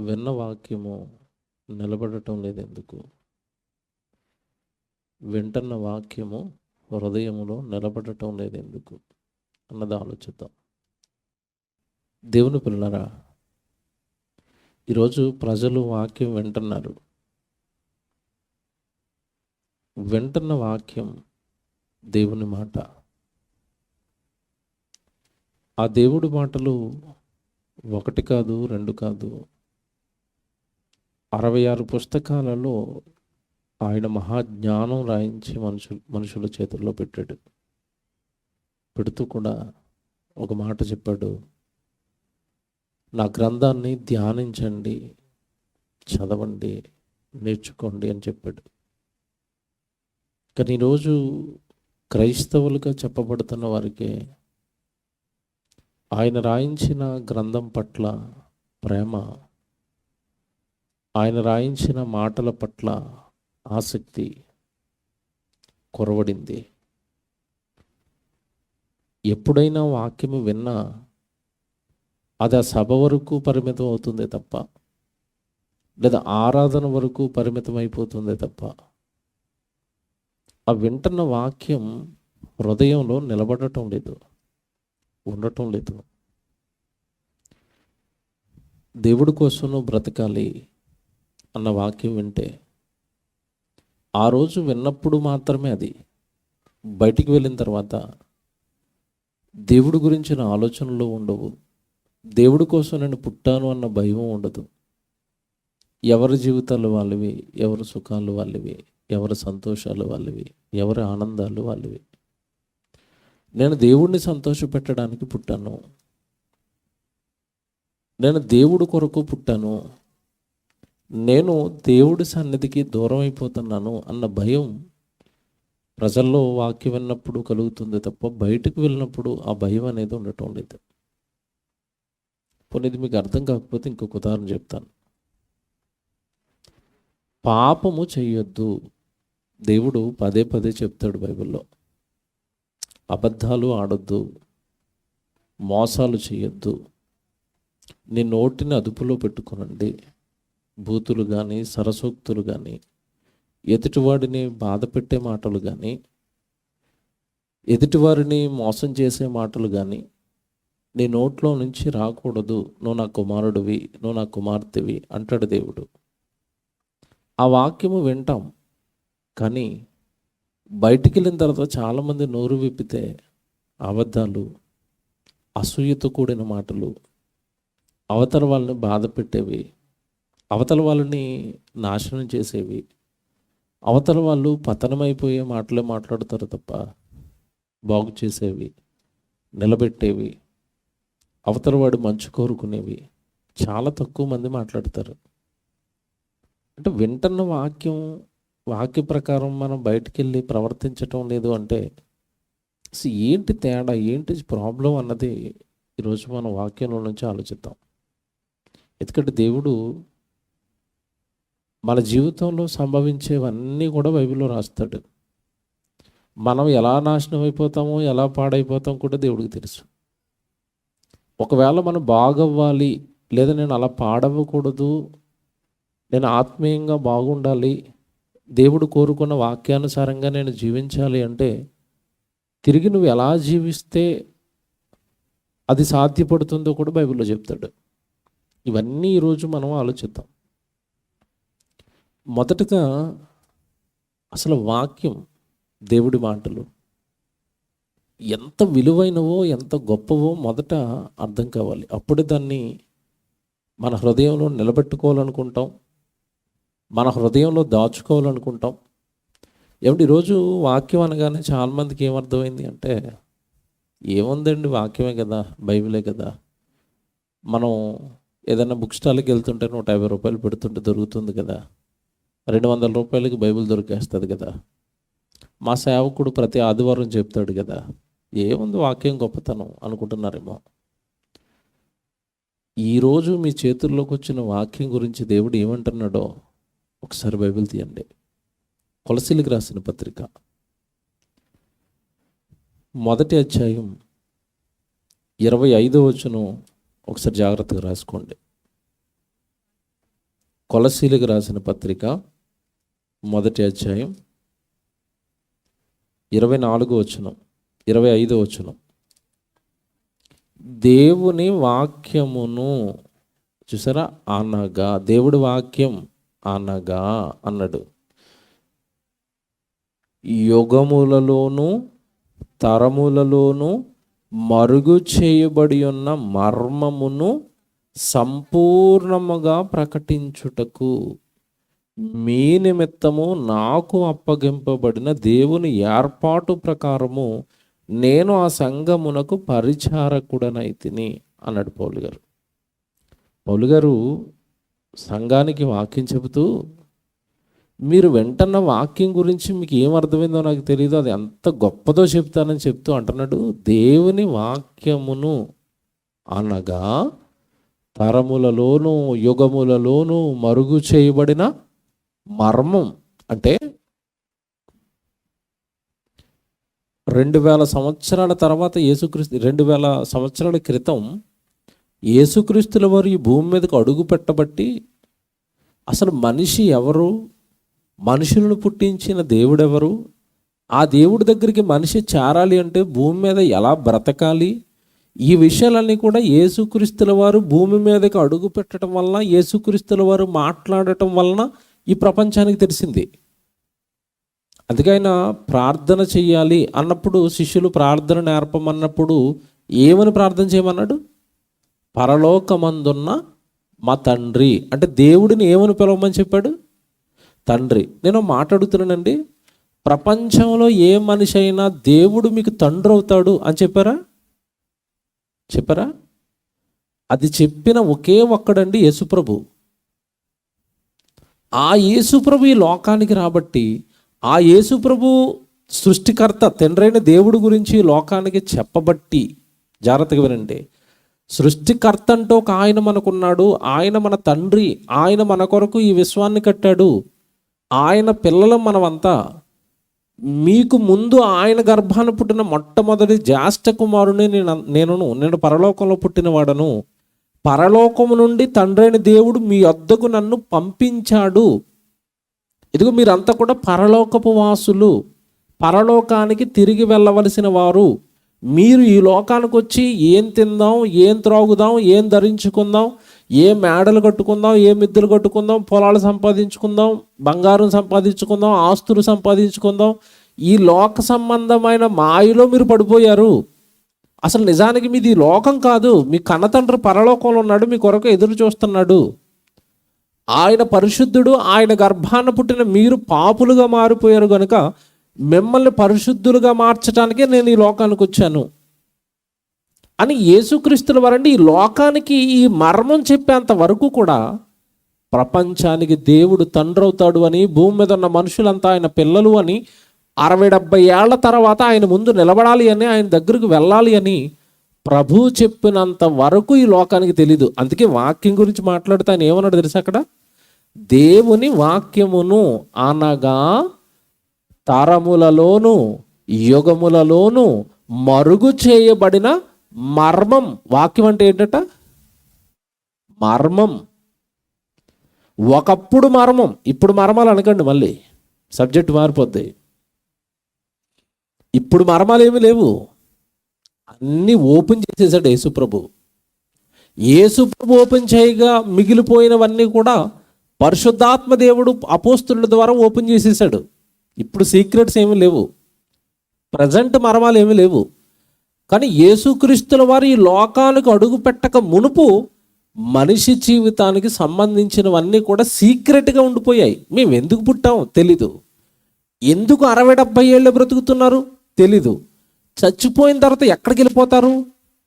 విన్న వాక్యము నిలబడటం లేదెందుకు? వింటున్న వాక్యము హృదయములో నిలబడటం లేదెందుకు అన్నది ఆలోచిద్దాం. దేవుని పిల్లరా, ఈరోజు ప్రజలు వాక్యం వింటున్నారు. వింటున్న వాక్యం దేవుని మాట. ఆ దేవుడి మాటలు ఒకటి కాదు, రెండు కాదు, 66 పుస్తకాలలో ఆయన మహాజ్ఞానం రాయించి మనుషుల చేతుల్లో పెట్టాడు. పెడుతూ కూడా ఒక మాట చెప్పాడు, నా గ్రంథాన్ని ధ్యానించండి, చదవండి, నేర్చుకోండి అని చెప్పాడు. కానీ ఈరోజు క్రైస్తవులుగా చెప్పబడుతున్న వారికి ఆయన రాయించిన గ్రంథం పట్ల ప్రేమ, ఆయన రాయించిన మాటల పట్ల ఆసక్తి కొరవడింది. ఎప్పుడైనా వాక్యము విన్నా అది ఆ సభ వరకు పరిమితం అవుతుందే తప్ప, లేదా ఆరాధన వరకు పరిమితం అయిపోతుందే తప్ప, ఆ వింటున్న వాక్యం హృదయంలో నిలబడటం లేదు, ఉండటం లేదు. దేవుడి కోసం నువ్వు బ్రతకాలి అన్న వాక్యం వింటే ఆ రోజు విన్నప్పుడు మాత్రమే అది. బయటికి వెళ్ళిన తర్వాత దేవుడి గురించిన ఆలోచనలు ఉండవు. దేవుడి కోసం నేను పుట్టాను అన్న భయం ఉండదు. ఎవరి జీవితాలు వాళ్ళవి, ఎవరి సుఖాలు వాళ్ళవి, ఎవరి సంతోషాలు వాళ్ళవి, ఎవరి ఆనందాలు వాళ్ళవి. నేను దేవుడిని సంతోషపెట్టడానికి పుట్టాను, నేను దేవుడి కొరకు పుట్టాను, నేను దేవుడి సన్నిధికి దూరం అయిపోతున్నాను అన్న భయం ప్రజల్లో వాక్యం విన్నప్పుడు కలుగుతుంది తప్ప, బయటకు వెళ్ళినప్పుడు ఆ భయం అనేది ఉండటం లేదు. పోనీ ఇది మీకు అర్థం కాకపోతే ఇంకొక ఉదాహరణ చెప్తాను. పాపము చెయ్యొద్దు దేవుడు పదే పదే చెప్తాడు బైబిల్లో. అబద్ధాలు ఆడొద్దు, మోసాలు చేయొద్దు, నీ నోటిని అదుపులో పెట్టుకోనండి. బూతులు కానీ, సరసోక్తులు కానీ, ఎదుటివాడిని బాధ పెట్టే మాటలు కానీ, ఎదుటివారిని మోసం చేసే మాటలు కానీ నీ నోట్లో నుంచి రాకూడదు. నువ్వు నా కుమారుడివి, నువ్వు నా కుమార్తెవి అంటాడు దేవుడు. ఆ వాక్యము వింటాం, కానీ బయటికి వెళ్ళిన తర్వాత చాలామంది నోరు విప్పితే అబద్ధాలు, అసూయతో కూడిన మాటలు, అవతల వాళ్ళని బాధ పెట్టేవి, అవతల వాళ్ళని నాశనం చేసేవి, అవతల వాళ్ళు పతనమైపోయే మాటలే మాట్లాడతారు తప్ప బాగు చేసేవి, నిలబెట్టేవి, అవతల వాడు మంచు కోరుకునేవి చాలా తక్కువ మంది మాట్లాడతారు. అంటే వింటున్న వాక్య ప్రకారం మనం బయటికి వెళ్ళి ప్రవర్తించటం లేదు అంటే అసలు ఏంటి తేడా, ఏంటి ప్రాబ్లం అన్నది ఈరోజు మనం వాక్యంలో నుంచి ఆలోచిద్దాం. ఎందుకంటే దేవుడు మన జీవితంలో సంభవించేవన్నీ కూడా బైబిల్లో రాస్తాడు. మనం ఎలా నాశనం అయిపోతామో, ఎలా పాడైపోతాం కూడా దేవుడికి తెలుసు. ఒకవేళ మనం బాగవ్వాలి, లేదా నేను అలా పాడవ్వకూడదు, నేను ఆత్మీయంగా బాగుండాలి, దేవుడు కోరుకున్న వాక్యానుసారంగా నేను జీవించాలి అంటే తిరిగి నువ్వు ఎలా జీవిస్తే అది సాధ్యపడుతుందో కూడా బైబిల్లో చెప్తాడు. ఇవన్నీ ఈరోజు మనం ఆలోచిద్దాం. మొదటగా అసలు వాక్యం, దేవుడి మాటలు ఎంత విలువైనవో, ఎంత గొప్పవో మొదట అర్థం కావాలి. అప్పుడే దాన్ని మన హృదయంలో నిలబెట్టుకోవాలనుకుంటాం, మన హృదయంలో దాచుకోవాలనుకుంటాం. ఏమంటే ఈరోజు వాక్యం అనగానే చాలామందికి ఏమర్థమైంది అంటే, ఏముందండి వాక్యమే కదా, బైబిలే కదా, మనం ఏదైనా బుక్ స్టాల్కి వెళ్తుంటే 150 రూపాయలు పెడుతుంటే దొరుకుతుంది కదా, 200 రూపాయలకి బైబిల్ దొరికేస్తుంది కదా, మా సేవకుడు ప్రతి ఆదివారం చెప్తాడు కదా, ఏముంది వాక్యం గొప్పతనం అనుకుంటున్నారేమో. ఈరోజు మీ చేతుల్లోకి వచ్చిన వాక్యం గురించి దేవుడు ఏమంటున్నాడో ఒకసారి బైబిల్ తీయండి. కొలసీలకు రాసిన పత్రిక 1వ అధ్యాయం 25వ వచనం ఒకసారి జాగ్రత్తగా రాసుకోండి. కొలసీలకు రాసిన పత్రిక 1వ అధ్యాయం 24వ వచనం 25వ వచనం. దేవుని వాక్యమును చూసారా, అనగా దేవుడి వాక్యం అనగా అన్నాడు. యుగములలోను తరములలోను మరుగు చేయబడి ఉన్న మర్మమును సంపూర్ణముగా ప్రకటించుటకు మీ నిమిత్తము నాకు అప్పగింపబడిన దేవుని ఏర్పాటు ప్రకారము నేను ఆ సంఘమునకు పరిచారకుడనైతిని అన్నాడు పౌలు గారు. పౌలు గారు సంఘానికి వాక్యం చెబుతూ, మీరు వెంటన్న వాక్యం గురించి మీకు ఏం అర్థమైందో నాకు తెలియదు, అది ఎంత గొప్పదో చెప్తానని చెప్తూ అంటున్నాడు, దేవుని వాక్యమును అనగా తరములలోను యుగములలోను మరుగు చేయబడిన మర్మం. అంటే 2000 సంవత్సరాల తర్వాత యేసుక్రీస్తు, 2000 సంవత్సరాల క్రితం యేసుక్రీస్తుల వారు ఈ భూమి మీదకు అడుగు పెట్టబట్టి అసలు మనిషి ఎవరు, మనుషులను పుట్టించిన దేవుడెవరు, ఆ దేవుడి దగ్గరికి మనిషి చేరాలి అంటే భూమి మీద ఎలా బ్రతకాలి, ఈ విషయాలన్నీ కూడా యేసుక్రీస్తుల వారు భూమి మీదకి అడుగు పెట్టడం వలన, యేసుక్రీస్తుల వారు మాట్లాడటం వలన ఈ ప్రపంచానికి తెలిసింది. అందుకే ఆయన ప్రార్థన చెయ్యాలి అన్నప్పుడు, శిష్యులు ప్రార్థన నేర్పమన్నప్పుడు ఏమని ప్రార్థన చేయమన్నాడు? పరలోకమందున్న మా తండ్రి, అంటే దేవుడిని ఏమని పిలవమని చెప్పాడు? తండ్రి. నేను మాట్లాడుతున్నానండి, ప్రపంచంలో ఏ మనిషి అయినా దేవుడు మీకు తండ్రి అవుతాడు అని చెప్పారా? అది చెప్పిన ఒకే ఒక్కడండి యేసుప్రభు. ఆ యేసుప్రభు ఈ లోకానికి రాబట్టి, ఆ యేసుప్రభు సృష్టికర్త తండ్రైన దేవుడి గురించి లోకానికి చెప్పబట్టి, జాగ్రత్తగా వినండి, సృష్టికర్త అంటూ ఒక ఆయన మనకున్నాడు, ఆయన మన తండ్రి, ఆయన మన కొరకు ఈ విశ్వాన్ని కట్టాడు, ఆయన పిల్లలం మనమంతా. మీకు ముందు ఆయన గర్భాన పుట్టిన మొట్టమొదటి జ్యేష్ఠ కుమారుని నేను పరలోకంలో పుట్టినవాడను, పరలోకము నుండి తండ్రైన దేవుడు మీ వద్దకు నన్ను పంపించాడు. ఇదిగో మీరంతా కూడా పరలోకపు వాసులు, పరలోకానికి తిరిగి వెళ్ళవలసిన వారు. మీరు ఈ లోకానికి వచ్చి ఏం తిందాం, ఏం త్రాగుదాం, ఏం ధరించుకుందాం, ఏ మేడలు కట్టుకుందాం, ఏ మిద్దెలు కట్టుకుందాం, పొలాలు సంపాదించుకుందాం, బంగారం సంపాదించుకుందాం, ఆస్తులు సంపాదించుకుందాం, ఈ లోక సంబంధమైన మాయలో మీరు పడిపోయారు. అసలు నిజానికి మీది లోకం కాదు, మీ కన్నతండ్రి పరలోకంలో ఉన్నాడు, మీ కొరకు ఎదురు చూస్తున్నాడు. ఆయన పరిశుద్ధుడు, ఆయన గర్భాన పుట్టిన మీరు పాపులుగా మారిపోయారు కనుక మిమ్మల్ని పరిశుద్ధులుగా మార్చడానికే నేను ఈ లోకానికి వచ్చాను అని యేసుక్రీస్తుల వారండి ఈ లోకానికి ఈ మర్మం చెప్పేంత వరకు కూడా ప్రపంచానికి దేవుడు తండ్రి అవుతాడు అని, భూమి మీద ఉన్న మనుషులంతా ఆయన పిల్లలు అని, 60-70 ఏళ్ల తర్వాత ఆయన ముందు నిలబడాలి అని, ఆయన దగ్గరకు వెళ్ళాలి అని ప్రభు చెప్పినంత వరకు ఈ లోకానికి తెలీదు. అందుకే వాక్యం గురించి మాట్లాడితే ఆయన ఏమన్నాడు తెలుసా? అక్కడ దేవుని వాక్యమును అనగా తరములలోను యుగములలోను మరుగు చేయబడిన మర్మం. వాక్యం అంటే ఏంటట? మర్మం. ఒకప్పుడు మర్మం, ఇప్పుడు మర్మాలు అనకండి, మళ్ళీ సబ్జెక్ట్ మారిపోద్ది. ఇప్పుడు మర్మాలు ఏమీ లేవు, అన్నీ ఓపెన్ చేసేసాడు యేసుప్రభు. యేసుప్రభు ఓపెన్ చేయగా మిగిలిపోయినవన్నీ కూడా పరిశుద్ధాత్మ దేవుడు అపోస్తుల ద్వారా ఓపెన్ చేసేసాడు. ఇప్పుడు సీక్రెట్స్ ఏమీ లేవు, ప్రజెంట్ మర్మాలు ఏమీ లేవు. కానీ యేసుక్రీస్తుల వారు ఈ లోకానికి అడుగు పెట్టక మునుపు మనిషి జీవితానికి సంబంధించినవన్నీ కూడా సీక్రెట్గా ఉండిపోయాయి. మేము ఎందుకు పుట్టాం తెలీదు, ఎందుకు 60-70 ఏళ్ళు బ్రతుకుతున్నారు తెలీదు, చచ్చిపోయిన తర్వాత ఎక్కడికి వెళ్ళిపోతారు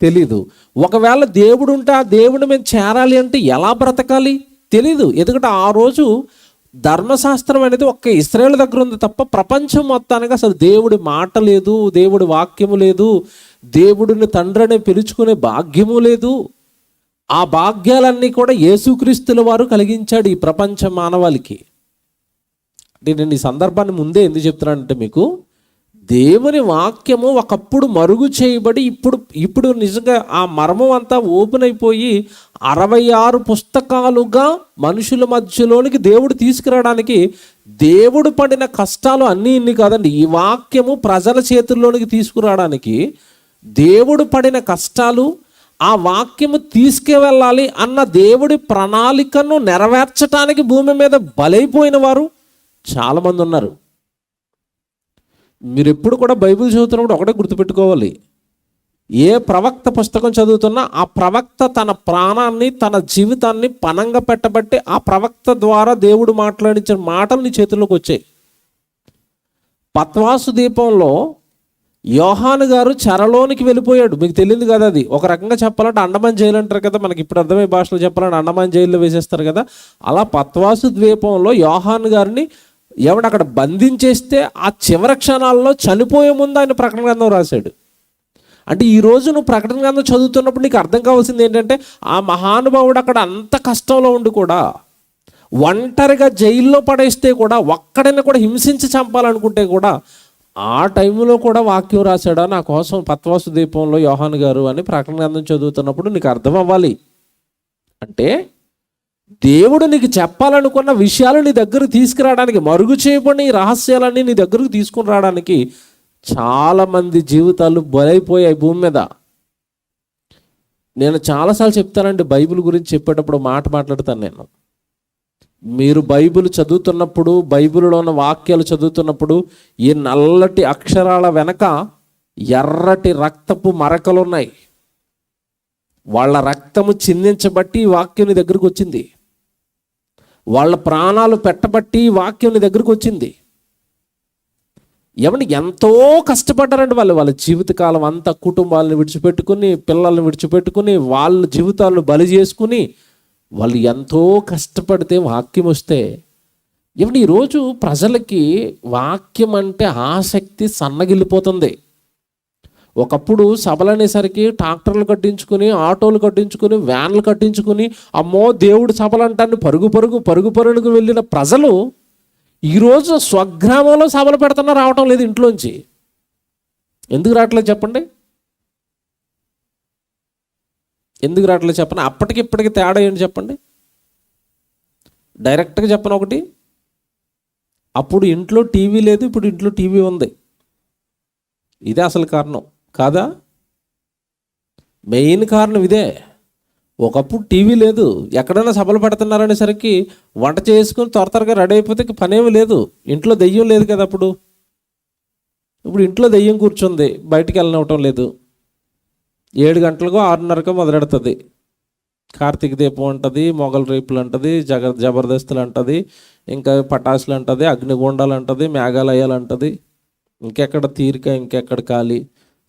తెలీదు, ఒకవేళ దేవుడు ఉంటే ఆ దేవుడిని మేము చేరాలి అంటే ఎలా బ్రతకాలి తెలీదు. ఎందుకంటే ఆ రోజు ధర్మశాస్త్రం అనేది ఒక్క ఇశ్రాయేలు దగ్గర ఉంది తప్ప ప్రపంచం మొత్తానికి అసలు దేవుడి మాట లేదు, దేవుడి వాక్యము లేదు, దేవుడిని తండ్రిని పిలుచుకునే భాగ్యము లేదు. ఆ భాగ్యాలన్నీ కూడా యేసుక్రీస్తుల వారు కలిగించాడు ఈ ప్రపంచ మానవాళికి. నేను ఈ సందర్భాన్ని ముందే ఎందుకు చెప్తున్నానంటే, మీకు దేవుని వాక్యము ఒకప్పుడు మరుగు చేయబడి ఇప్పుడు నిజంగా ఆ మర్మం అంతా ఓపెన్ అయిపోయి 66 పుస్తకాలుగా మనుషుల మధ్యలోనికి దేవుడు తీసుకురావడానికి దేవుడు పడిన కష్టాలు అన్నీ ఇన్ని కాదండి. ఈ వాక్యము ప్రజల చేతుల్లోనికి తీసుకురావడానికి దేవుడు పడిన కష్టాలు, ఆ వాక్యము తీసుకువెళ్ళాలి అన్న దేవుడి ప్రణాళికను నెరవేర్చడానికి భూమి మీద బలైపోయిన వారు చాలామంది ఉన్నారు. మీరు ఎప్పుడు కూడా బైబిల్ చదువుతున్నప్పుడు ఒకటే గుర్తుపెట్టుకోవాలి, ఏ ప్రవక్త పుస్తకం చదువుతున్నా ఆ ప్రవక్త తన ప్రాణాన్ని, తన జీవితాన్ని పణంగా పెట్టబట్టి ఆ ప్రవక్త ద్వారా దేవుడు మాట్లాడించిన మాటలు నీ చేతుల్లోకి వచ్చాయి. పత్వాసు దీపంలో యోహాను గారు చెరలోనికి వెళ్ళిపోయాడు. మీకు తెలియదు కదా, అది ఒక రకంగా చెప్పాలంటే అండమాన్ జైలు అంటారు కదా, మనకి ఇప్పుడు అర్థమయ్యే భాషలో చెప్పాలంటే అండమాన్ జైల్లో వేసేస్తారు కదా. అలా పత్వాసు ద్వీపంలో యోహాను గారిని ఎవడు అక్కడ బంధించేస్తే ఆ చివరి క్షణాల్లో చనిపోయే ముందు ఆయన ప్రకటన గ్రంథం రాశాడు. అంటే ఈరోజు నువ్వు ప్రకటన గ్రంథం చదువుతున్నప్పుడు నీకు అర్థం కావాల్సింది ఏంటంటే, ఆ మహానుభావుడు అక్కడ అంత కష్టంలో ఉండి కూడా, ఒంటరిగా జైల్లో పడేస్తే కూడా, ఒక్కడైనా కూడా హింసించి చంపాలనుకుంటే కూడా ఆ టైంలో కూడా వాక్యం రాశాడా నా కోసం పత్వాసు దీపంలో యోహాను గారు అని ప్రకటన గ్రంథం చదువుతున్నప్పుడు నీకు అర్థం అవ్వాలి. అంటే దేవుడు నీకు చెప్పాలనుకున్న విషయాలు నీ దగ్గరకు తీసుకురావడానికి, మరుగు చేయబడిన ఈ రహస్యాలన్నీ నీ దగ్గరకు తీసుకుని రావడానికి చాలామంది జీవితాలు బలైపోయాయి భూమి మీద. నేను చాలాసార్లు చెప్తానండి, బైబిల్ గురించి చెప్పేటప్పుడు మాట్లాడతాను నేను. మీరు బైబిల్ చదువుతున్నప్పుడు, బైబిల్లో ఉన్న వాక్యాలు చదువుతున్నప్పుడు ఈ నల్లటి అక్షరాల వెనక ఎర్రటి రక్తపు మరకలు ఉన్నాయి. వాళ్ళ రక్తము చిందించబట్టి ఈ వాక్యం నీ దగ్గరకు వచ్చింది. వాళ్ళ ప్రాణాలు పెట్టబట్టి ఈ వాక్యం నీ దగ్గరకు వచ్చింది. ఏమంటే ఎంతో కష్టపడ్డారండి వాళ్ళ జీవితకాలం అంతా, కుటుంబాలను విడిచిపెట్టుకుని, పిల్లల్ని విడిచిపెట్టుకుని, వాళ్ళ జీవితాలను బలి చేసుకుని వాళ్ళు ఎంతో కష్టపడితే వాక్యం వస్తే, ఏమంటే ఈరోజు ప్రజలకి వాక్యం అంటే ఆసక్తి సన్నగిల్లిపోతుంది. ఒకప్పుడు సభలు అనేసరికి ట్రాక్టర్లు కట్టించుకుని, ఆటోలు కట్టించుకుని, వ్యాన్లు కట్టించుకుని, అమ్మో దేవుడు సభలు అంటాన్ని పరుగు వెళ్ళిన ప్రజలు ఈరోజు స్వగ్రామంలో సభలు పెడుతున్నా రావటం లేదు ఇంట్లోంచి. ఎందుకు రావట్లేదు చెప్పండి? ఎందుకు రావట్లేదు చెప్పండి? అప్పటికి ఇప్పటికి తేడా ఏంటి చెప్పండి? డైరెక్ట్గా చెప్పను ఒకటి, అప్పుడు ఇంట్లో టీవీ లేదు, ఇప్పుడు ఇంట్లో టీవీ ఉంది. ఇదే అసలు కారణం కాదా? మెయిన్ కారణం ఇదే. ఒకప్పుడు టీవీ లేదు, ఎక్కడైనా సభలు పెడుతున్నారనేసరికి వంట చేసుకుని త్వరగా రెడీ అయిపోతే పనేమి లేదు. ఇంట్లో దెయ్యం లేదు కదా అప్పుడు. ఇప్పుడు ఇంట్లో దెయ్యం కూర్చుంది, బయటికి వెళ్ళనివ్వటం లేదు. 7 గంటలకో 6:30కో మొదలెడుతుంది. కార్తీక దీపం అంటది, మొగల్ రేపులు అంటది, జబర్దస్తులు అంటది, ఇంకా పటాసులు అంటది, అగ్నిగుండాలు అంటది, మేఘాలయాలు అంటది, ఇంకెక్కడ తీరిక, ఇంకెక్కడ ఖాళీ,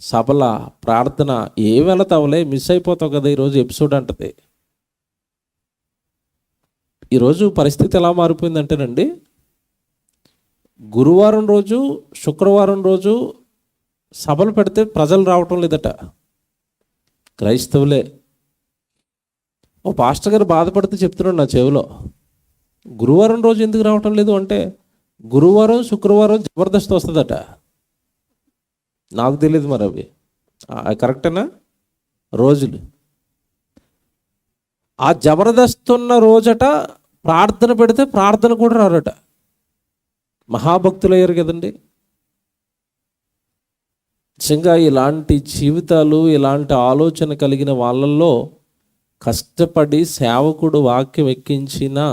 సభల ప్రార్థన ఏ వెళతావులే, మిస్ అయిపోతావు కదా ఈరోజు ఎపిసోడ్ అంటది. ఈరోజు పరిస్థితి ఎలా మారిపోయిందంటేనండి, గురువారం రోజు, శుక్రవారం రోజు సభలు పెడితే ప్రజలు రావటం లేదట, క్రైస్తవులే. ఓ పాస్టర్ గారు బాధపడితే చెప్తున్నాడు నా చెవిలో, గురువారం రోజు ఎందుకు రావటం లేదు అంటే, గురువారం శుక్రవారం జబర్దస్త్ వస్తుందట. నాకు తెలియదు మరి అవి కరెక్టేనా రోజులు. ఆ జబర్దస్త్ ఉన్న రోజట ప్రార్థన పెడితే ప్రార్థన కూడా రారట. మహాభక్తులు అయ్యారు కదండి. నిజంగా ఇలాంటి జీవితాలు, ఇలాంటి ఆలోచన కలిగిన వాళ్ళల్లో కష్టపడి సేవకుడు వాక్యం ఎక్కించినా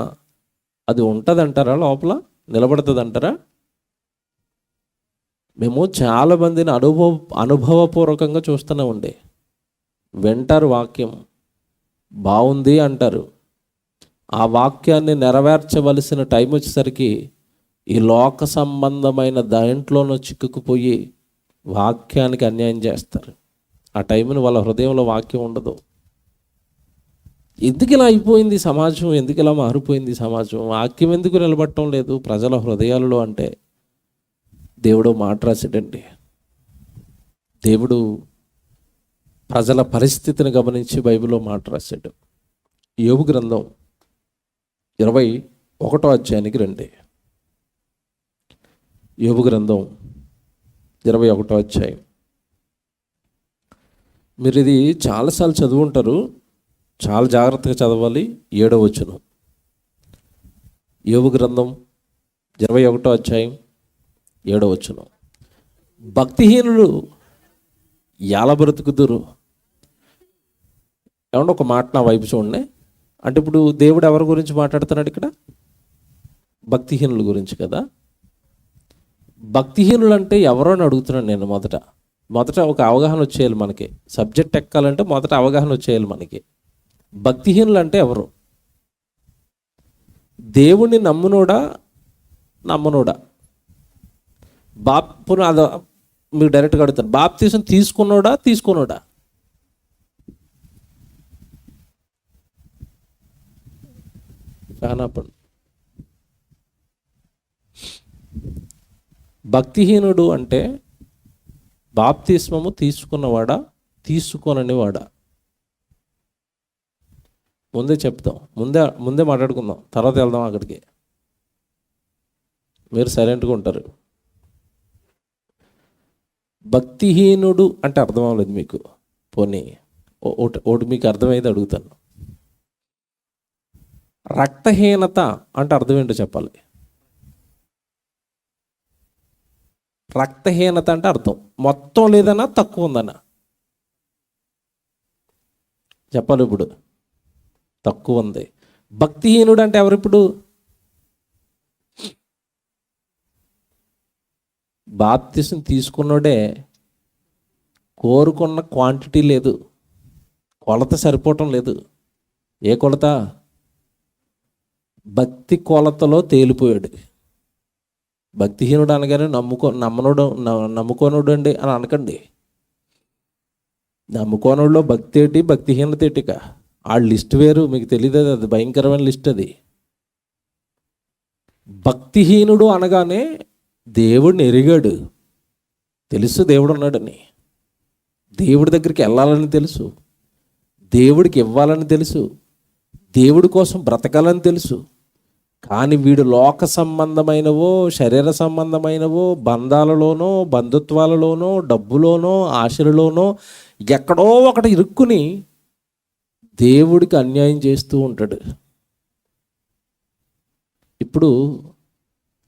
అది ఉంటుందంటారా? లోపల నిలబడుతుందంటారా? మేము చాలామందిని అనుభవపూర్వకంగా చూస్తున్నామండి. వింటారు, వాక్యం బాగుంది అంటారు. ఆ వాక్యాన్ని నెరవేర్చవలసిన టైం వచ్చేసరికి ఈ లోక సంబంధమైన దాంట్లోనూ చిక్కుకుపోయి వాక్యానికి అన్యాయం చేస్తారు. ఆ టైంని వాళ్ళ హృదయంలో వాక్యం ఉండదు. ఎందుకు ఇలా అయిపోయింది సమాజం? ఎందుకు ఇలా మారిపోయింది సమాజం? వాక్యం ఎందుకు నిలబడటం లేదు ప్రజల హృదయాలలో అంటే దేవుడు మాట రాశాడండి. దేవుడు ప్రజల పరిస్థితిని గమనించి బైబిల్లో మాట రాశాడు. యోబు గ్రంథం 21వ అధ్యాయానికి రండి. యోబు గ్రంథం 21వ అధ్యాయం. మీరు ఇది చాలాసార్లు చదువుంటారు, చాలా జాగ్రత్తగా చదవాలి. 7వ వచనం, యోబు గ్రంథం 21వ అధ్యాయం 7వ వచనం. భక్తిహీనులు ఎలా బ్రతుకుదురు? ఏమన్నా ఒక మాట నా వైపు చూడండి. అంటే ఇప్పుడు దేవుడు ఎవరి గురించి మాట్లాడుతున్నాడు ఇక్కడ? భక్తిహీనుల గురించి కదా. భక్తిహీనులు అంటే ఎవరో అని అడుగుతున్నాను నేను. మొదట ఒక అవగాహన వచ్చేయాలి మనకి. సబ్జెక్ట్ ఎక్కాలంటే మొదట అవగాహన వచ్చేయాలి మనకి. భక్తిహీనులు అంటే ఎవరు? దేవుణ్ణి నమ్మునోడా నమ్మనోడా? అది మీరు డైరెక్ట్గా అడుగుతారు. బాప్తీసం తీసుకున్నోడా? కానప్పుడు భక్తిహీనుడు అంటే బాప్తిస్మము తీసుకున్నవాడా, తీసుకోననివాడా? ముందే చెప్తాం, ముందే మాట్లాడుకుందాం, తర్వాత వెళ్దాం అక్కడికి. మీరు సైలెంట్గా ఉంటారు. భక్తిహీనుడు అంటే అర్థం అవ్వలేదు మీకు. పోనీ ఒకటి మీకు అర్థమైతే అడుగుతాను. రక్తహీనత అంటే అర్థం ఏంటో చెప్పాలి. రక్తహీనత అంటే అర్థం మొత్తం లేదన్నా, తక్కువ ఉందన్నా చెప్పాలి. ఇప్పుడు తక్కువ ఉంది. భక్తిహీనుడు అంటే ఎవరిప్పుడు? బాప్తిసం తీసుకున్నోడే. కోరుకున్న క్వాంటిటీ లేదు, కొలత సరిపోవటం లేదు. ఏ కొలత? భక్తి కొలతలో తేలిపోయాడు. భక్తిహీనుడు అనగానే నమ్ముకోనుడు అండి అని అనకండి. నమ్ముకోనుడిలో భక్తి ఏంటి, భక్తిహీనత ఏంటిక? ఆ లిస్ట్ వేరు, మీకు తెలియదు. అది భయంకరమైన లిస్ట్ అది. భక్తిహీనుడు అనగానే దేవుడిని ఎరిగాడు, తెలుసు దేవుడు ఉన్నాడని, దేవుడి దగ్గరికి వెళ్ళాలని తెలుసు, దేవుడికి ఇవ్వాలని తెలుసు, దేవుడి కోసం బ్రతకాలని తెలుసు. కానీ వీడు లోక సంబంధమైనవో, శరీర సంబంధమైనవో, బంధాలలోనో, బంధుత్వాలలోనో, డబ్బులోనో, ఆశలలోనో ఎక్కడో ఒకటి ఇరుక్కుని దేవుడికి అన్యాయం చేస్తూ ఉంటాడు. ఇప్పుడు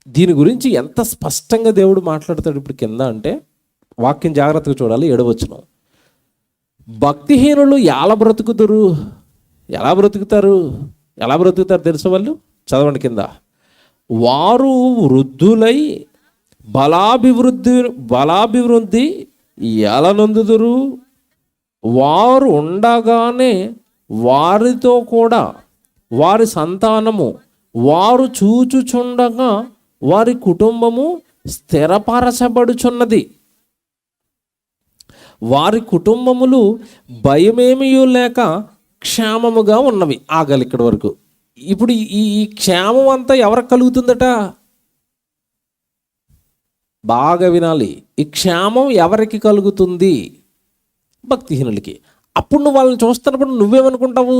దీని గురించి ఎంత స్పష్టంగా దేవుడు మాట్లాడతాడు ఇప్పుడు కింద అంటే, వాక్యం జాగ్రత్తగా చూడాలి. 7వ వచనం, భక్తిహీనులు ఎలా బ్రతుకుతారు తెలుసు వాళ్ళు? చదవండి కింద. వారు వృద్ధులై బలాభివృద్ధి ఎలా నొందుదురు? వారు ఉండగానే వారితో కూడా వారి సంతానము, వారు చూచుచుండగా వారి కుటుంబము స్థిరపరచబడుచున్నది. వారి కుటుంబములు భయమేమీ లేక క్షేమముగా ఉన్నవి. ఆగాలి ఇక్కడి వరకు. ఇప్పుడు ఈ క్షేమం అంతా ఎవరికి కలుగుతుందట? బాగా వినాలి. ఈ క్షేమం ఎవరికి కలుగుతుంది? భక్తిహీనులకి. అప్పుడు నువ్వు వాళ్ళని చూస్తున్నప్పుడు నువ్వేమనుకుంటావు?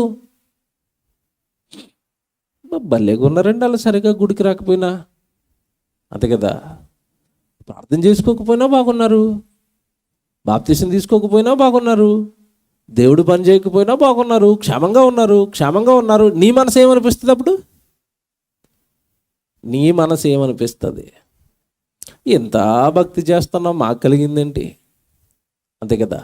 భలేగా ఉన్నారండి వాళ్ళు, సరిగా గుడికి రాకపోయినా, అంతే కదా. ప్రార్థన చేసుకోకపోయినా బాగున్నారు, బాప్తిసం తీసుకోకపోయినా బాగున్నారు, దేవుడు పని చేయకపోయినా బాగున్నారు, క్షేమంగా ఉన్నారు. నీ మనసు ఏమనిపిస్తుంది? అప్పుడు నీ మనసు ఏమనిపిస్తుంది? ఎంత భక్తి చేస్తున్నావు, మాకు కలిగిందేంటి? అంతే కదా.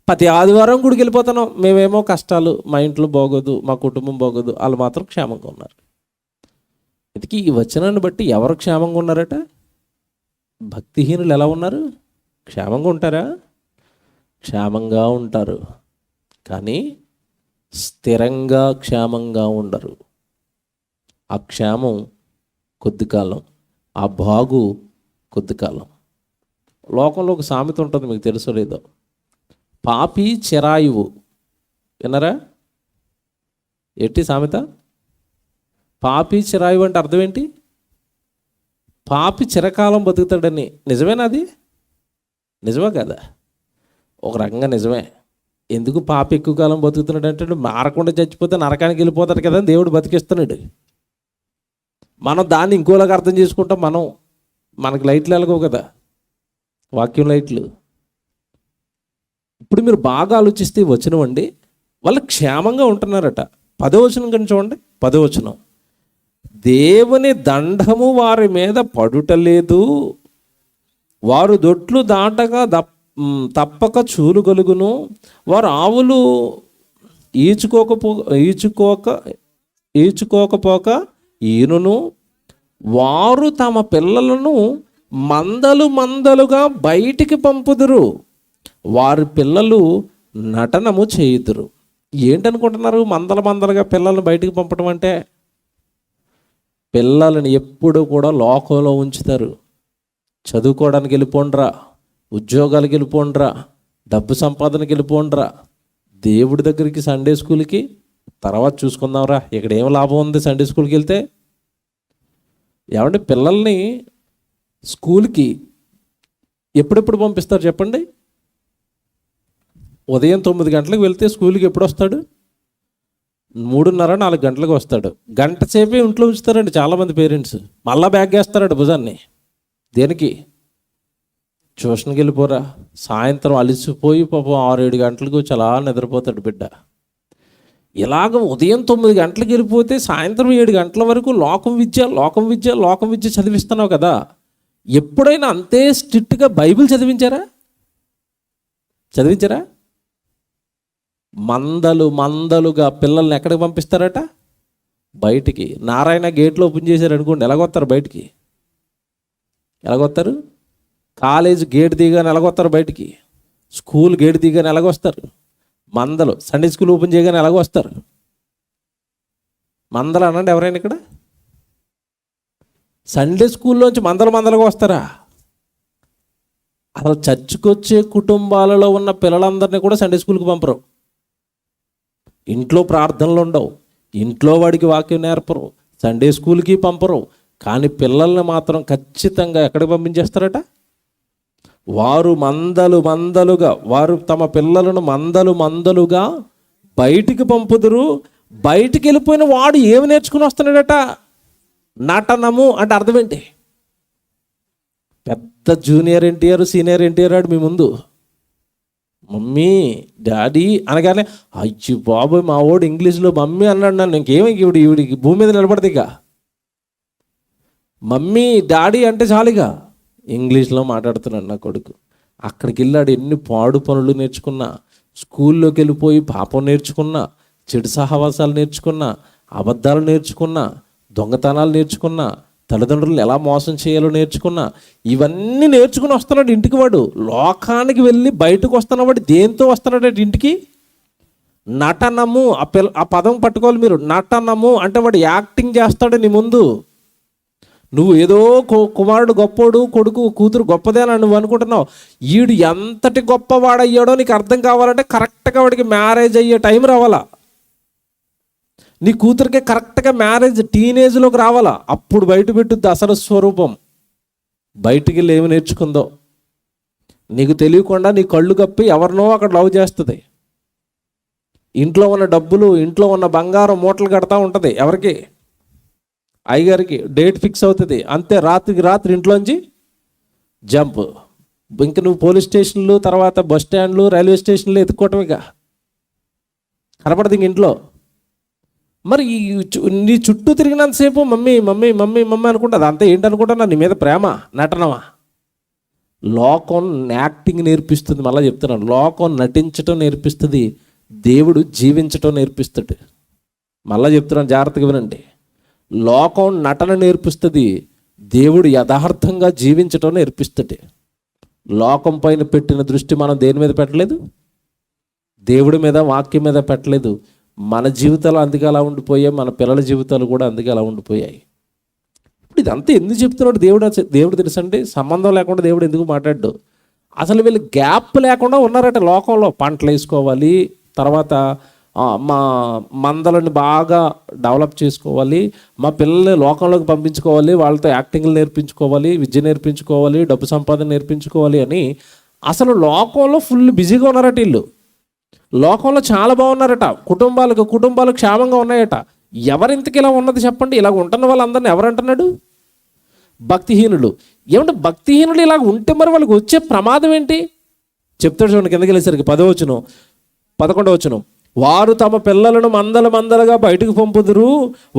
ప్రతి ఆదివారం గుడికి వెళ్ళిపోతున్నాం, మేమేమో కష్టాలు, మా ఇంట్లో బాగోదు, మా కుటుంబం బాగోదు, వాళ్ళు మాత్రం క్షేమంగా ఉన్నారు. ఇంతకీ ఈ వచనాన్ని బట్టి ఎవరు క్షేమంగా ఉన్నారట? భక్తిహీనులు ఎలా ఉన్నారు? క్షేమంగా ఉంటారా? క్షేమంగా ఉంటారు, కానీ స్థిరంగా క్షేమంగా ఉండరు. ఆ క్షేమం కొద్ది కాలం, ఆ బాగు కొద్ది కాలం. లోకంలో ఒక సామెత ఉంటుంది, మీకు తెలుసో లేదో, పాపి చిరాయువు. విన్నారా? ఏంటి సామెత? పాపి చిరాయువు అంటే అర్థం ఏంటి? పాపి చిరకాలం బతుకుతాడని. నిజమేనా? అది నిజమే కదా? ఒక రకంగా నిజమే. ఎందుకు పాపి ఎక్కువ కాలం బతుకుతున్నాడు అంటే, మారకుండా చచ్చిపోతే నరకానికి వెళ్ళిపోతాడు కదా, దేవుడు బతికిస్తున్నాడు. మనం దాన్ని ఇంకోలాగా అర్థం చేసుకుంటాం. మనకి లైట్లు వెలగవు కదా. వాక్యం లైట్లు. ఇప్పుడు మీరు బాగా ఆలోచిస్తే వచనం అండి, వాళ్ళు క్షేమంగా ఉంటున్నారట. 10వ వచనం కానీ చూడండి, 10వ వచనం. దేవుని దండము వారి మీద పడుటలేదు, వారు దొట్లు దాటగా తప్పక చూలుగలుగును, వారు ఆవులు ఈచుకోకపోక ఈనును, వారు తమ పిల్లలను మందలు మందలుగా బయటికి పంపుదురు, వారి పిల్లలు నటనము చేయుదురు. ఏంటనుకుంటున్నారు మందల మందలుగా పిల్లలను బయటికి పంపడం అంటే? పిల్లలని ఎప్పుడు కూడా లోకంలో ఉంచుతారు. చదువుకోవడానికి వెళ్ళిపోండ్రా, ఉద్యోగాలకు వెళ్ళిపోండ్రా, డబ్బు సంపాదనకి వెళ్ళిపోండ్రా. దేవుడి దగ్గరికి సండే స్కూల్కి తర్వాత చూసుకుందాంరా, ఇక్కడ ఏం లాభం ఉంది సండే స్కూల్కి వెళ్తే? ఏమంటే పిల్లల్ని స్కూల్కి ఎప్పుడెప్పుడు పంపిస్తారు చెప్పండి? ఉదయం 9 గంటలకు వెళ్తే స్కూల్కి ఎప్పుడు వస్తాడు? 3:30, 4 గంటలకు వస్తాడు. గంట సేపే ఇంట్లో ఉంచుతారండి చాలామంది పేరెంట్స్. మళ్ళా బ్యాగ్ వేస్తారండి భుజాన్ని. దేనికి? ట్యూషన్కి వెళ్ళిపోరా. సాయంత్రం అలిసిపోయి పాపం 6-7 గంటలకు చాలా నిద్రపోతాడు బిడ్డ. ఇలాగ ఉదయం 9 గంటలకు వెళ్ళిపోతే సాయంత్రం 7 గంటల వరకు లోకం విద్య చదివిస్తున్నావు కదా. ఎప్పుడైనా అంతే స్ట్రిక్ట్గా బైబిల్ చదివించారా? మందలుగా పిల్లల్ని ఎక్కడికి పంపిస్తారట? బయటికి. నారాయణ గేట్లు ఓపెన్ చేశారు అనుకోండి, ఎలాగొస్తారు బయటికి? ఎలాగొస్తారు? కాలేజ్ గేట్ దిగానే ఎలాగొస్తారు బయటికి? స్కూల్ గేట్ దిగానే ఎలాగొస్తారు? మందలు. సండే స్కూల్ ఓపెన్ చేయగానే ఎలాగొస్తారు? మందలు అనండి ఎవరైనా ఇక్కడ. సండే స్కూల్లోంచి మందలుగా వస్తారా? అసలు చర్చికి వచ్చే కుటుంబాలలో ఉన్న పిల్లలందరినీ కూడా సండే స్కూల్కి పంపరు. ఇంట్లో ప్రార్థనలు ఉండవు, ఇంట్లో వాడికి వాక్యం నేర్పరు, సండే స్కూల్కి పంపరు. కానీ పిల్లల్ని మాత్రం ఖచ్చితంగా ఎక్కడికి పంపించేస్తారట? వారు వారు తమ పిల్లలను మందలుగా బయటికి పంపుదురు. బయటికి వెళ్ళిపోయిన వాడు ఏమి నేర్చుకుని వస్తున్నాడట? నటనము. అంటే అర్థం ఏంటి? పెద్ద జూనియర్ ఎన్టీఆర్, సీనియర్ ఎన్టీఆర్ ఆడు మీ ముందు మమ్మీ డాడీ అనగానే అయ్యి బాబోయ్ మా వాడు ఇంగ్లీష్లో మమ్మీ అన్నాడు. నన్ను ఇంకేమి ఈవిడికి భూమి మీద నిలబడదు. ఇక మమ్మీ డాడీ అంటే చాలుగా ఇంగ్లీష్లో మాట్లాడుతున్నాడు నా కొడుకు. అక్కడికి వెళ్ళాడు, ఎన్ని పాడు పనులు నేర్చుకున్నా, స్కూల్లోకి వెళ్ళిపోయి పాపం నేర్చుకున్నా, చెడు సహవాసాలు నేర్చుకున్నా, అబద్ధాలు నేర్చుకున్నా, దొంగతనాలు నేర్చుకున్నా, తల్లిదండ్రులను ఎలా మోసం చేయాలో నేర్చుకున్నా, ఇవన్నీ నేర్చుకుని వస్తున్నాడు ఇంటికి. వాడు లోకానికి వెళ్ళి బయటకు వస్తున్న వాడు దేంతో వస్తున్నాడు ఇంటికి? నటనము. ఆ పదం పట్టుకోవాలి మీరు. నటనము అంటే వాడు యాక్టింగ్ చేస్తాడు నీ ముందు. నువ్వు ఏదో కుమారుడు గొప్పోడు, కొడుకు కూతురు గొప్పదే అని నువ్వు అనుకుంటున్నావు. వీడు ఎంతటి గొప్పవాడయ్యాడో నీకు అర్థం కావాలంటే కరెక్ట్గా వాడికి మ్యారేజ్ అయ్యే టైం రావాలా. నీ కూతురికి కరెక్ట్గా మ్యారేజ్ టీనేజ్లోకి రావాలా. అప్పుడు బయట పెట్టుద్ది అసలు స్వరూపం. బయటికి వెళ్ళి ఏమి నేర్చుకుందో నీకు తెలియకుండా నీ కళ్ళు కప్పి ఎవరినో అక్కడ లవ్ చేస్తుంది. ఇంట్లో ఉన్న డబ్బులు, ఇంట్లో ఉన్న బంగారం మూటలు కడతా ఉంటుంది. ఎవరికి? అయ్యగారికి. డేట్ ఫిక్స్ అవుతుంది, అంతే. రాత్రికి రాత్రి ఇంట్లోంచి జంప్. ఇంక నువ్వు పోలీస్ స్టేషన్లు, తర్వాత బస్ స్టాండ్లు, రైల్వే స్టేషన్లు ఎత్తుక్కోవటమేగా, కనపడదు ఇంక ఇంట్లో. మరి నీ చుట్టూ తిరిగినంతసేపు మమ్మీ మమ్మీ మమ్మీ మమ్మీ అనుకుంటుంది. అంతే. ఏంటనుకుంటున్నా? నీ మీద ప్రేమ, నటనమా? లోకం యాక్టింగ్ నేర్పిస్తుంది. మళ్ళీ చెప్తున్నాను, లోకం నటించటం నేర్పిస్తుంది, దేవుడు జీవించటం నేర్పిస్తాడు. మళ్ళీ చెప్తున్నాను, జాగ్రత్తగా వినండి. లోకం నటన నేర్పిస్తుంది, దేవుడు యథార్థంగా జీవించటం నేర్పిస్తాడు. లోకం పైన పెట్టిన దృష్టి మనం దేని మీద పెట్టలేదు? దేవుడి మీద, వాక్యం మీద పెట్టలేదు. మన జీవితాలు అందుకే అలా ఉండిపోయాయి, మన పిల్లల జీవితాలు కూడా అందుకే అలా ఉండిపోయాయి. ఇప్పుడు ఇదంతా ఎందుకు చెప్తున్నాడు దేవుడు తెలుసండి? సంబంధం లేకుండా దేవుడు ఎందుకు మాట్లాడు? అసలు వీళ్ళు గ్యాప్ లేకుండా ఉన్నారట లోకంలో. పంటలు వేసుకోవాలి, తర్వాత మా మందలను బాగా డెవలప్ చేసుకోవాలి, మా పిల్లల్ని లోకంలోకి పంపించుకోవాలి, వాళ్ళతో యాక్టింగ్లు నేర్పించుకోవాలి, విద్య నేర్పించుకోవాలి, డబ్బు సంపాదన నేర్పించుకోవాలి అని అసలు లోకంలో ఫుల్ బిజీగా ఉన్నారట వీళ్ళు. లోకంలో చాలా బాగున్నారట. కుటుంబాలు క్షేమంగా ఉన్నాయట. ఎవరింతకి ఇలా ఉన్నది చెప్పండి? ఇలా ఉంటున్న వాళ్ళందరినీ ఎవరంటున్నాడు? భక్తిహీనులు. ఏమంటే భక్తిహీనులు ఇలా ఉంటే మరి వాళ్ళకి వచ్చే ప్రమాదం ఏంటి చెప్తాడు చూడండి. కిందకి వెళ్ళేసరికి 11వ వచనం, వారు తమ పిల్లలను మందలుగా బయటకు పంపుదురు,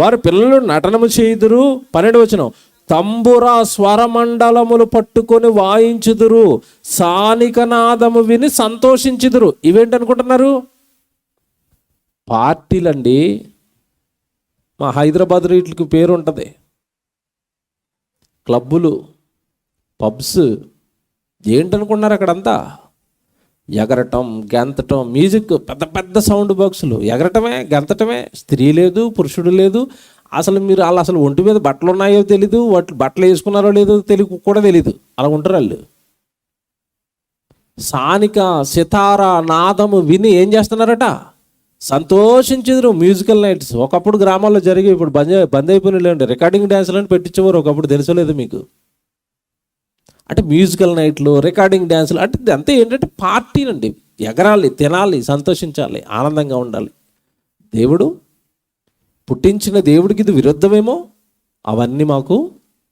వారు పిల్లలు నటనము చేయుదురు. 12వ వచనం, తంబుర స్వరమండలములు పట్టుకొని వాయించుదురు, సానిక నాదము విని సంతోషించుదురు. ఇవేంటనుకుంటున్నారు? పార్టీలండి. మా హైదరాబాద్లో వీటికి పేరు ఉంటుంది, క్లబ్బులు, పబ్స్. ఏంటనుకున్నారు అక్కడంతా? ఎగరటం, గెంతటం, మ్యూజిక్, పెద్ద పెద్ద సౌండ్ బాక్సులు, ఎగరటమే, గెంతటమే. స్త్రీ లేదు, పురుషుడు లేదు. అసలు మీరు వాళ్ళు అసలు ఒంటి మీద బట్టలు ఉన్నాయో తెలీదు, వాటి బట్టలు వేసుకున్నారో లేదో కూడా తెలీదు. అలా ఉంటారు వాళ్ళు. సానిక, సితార నాదము విని ఏం చేస్తున్నారట? సంతోషించదురు. మ్యూజికల్ నైట్స్ ఒకప్పుడు గ్రామాల్లో జరిగి, ఇప్పుడు బంద్ అయిపోయినాయి. రికార్డింగ్ డ్యాన్సులు అని పెట్టించేవారు ఒకప్పుడు, తెలుసలేదు మీకు? అంటే మ్యూజికల్ నైట్లు, రికార్డింగ్ డ్యాన్సులు అంటే అంతే. ఏంటంటే పార్టీ అండి. ఎగరాలి, తినాలి, సంతోషించాలి, ఆనందంగా ఉండాలి. దేవుడు పుట్టించిన దేవుడికి ఇది విరుద్ధమేమో. అవన్నీ మాకు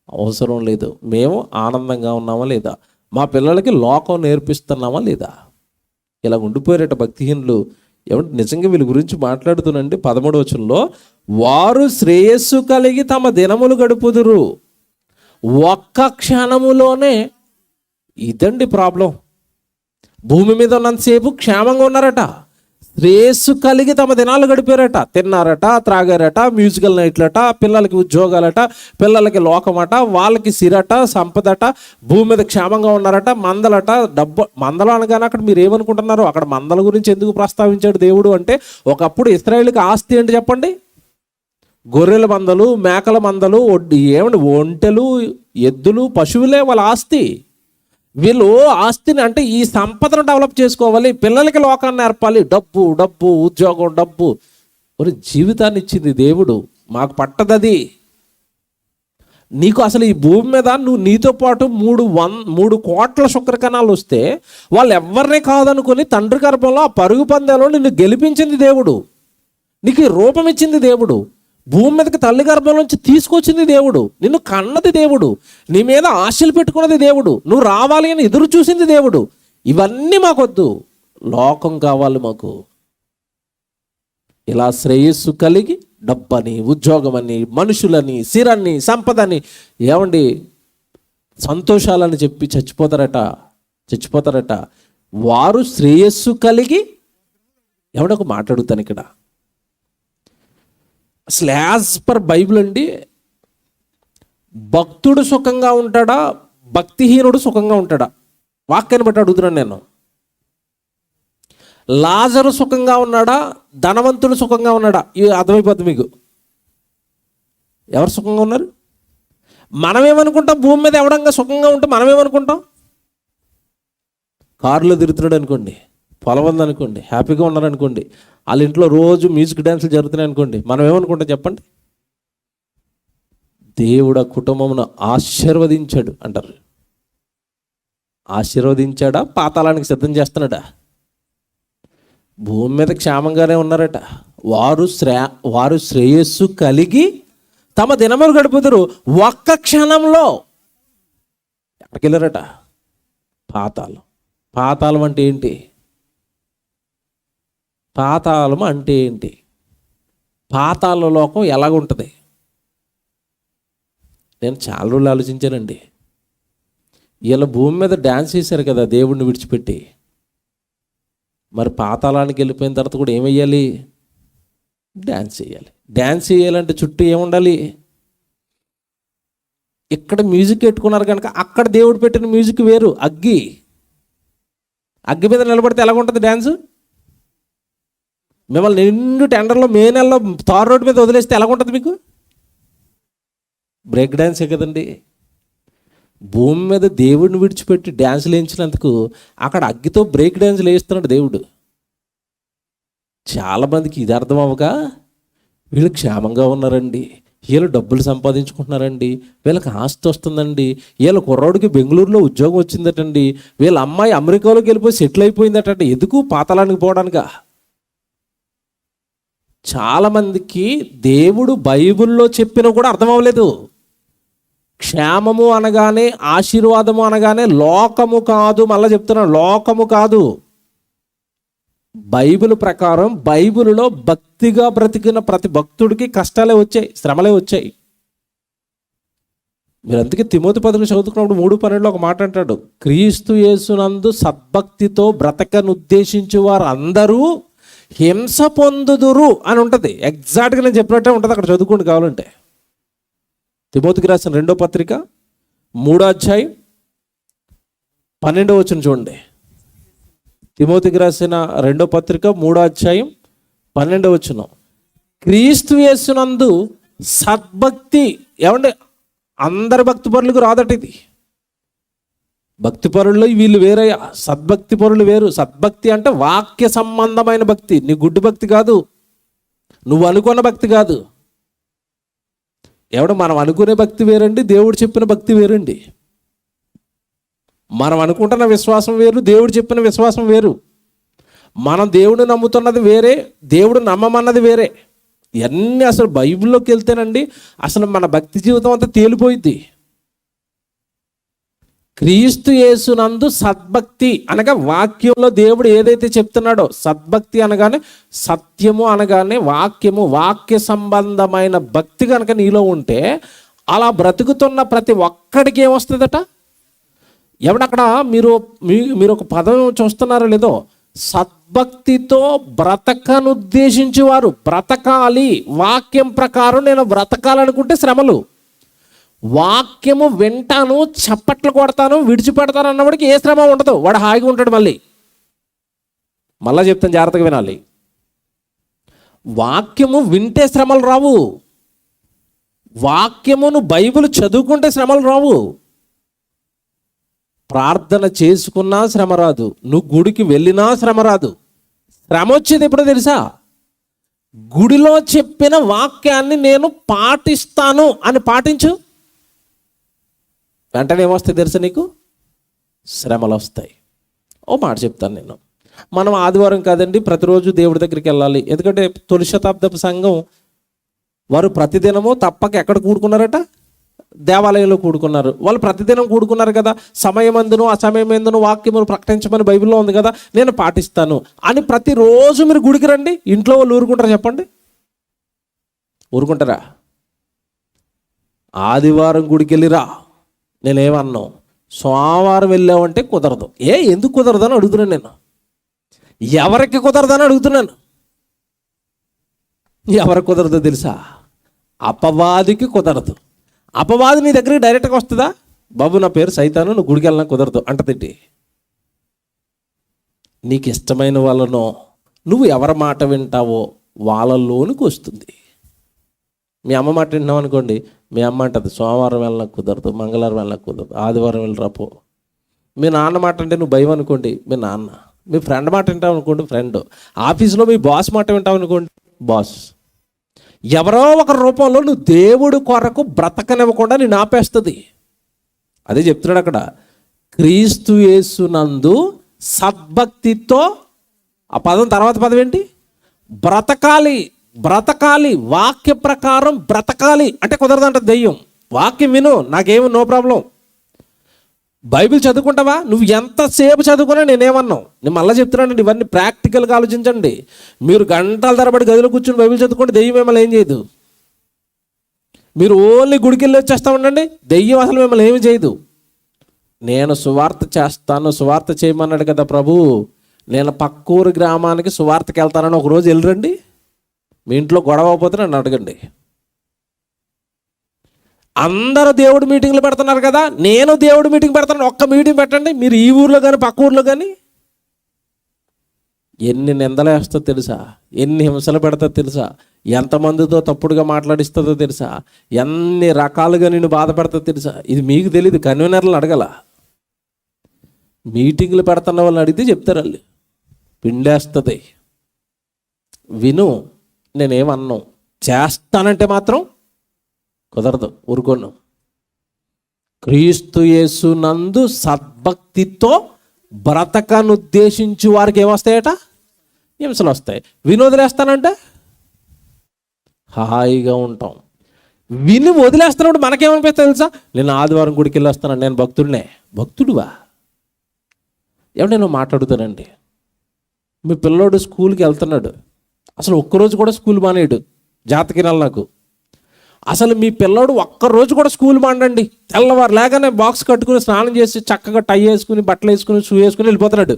అవసరం లేదు. మేము ఆనందంగా ఉన్నామా లేదా? మా పిల్లలకి లోకం నేర్పిస్తున్నామా లేదా? ఇలా ఉండిపోయారట భక్తిహీనులు. ఏమంటే నిజంగా వీళ్ళ గురించి మాట్లాడుతున్నండి. 13వ వచనంలో, వారు శ్రేయస్సు కలిగి తమ దినములు గడుపుదురు, ఒక్క క్షణములోనే. ఇదండి ప్రాబ్లం. భూమి మీద ఉన్నంతసేపు క్షేమంగా ఉన్నారట, శ్రేయస్సు కలిగి తమ దినాలు గడిపారట. తిన్నారట, త్రాగారట, మ్యూజికల్ నైట్లట, పిల్లలకి ఉద్యోగాలట, పిల్లలకి లోకమట, వాళ్ళకి సిరట, సంపదట, భూమి మీద క్షేమంగా ఉన్నారట. మందలట, డబ్బు. మందలు అనగానే అక్కడ మీరు ఏమనుకుంటున్నారు? అక్కడ మందల గురించి ఎందుకు ప్రస్తావించాడు దేవుడు అంటే, ఒకప్పుడు ఇశ్రాయేలుకి ఆస్తి ఏంటి చెప్పండి? గొర్రెల మందలు, మేకల మందలు, ఏమండి ఒంటెలు, ఎద్దులు, పశువులే వాళ్ళ ఆస్తి. వీళ్ళు ఆస్తిని అంటే ఈ సంపదను డెవలప్ చేసుకోవాలి, పిల్లలకి లోకాన్ని నేర్పాలి. డబ్బు, డబ్బు, ఉద్యోగం, డబ్బు. మరి జీవితాన్ని ఇచ్చింది దేవుడు, మాకు పట్టదది. నీకు అసలు ఈ భూమి మీద నువ్వు నీతో పాటు 3 కోట్ల శుక్రకణాలు వస్తే వాళ్ళు ఎవరిని కాదనుకొని తండ్రి గర్భంలో ఆ పరుగు పందాలో నిన్ను గెలిపించింది దేవుడు. నీకు రూపం ఇచ్చింది దేవుడు. భూమి మీదకి తల్లి గర్భంలోంచి తీసుకొచ్చింది దేవుడు. నిన్ను కన్నది దేవుడు. నీ మీద ఆశలు పెట్టుకున్నది దేవుడు. నువ్వు రావాలి అని ఎదురు చూసింది దేవుడు. ఇవన్నీ మాకొద్దు, లోకం కావాలి మాకు. ఇలా శ్రేయస్సు కలిగి డబ్బని, ఉద్యోగమని, మనుషులని, సిరాన్ని, సంపదని, ఏమండి సంతోషాలని చెప్పి చచ్చిపోతారట. వారు శ్రేయస్సు కలిగి. ఎవడొక మాట్లాడుతాను ఇక్కడ. అసలు యాజ్ పర్ బైబిల్ అండి, భక్తుడు సుఖంగా ఉంటాడా, భక్తిహీనుడు సుఖంగా ఉంటాడా? వాక్యాన్ని బట్టి అడుగుతున్నాను నేను. లాజరు సుఖంగా ఉన్నాడా, ధనవంతుడు సుఖంగా ఉన్నాడా? ఇవి అర్థమైపోతుంది మీకు. ఎవరు సుఖంగా ఉన్నారు? మనమేమనుకుంటాం? భూమి మీద ఎవడంగా సుఖంగా ఉంటే మనమేమనుకుంటాం? కారులో తిరుగుతున్నాడు అనుకోండి, పొలం ఉందనుకోండి, హ్యాపీగా ఉన్నారనుకోండి, వాళ్ళ ఇంట్లో రోజు మ్యూజిక్ డ్యాన్సులు జరుగుతున్నాయి అనుకోండి, మనం ఏమనుకుంటాం చెప్పండి? దేవుడు ఆ కుటుంబమును ఆశీర్వదించాడు అంటారు. ఆశీర్వదించాడా? పాతాళానికి సిద్ధం చేస్తున్నాడా? భూమి మీద క్షేమంగానే ఉన్నారట. వారు శ్రేయస్సు కలిగి తమ దినములు గడుపుతారు, ఒక్క క్షణంలో. ఎక్కడికి వెళ్ళారట? పాతాళం. పాతాళం అంటే ఏంటి? పాతాళం అంటే ఏంటి? పాతాళ లోకం ఎలాగుంటుంది? నేను చాలా రోజులు ఆలోచించానండి. వీళ్ళ భూమి మీద డ్యాన్స్ చేశారు కదా దేవుడిని విడిచిపెట్టి. మరి పాతాళానికి వెళ్ళిపోయిన తర్వాత కూడా ఏమయ్యాలి? డ్యాన్స్ చేయాలి. డ్యాన్స్ చేయాలంటే చుట్టూ ఏముండాలి? ఇక్కడ మ్యూజిక్ పెట్టుకున్నారు కనుక అక్కడ దేవుడు పెట్టిన మ్యూజిక్ వేరు. అగ్గి మీద నిలబడితే ఎలాగుంటుంది డ్యాన్స్? మిమ్మల్ని నిండు టెండర్లో మే నెలలో తార్ రోడ్డు మీద వదిలేస్తే ఎలాగుంటుంది మీకు? బ్రేక్ డ్యాన్సే కదండి. భూమి మీద దేవుడిని విడిచిపెట్టి డ్యాన్సులు వేయించినందుకు అక్కడ అగ్గితో బ్రేక్ డ్యాన్సులు వేస్తున్నాడు దేవుడు. చాలామందికి ఇది అర్థం అవ్వక వీళ్ళు క్షేమంగా ఉన్నారండి, వీళ్ళు డబ్బులు సంపాదించుకుంటున్నారండి, వీళ్ళకి ఆస్తి వస్తుందండి, వీళ్ళ కుర్రాడికి బెంగళూరులో ఉద్యోగం వచ్చిందటండి, వీళ్ళ అమ్మాయి అమెరికాలోకి వెళ్ళిపోయి సెటిల్ అయిపోయిందటండి. ఎందుకు? పాతాళానికి పోవడానికా? చాలామందికి దేవుడు బైబిల్లో చెప్పినా కూడా అర్థం అవ్వలేదు. క్షేమము అనగానే, ఆశీర్వాదము అనగానే లోకము కాదు. మళ్ళీ చెప్తున్నాను, లోకము కాదు. బైబిల్ ప్రకారం, బైబిల్లో భక్తిగా బ్రతికిన ప్రతి భక్తుడికి కష్టాలే వచ్చాయి, శ్రమలే వచ్చాయి. మీరు అందుకే తిమోతి పత్రిక చదువుతున్నప్పుడు 3:12 ఒక మాట అంటాడు, క్రీస్తు యేసునందు సద్భక్తితో బ్రతకనుద్దేశించు వారు అందరూ హింస పొందుదురు అని ఉంటుంది. ఎగ్జాక్ట్గా నేను చెప్పినట్టే ఉంటుంది, అక్కడ చదువుకోండి కావాలంటే. తిమోతికి రాసిన 2వ పత్రిక 3వ అధ్యాయం 12వ వచనం చూడండి. తిమోతికి రాసిన 2వ పత్రిక 3వ అధ్యాయం 12వ వచనం. క్రీస్తు యేసునందు సద్భక్తి. ఏమంటే అందరి భక్తి పరులకు రాదట ఇది. భక్తి పరుల్లో వీళ్ళు వేరయ్యా, సద్భక్తి పరులు వేరు. సద్భక్తి అంటే వాక్య సంబంధమైన భక్తి, నీ గుడ్డు భక్తి కాదు, నువ్వు అనుకున్న భక్తి కాదు. మనం అనుకునే భక్తి వేరండి, దేవుడు చెప్పిన భక్తి వేరండి. మనం అనుకుంటున్న విశ్వాసం వేరు, దేవుడు చెప్పిన విశ్వాసం వేరు. మనం దేవుడు నమ్ముతున్నది వేరే, దేవుడు నమ్మమన్నది వేరే. ఇవన్నీ అసలు బైబిల్లోకి వెళ్తేనండి అసలు మన భక్తి జీవితం అంతా తేలిపోయింది. క్రీస్తు యేసునందు సద్భక్తి అనగా వాక్యంలో దేవుడు ఏదైతే చెప్తున్నాడో, సద్భక్తి అనగానే సత్యము అనగానే వాక్యము, వాక్య సంబంధమైన భక్తి కనుక నీలో ఉంటే అలా బ్రతుకుతున్న ప్రతి ఒక్కడికి ఏమొస్తుందట? అక్కడ మీరు ఒక పదం చూస్తున్నారో లేదో, సద్భక్తితో బ్రతకనుద్దేశించేవారు. బ్రతకాలి, వాక్యం ప్రకారం నేను బ్రతకాలనుకుంటే శ్రమలు. వాక్యము వింటాను, చప్పట్లు కొడతాను, విడిచిపెడతాను అన్నవాడికి ఏ శ్రమ ఉండదు, వాడు హాయిగా ఉంటాడు. మళ్ళా చెప్తాను, జాగ్రత్తగా వినాలి. వాక్యము వింటే శ్రమలు రావు. వాక్యమును బైబిల్ చదువుకుంటే శ్రమలు రావు. ప్రార్థన చేసుకున్నా శ్రమ రాదు, నువ్వు గుడికి వెళ్ళినా శ్రమ రాదు. శ్రమ వచ్చేది ఎప్పుడో తెలుసా? గుడిలో చెప్పిన వాక్యాన్ని నేను పాటిస్తాను అని పాటించు, వెంటనే ఏమొస్తాయి తెలుసా నీకు? శ్రమలు వస్తాయి. ఓ మాట చెప్తాను నేను. మనం ఆదివారం కాదండి ప్రతిరోజు దేవుడి దగ్గరికి వెళ్ళాలి. ఎందుకంటే తొలి శతాబ్దపు సంఘం వారు ప్రతిదినము తప్పక ఎక్కడ కూడుకున్నారట? దేవాలయంలో కూడుకున్నారు. వాళ్ళు ప్రతిదినం కూడుకున్నారు కదా, సమయమందును అసమయమందును వాక్యమును ప్రకటించమని బైబిల్లో ఉంది కదా, నేను పాటిస్తాను అని ప్రతిరోజు మీరు గుడికి రండి. ఇంట్లో వాళ్ళు ఊరుకుంటారా చెప్పండి? ఊరుకుంటారా? ఆదివారం గుడికి వెళ్ళిరా, నేనేమన్నాను, సోమవారం వెళ్ళామంటే కుదరదు. ఎందుకు కుదరదు అని అడుగుతున్నాను నేను. ఎవరికి కుదరదని అడుగుతున్నాను. ఎవరికి కుదరదో తెలుసా? అపవాదికి కుదరదు. అపవాది నీ దగ్గరికి డైరెక్ట్గా వస్తుందా? బాబు నా పేరు సైతాను, నువ్వు గుడికి వెళ్ళినా కుదరదు అంటదండి. నీకు ఇష్టమైన వాళ్ళనో నువ్వు ఎవరి మాట వింటావో వాళ్ళలోనికి వస్తుంది. మీ అమ్మ మాట వింటున్నావు అనుకోండి, మీ అమ్మ అంటది సోమవారం వెళ్ళినా కుదరదు, మంగళవారం వెళ్ళినా కుదరదు, ఆదివారం వెళ్ళిరాపో. మీ నాన్న మాట అంటే నువ్వు భయం అనుకోండి, మీ నాన్న. మీ ఫ్రెండ్ మాట వింటావు అనుకోండి, ఫ్రెండ్. ఆఫీస్లో మీ బాస్ మాట వింటావు అనుకోండి, బాస్. ఎవరో ఒక రూపంలో నువ్వు దేవుడు కొరకు బ్రతకనివ్వకుండా నేను ఆపేస్తుంది. అదే చెప్తున్నాడు అక్కడ, క్రీస్తు యేసునందు సద్భక్తితో. ఆ పదం తర్వాత పదం ఏంటి? బ్రతకాలి. బ్రతకాలి, వాక్య ప్రకారం బ్రతకాలి అంటే కుదరదంట దెయ్యం. వాక్యం విను, నాకేమి నో ప్రాబ్లం. బైబిల్ చదువుకుంటావా? నువ్వు ఎంతసేపు చదువుకున్నా నేనేమన్నావు? నేను మళ్ళీ చెప్తున్నానండి, ఇవన్నీ ప్రాక్టికల్గా ఆలోచించండి. మీరు గంటల తరబడి గదిలో కూర్చొని బైబిల్ చదువుకుంటే దెయ్యం మిమ్మల్ని ఏం చేయదు. మీరు ఓన్లీ గుడికి వెళ్ళి వచ్చేస్తా ఉండండి, దెయ్యం అసలు మిమ్మల్ని ఏమి చేయదు. నేను సువార్త చేస్తాను, సువార్త చేయమన్నాడు కదా ప్రభు, నేను పక్కూరు గ్రామానికి సువార్తకి వెళ్తానని ఒకరోజు వెళ్ళరండి. మీ ఇంట్లో గొడవ అయిపోతే నన్ను అడగండి. అందరూ దేవుడు మీటింగ్లు పెడుతున్నారు కదా, నేను దేవుడు మీటింగ్ పెడతాను, ఒక్క మీటింగ్ పెట్టండి. మీరు ఈ ఊర్లో కానీ పక్క ఊర్లో కానీ ఎన్ని నిందలు వేస్తుందో తెలుసా? ఎన్ని హింసలు పెడతాదో తెలుసా? ఎంతమందితో తప్పుడుగా మాట్లాడిస్తుందో తెలుసా? ఎన్ని రకాలుగా నిన్ను బాధ పెడతాదో తెలుసా? ఇది మీకు తెలియదు, కన్వీనర్లను అడగల. మీటింగ్లు పెడుతున్న వాళ్ళని అడిగితే చెప్తారు వాళ్ళు. పిండేస్తుంది. విను, నేనేమన్నాను, చేస్తానంటే మాత్రం కుదరదు, ఊరుకోను. క్రీస్తు యేసునందు సద్భక్తితో బ్రతకనుద్దేశించు వారికి ఏమొస్తాయట? హింసలు వస్తాయి. వినోదలేస్తానంటే హాయిగా ఉంటాం. విని వదిలేస్తున్నప్పుడు మనకేమనిపిస్తుంది తెలుసా? నేను ఆదివారం గుడికి వెళ్ళి వస్తాను, నేను భక్తుడినే. భక్తుడువా? ఏమంటే నేను మాట్లాడుతానండి, మీ పిల్లోడు స్కూల్కి వెళ్తున్నాడు, అసలు ఒక్కరోజు కూడా స్కూల్ మానేయడు, జాతకినాలి నాకు. అసలు మీ పిల్లోడు ఒక్కరోజు కూడా స్కూల్ మానండి, తెల్లవారు లేగానే బాక్స్ కట్టుకుని స్నానం చేసి చక్కగా టై వేసుకుని బట్టలు వేసుకుని షూ వేసుకుని వెళ్ళిపోతున్నాడు.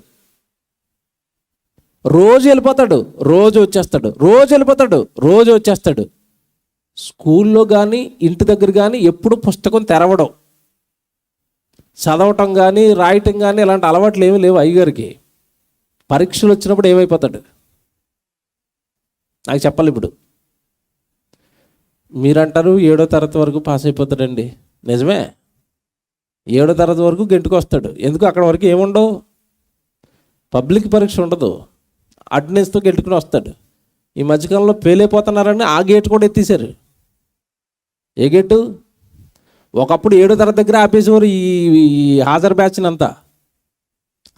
రోజు వెళ్ళిపోతాడు, రోజు వచ్చేస్తాడు, రోజు వెళ్ళిపోతాడు, రోజు వచ్చేస్తాడు. స్కూల్లో కానీ ఇంటి దగ్గర కానీ ఎప్పుడు పుస్తకం తెరవడం, చదవటం కానీ రాయటం కానీ ఇలాంటి అలవాట్లు ఏమీ లేవు అయ్యగారికి. పరీక్షలు వచ్చినప్పుడు ఏమైపోతాడు నాకు చెప్పాలి. ఇప్పుడు మీరంటారు 7వ తరగతి వరకు పాస్ అయిపోతాడండి. నిజమే, 7వ తరగతి వరకు గెంటుకు వస్తాడు. ఎందుకు? అక్కడ వరకు ఏముండవు, పబ్లిక్ పరీక్ష ఉండదు, అటెండెన్స్తో గెంటుకుని వస్తాడు. ఈ మధ్యకాలంలో ఫెయిల్ అయిపోతున్నారని ఆ గేట్ కూడా ఎత్తేసారు. ఏ గేటు? ఒకప్పుడు 7వ తరగతి దగ్గర ఆపేసేవారు ఈ హాజరు బ్యాచ్ని అంతా,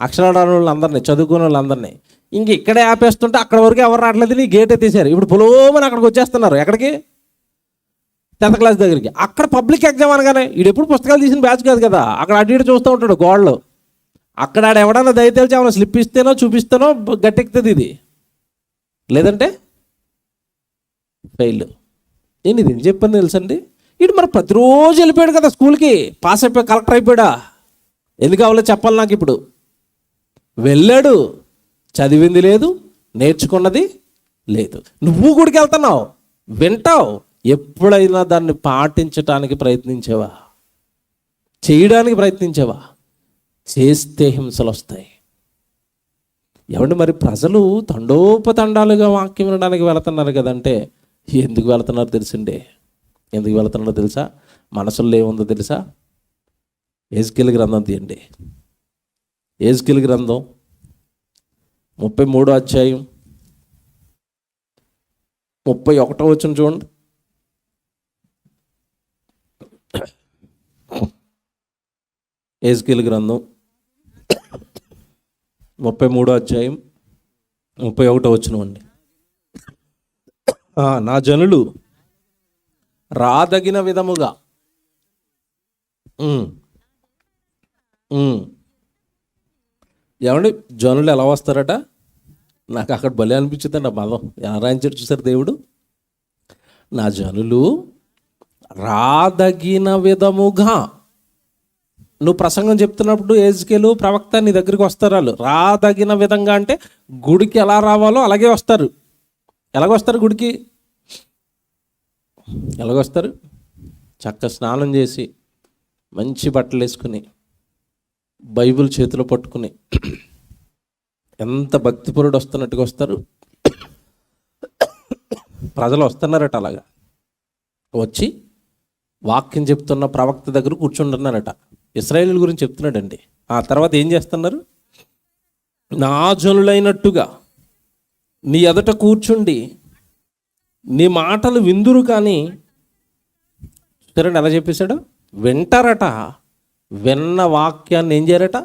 అక్షరాల వాళ్ళందరినీ, చదువుకునే వాళ్ళందరినీ. ఇంక ఇక్కడే ఆపేస్తుంటే అక్కడ వరకు ఎవరు రావట్లేదు, నీ గేట్ ఎత్తేసారు. ఇప్పుడు పొలోమని అక్కడికి వచ్చేస్తున్నారు. ఎక్కడికి? 10th క్లాస్ దగ్గరికి. అక్కడ పబ్లిక్ ఎగ్జామ్ అనగానే ఈడు ఎప్పుడు పుస్తకాలు తీసిన బ్యాచ్ కాదు కదా, అక్కడ అటు ఇటు చూస్తూ ఉంటాడు గోడలో. అక్కడ ఆడ ఎవడన్నా దయతేల్చి ఏమైనా స్లిప్ ఇస్తేనో చూపిస్తేనో గట్టెక్కుతుంది ఇది, లేదంటే ఫెయిల్. నేను ఇది చెప్పని తెలుసండి. ఇటు మరి ప్రతిరోజు వెళ్ళిపోయాడు కదా స్కూల్కి, పాస్ అయిపోయి కలెక్టర్ అయిపోయాడా? ఎందుకు కావాలో చెప్పాలి నాకు. ఇప్పుడు వెళ్ళాడు, చదివింది లేదు, నేర్చుకున్నది లేదు. నువ్వు గుడికి వెళ్తున్నావు, వింటావు, ఎప్పుడైనా దాన్ని పాటించటానికి ప్రయత్నించావా? చేయడానికి ప్రయత్నించావా? చేస్తే హింసలు వస్తాయి. ఏమంటే మరి ప్రజలు తండోపతండాలుగా వాక్యం వినడానికి వెళుతున్నారు కదంటే, ఎందుకు వెళుతున్నారో తెలుసండి. ఎందుకు వెళుతున్నారో తెలుసా? మనసుల్లో ఏముందో తెలుసా? యెహెజ్కేలు గ్రంథం తీయండి. యెహెజ్కేలు గ్రంథం 33వ అధ్యాయం 31వ వచనం చూడండి. యెహెజ్కేలు గ్రంథం 33వ అధ్యాయం 31వ వచనం అండి. నా జనులు రాదగిన విధముగా ఏమండి జనులు ఎలా వస్తారట? నాకు అక్కడ భలే అనిపించిందండి ఆ పదం. ఎలా రాయించారు చూసారు దేవుడు? నా జనులు రాదగిన విధముగా. నువ్వు ప్రసంగం చెప్తున్నప్పుడు యెహెజ్కేలు ప్రవక్త నీ దగ్గరికి వస్తారు. వాళ్ళు రాదగిన విధంగా అంటే గుడికి ఎలా రావాలో అలాగే వస్తారు. ఎలాగొస్తారు గుడికి? ఎలాగొస్తారు? చక్క స్నానం చేసి మంచి బట్టలు వేసుకుని బైబిల్ చేతిలో పట్టుకుని ఎంత భక్తిపరుడు వస్తున్నట్టుగా వస్తారు. ప్రజలు వస్తున్నారట. అలాగా వచ్చి వాక్యం చెప్తున్న ప్రవక్త దగ్గర కూర్చుంటున్నారట. ఇశ్రాయేలు గురించి చెప్తున్నాడండి. ఆ తర్వాత ఏం చేస్తున్నారు? నా జనులైనట్టుగా నీ ఎదుట కూర్చుండి నీ మాటలు విందురు కానీ, చూడండి ఎలా చెప్పేశాడు, వింటారట. విన్న వాక్యాన్ని ఏం చేయరట?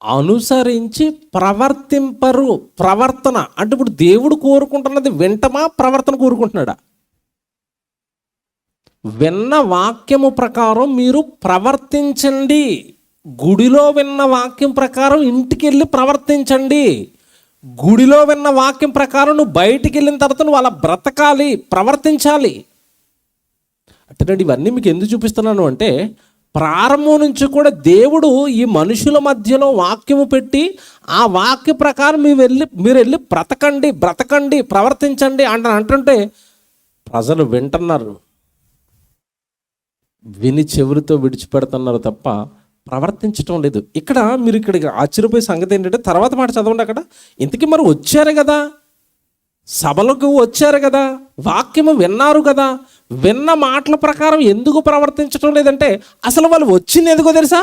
అనుసరించి ప్రవర్తింపరు. ప్రవర్తన అంటే ఇప్పుడు దేవుడు కోరుకుంటున్నది వింటమా, ప్రవర్తన కోరుకుంటున్నాడా? విన్న వాక్యము ప్రకారం మీరు ప్రవర్తించండి. గుడిలో విన్న వాక్యం ప్రకారం ఇంటికి వెళ్ళి ప్రవర్తించండి. గుడిలో విన్న వాక్యం ప్రకారం నువ్వు బయటికి వెళ్ళిన తర్వాత నువ్వు అలా బ్రతకాలి, ప్రవర్తించాలి. అంటే ఇవన్నీ మీకు ఎందుకు చూపిస్తున్నాను అంటే, ప్రారంభం నుంచి కూడా దేవుడు ఈ మనుషుల మధ్యలో వాక్యము పెట్టి ఆ వాక్య ప్రకారం మీరు వెళ్ళి బ్రతకండి, ప్రవర్తించండి అంటుంటే ప్రజలు వింటున్నారు, విని చెవులతో విడిచిపెడుతున్నారు తప్ప ప్రవర్తించటం లేదు. ఇక్కడ మీరు ఇక్కడ ఆశ్చర్యపోయే సంగతి ఏంటంటే, తర్వాత మాట చదవండి. అక్కడ ఇంతకీ మరి వచ్చారు కదా, సభలకు వచ్చారు కదా, వాక్యము విన్నారు కదా, విన్న మాటల ప్రకారం ఎందుకు ప్రవర్తించటం లేదంటే అసలు వాళ్ళు వచ్చింది ఎందుకో తెలుసా?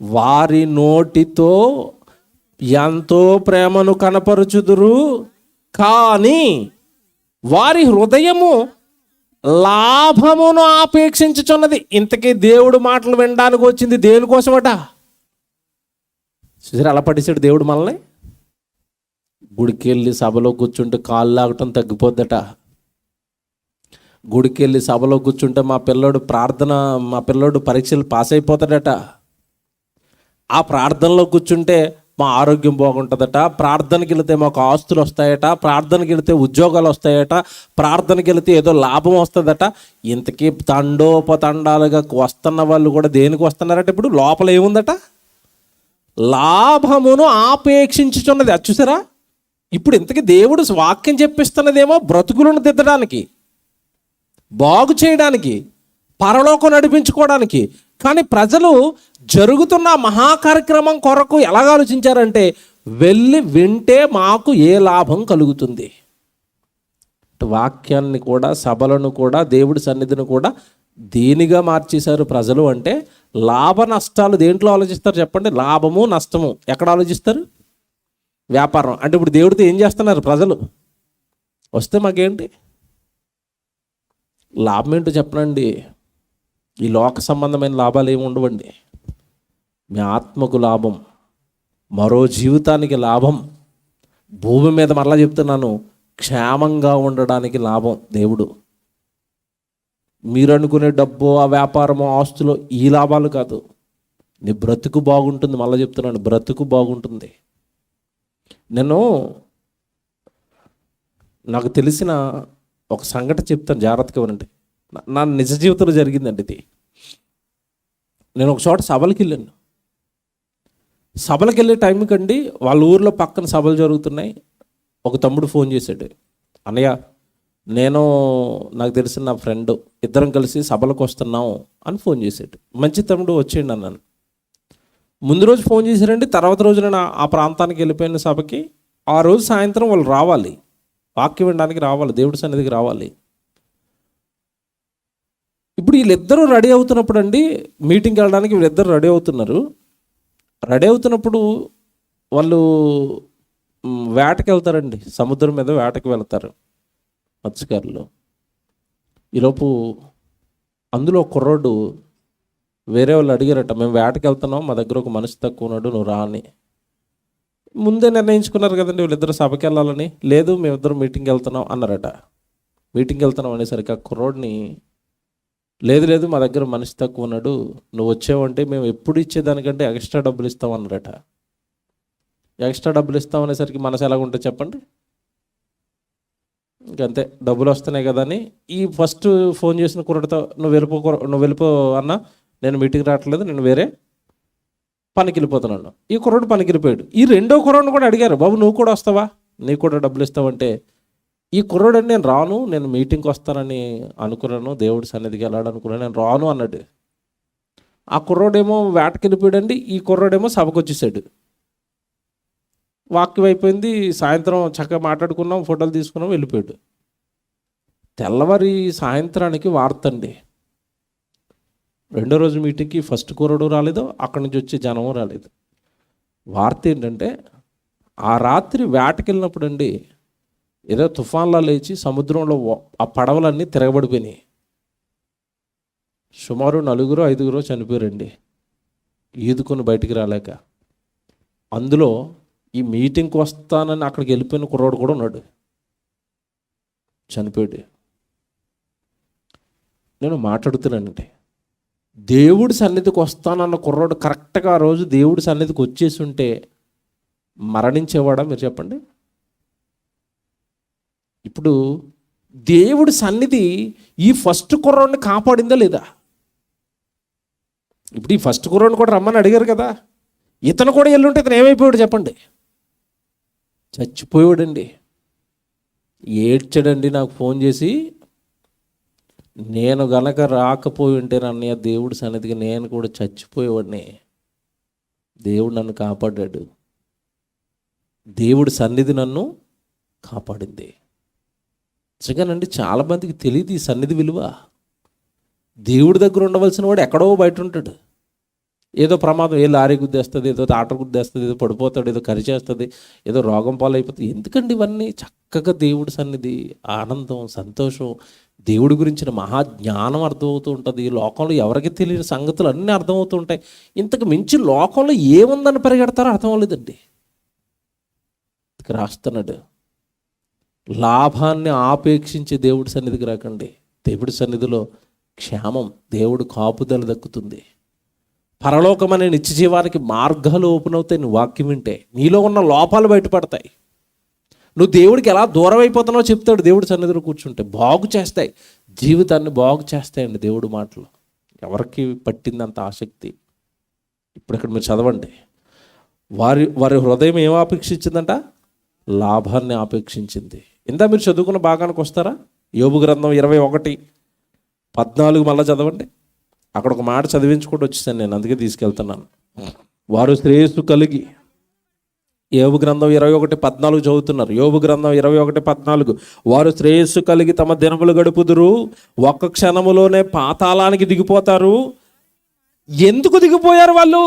వారి నోటితో ఎంతో ప్రేమను కనపరుచుదురు కానీ వారి హృదయము లాభమును ఆపేక్షించుచున్నది. ఇంతకీ దేవుడు మాటలు వినడానికి వచ్చింది దేనికోసమట? చూసారు అలా పట్టించాడు దేవుడు మనల్ని. గుడికి వెళ్ళి సభలో కూర్చుంటే కాళ్ళు లాగటం తగ్గిపోద్దట. గుడికి వెళ్ళి సభలో కూర్చుంటే మా పిల్లోడు పరీక్షలు పాస్ అయిపోతాడట. ఆ ప్రార్థనలో కూర్చుంటే మా ఆరోగ్యం బాగుంటుందట, ప్రార్థనకి వెళితే మాకు ఆస్తులు వస్తాయట, ప్రార్థనకి వెళితే ఉద్యోగాలు వస్తాయట, ప్రార్థనకి వెళితే ఏదో లాభం వస్తుందట. ఇంతకీ తండోపతండాలుగా వస్తున్న వాళ్ళు కూడా దేనికి వస్తున్నారట? ఇప్పుడు లోపల ఏముందట? లాభమును ఆపేక్షించుచున్నది. అది చూసారా? ఇప్పుడు ఇంతకీ దేవుడు వాక్యం చెప్పిస్తున్నదేమో బ్రతుకులను దిద్దడానికి, బాగు చేయడానికి, పరలోకం నడిపించుకోవడానికి. కానీ ప్రజలు జరుగుతున్న మహాకార్యక్రమం కొరకు ఎలాగ ఆలోచించారంటే, వెళ్ళి వింటే మాకు ఏ లాభం కలుగుతుంది. వాక్యాన్ని కూడా, సభలను కూడా, దేవుడి సన్నిధిని కూడా దేనిగా మార్చేశారు ప్రజలు అంటే, లాభ నష్టాలు దేంట్లో ఆలోచిస్తారు చెప్పండి? లాభము నష్టము ఎక్కడ ఆలోచిస్తారు? వ్యాపారం. అంటే ఇప్పుడు దేవుడితో ఏం చేస్తున్నారు ప్రజలు? వస్తే మాకేంటి లాభం ఏంటో చెప్పనండి. ఈ లోక సంబంధమైన లాభాలు ఏమి ఉండవండి. మీ ఆత్మకు లాభం, మరో జీవితానికి లాభం, భూమి మీద మరలా చెప్తున్నాను, క్షేమంగా ఉండడానికి లాభం దేవుడు. మీరు అనుకునే డబ్బు, ఆ వ్యాపారము, ఆస్తులు, ఈ లాభాలు కాదు. నీ బ్రతుకు బాగుంటుంది. మళ్ళీ చెప్తున్నాను, బ్రతుకు బాగుంటుంది. నాకు తెలిసిన ఒక సంఘటన చెప్తాను, జాగ్రత్తగా వినండి. నా నిజ జీవితంలో జరిగిందండి ఇది. నేను ఒక చోట సభలకు వెళ్ళాను. సభలకు వెళ్ళే టైంకి అండి, వాళ్ళ ఊర్లో పక్కన సభలు జరుగుతున్నాయి. ఒక తమ్ముడు ఫోన్ చేశాడు, అన్నయ్య నాకు తెలిసిన నా ఫ్రెండ్, ఇద్దరం కలిసి సభలకు వస్తున్నాం అని ఫోన్ చేశాడు. మంచి తమ్ముడు, వచ్చేయండి అన్నాను. ముందు రోజు ఫోన్ చేశారండి. తర్వాత రోజు నేను ఆ ప్రాంతానికి వెళ్ళిపోయిన సభకి. ఆ రోజు సాయంత్రం వాళ్ళు రావాలి, వాక్యం వినడానికి రావాలి, దేవుడి సన్నిధికి రావాలి. ఇప్పుడు వీళ్ళిద్దరూ రెడీ అవుతున్నప్పుడు అండి, మీటింగ్కి వెళ్ళడానికి వీళ్ళిద్దరు రెడీ అవుతున్నారు. రెడీ అవుతున్నప్పుడు వాళ్ళు వేటకి వెళ్తారండి, సముద్రం మీద వేటకి వెళ్తారు మత్స్యకారులు. ఈలోపు అందులో కుర్రోడు వేరే వాళ్ళు అడిగారట, మేము వేటకి వెళ్తున్నాం, మా దగ్గర ఒక మనిషి తక్కువ ఉన్నాడు, నువ్వు రా అని. ముందే నిర్ణయించుకున్నారు కదండి వీళ్ళిద్దరు సభకి వెళ్ళాలని. లేదు, మేమిద్దరం మీటింగ్కి వెళ్తున్నాం అన్నారట. మీటింగ్కి వెళ్తున్నాం అనేసరికి ఆ కుర్రోడిని, లేదు మా దగ్గర మనిషి తక్కువ ఉన్నాడు, నువ్వు వచ్చావంటే మేము ఎప్పుడు ఇచ్చేదానికంటే ఎక్స్ట్రా డబ్బులు ఇస్తామన్నారట. ఎక్స్ట్రా డబ్బులు ఇస్తాం అనేసరికి మనసు ఎలాగుంటుంది చెప్పండి? ఇంకంతే, డబ్బులు వస్తున్నాయి కదా అని ఈ ఫస్ట్ ఫోన్ చేసిన కుర్రడితో, నువ్వు వెళ్ళిపో అన్న, నేను మీటింగ్ రావట్లేదు, నేను వేరే పనికి వెళ్ళిపోతున్నాను. ఈ కుర్రోడు పనికి వెళ్ళిపోయాడు. ఈ రెండో కుర్రోడిని కూడా అడిగారు, బాబు నువ్వు కూడా వస్తావా, నీకు కూడా డబ్బులు ఇస్తావంటే, ఈ కుర్రోడు నేను రాను, నేను మీటింగ్కి వస్తానని అనుకున్నాను, దేవుడి సన్నిధికి వెళ్ళాలనుకున్నాను, నేను రాను అన్నాడు. ఆ కుర్రోడేమో వేటకి వెళ్ళిపోయాడండి. ఈ కుర్రోడేమో సభకు వచ్చేసాడు. వాక్యం అయిపోయింది, సాయంత్రం చక్కగా మాట్లాడుకున్నాం, ఫోటోలు తీసుకున్నాం, వెళ్ళిపోయాడు. తెల్లవారి సాయంత్రానికి వార్త అండి, రెండో రోజు మీటింగ్కి ఫస్ట్ కుర్రోడు రాలేదు, అక్కడి నుంచి వచ్చే జనము రాలేదు. వార్త ఏంటంటే, ఆ రాత్రి వేటకి వెళ్ళినప్పుడు అండి, ఏదో తుఫాన్లా లేచి సముద్రంలో ఆ పడవలన్నీ తిరగబడిపోయినాయి. సుమారు 4-5 చనిపోయారండి, ఈదుకొని బయటికి రాలేక. అందులో ఈ మీటింగ్కి వస్తానని అక్కడికి వెళ్ళిపోయిన కుర్రోడు కూడా ఉన్నాడు, చనిపోయాడు. నేను మాట్లాడుతున్నానంటే, దేవుడి సన్నిధికి వస్తానన్న కుర్రోడు కరెక్ట్గా ఆ రోజు దేవుడి సన్నిధికి వచ్చేసి ఉంటే మరణించేవాడా మీరు చెప్పండి? ఇప్పుడు దేవుడి సన్నిధి ఈ ఫస్ట్ కుర్రోడిని కాపాడిందా లేదా? ఇప్పుడు ఈ ఫస్ట్ కుర్రోడిని కూడా రమ్మని అడిగారు కదా, ఇతను కూడా వెళ్ళుంటే ఇతను ఏమైపోయాడు చెప్పండి? చచ్చిపోయాడండి. ఏడ్చాడండి నాకు ఫోన్ చేసి, నేను గనక రాకపోయి ఉంటే అన్నయ్య దేవుడి సన్నిధికి నేను కూడా చచ్చిపోయేవాడిని, దేవుడు నన్ను కాపాడాడు, దేవుడి సన్నిధి నన్ను కాపాడింది. నిజంగానండి చాలామందికి తెలియదు ఈ సన్నిధి విలువ. దేవుడి దగ్గర ఉండవలసిన వాడు ఎక్కడో బయట ఉంటాడు. ఏదో ప్రమాదం, ఏ లారీ గుద్దేస్తుంది, ఏదో తాట గుద్దేస్తుంది, ఏదో పడిపోతాడు, ఏదో కరిచేస్తుంది, ఏదో రోగం పాలైపోతుంది. ఎందుకండి ఇవన్నీ? చక్కగా దేవుడి సన్నిధి, ఆనందం, సంతోషం, దేవుడి గురించిన మహాజ్ఞానం అర్థమవుతూ ఉంటుంది. ఈ లోకంలో ఎవరికి తెలియని సంగతులు అన్నీ అర్థమవుతూ ఉంటాయి. ఇంతకు మించి లోకంలో ఏముందని పరిగెడతారో అర్థం అవ్వలేదండి. రాస్తున్నాడు, లాభాన్ని ఆపేక్షించి దేవుడి సన్నిధికి రాకండి. దేవుడి సన్నిధిలో క్షేమం, దేవుడు కాపుదల దక్కుతుంది. పరలోకమనే నిత్య జీవానికి మార్గాలు ఓపెన్ అవుతాయి. నువ్వు వాక్యం వింటే నీలో ఉన్న లోపాలు బయటపడతాయి. నువ్వు దేవుడికి ఎలా దూరం అయిపోతున్నావో చెప్తాడు దేవుడి సన్నిధిలో కూర్చుంటే. బాగు చేస్తాయి, జీవితాన్ని బాగు చేస్తాయండి దేవుడి మాటలు. ఎవరికి పట్టిందంత ఆసక్తి? ఇప్పుడు ఇక్కడ మీరు చదవండి. వారి హృదయం ఏం ఆపేక్షించిందంట? లాభాన్ని ఆపేక్షించింది. ఇందా మీరు చదువుకున్న భాగానికి వస్తారా? యోబు గ్రంథం 21:14 మళ్ళీ చదవండి. అక్కడ ఒక మాట చదివించుకుంటూ వచ్చేసాను నేను, అందుకే తీసుకెళ్తున్నాను. వారు శ్రేయస్సు కలిగి, యోబు గ్రంథం 21:14 చదువుతున్నారు. యోబు గ్రంథం 21:14, వారు శ్రేయస్సు కలిగి తమ దినములు గడుపుదురు, ఒక్క క్షణములోనే పాతాళానికి దిగిపోతారు. ఎందుకు దిగిపోయారు వాళ్ళు?